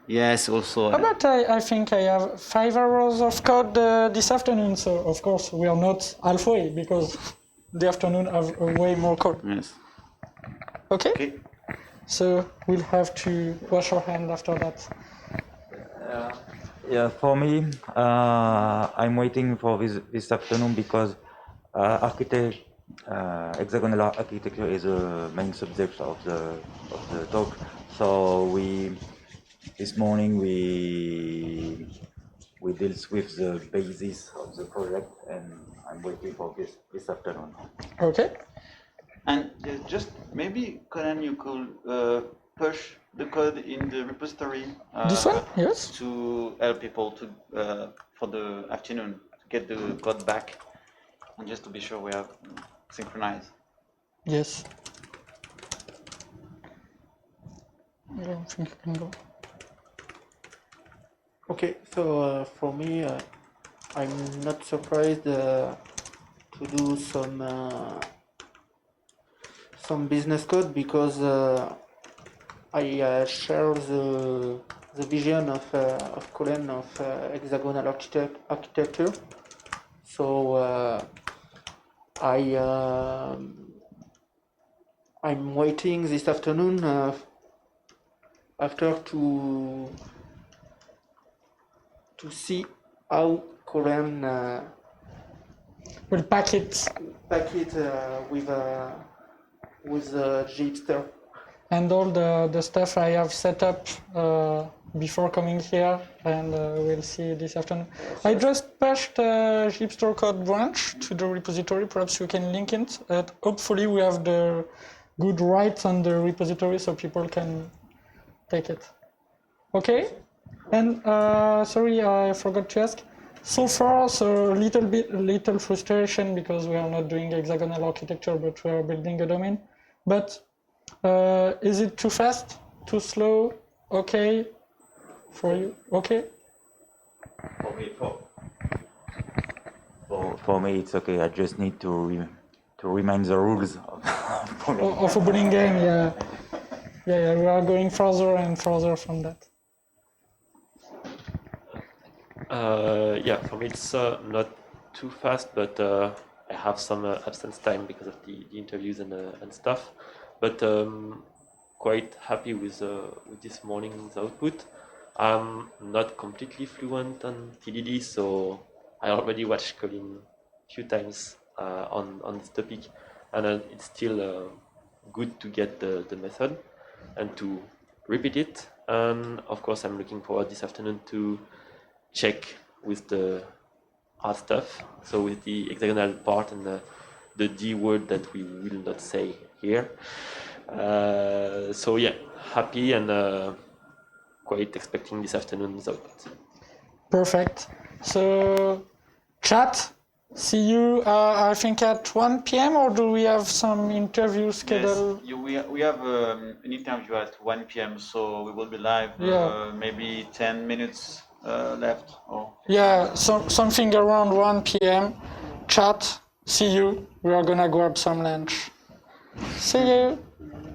Yes, also. But I think I have 5 hours of code this afternoon, so of course we are not halfway because the afternoon have way more code. Yes. Okay? So we'll have to wash our hands after that. Yeah, for me, I'm waiting for this afternoon because hexagonal architecture is a main subject of the talk. So this morning we dealt with the basis of the project, and I'm waiting for this afternoon. Okay. And just maybe, Conan, you could push the code in the repository. This one, yes. To help people to for the afternoon to get the code back, and just to be sure we have synchronized. Yes. I don't think I can go. Okay, so for me, I'm not surprised to do some business code because I share the vision of Colin of hexagonal architecture. So I'm waiting this afternoon after to see how Colin We'll pack it. With JHipster. And all the stuff I have set up before coming here, and we'll see this afternoon. I just pushed JHipster code branch to the repository. Perhaps you can link it. Hopefully we have the good rights on the repository so people can take it. Okay? And sorry, I forgot to ask. So far, so little frustration because we are not doing hexagonal architecture, but we are building a domain. But is it too fast? Too slow? Okay? For you? Okay? For me, it's okay. I just need to remind the rules of a bowling game. Yeah. Yeah. We are going further and further from that. Yeah, for me it's not too fast, but I have some absence time because of the interviews and stuff. But quite happy with this morning's output. I'm not completely fluent on TDD, so I already watched Colin a few times on this topic, and it's still good to get the method and to repeat it. And of course, I'm looking forward this afternoon to check with the hard stuff, so with the hexagonal part and the D word that we will not say here. So yeah, happy and quite expecting this afternoon's output. Perfect. So chat, see you I think at 1 p.m. or do we have some interview scheduled? Yes, we have an interview at 1 p.m. so we will be live maybe 10 minutes left. Yeah, something around 1 p.m. Chat, see you. We are gonna grab some lunch. See you.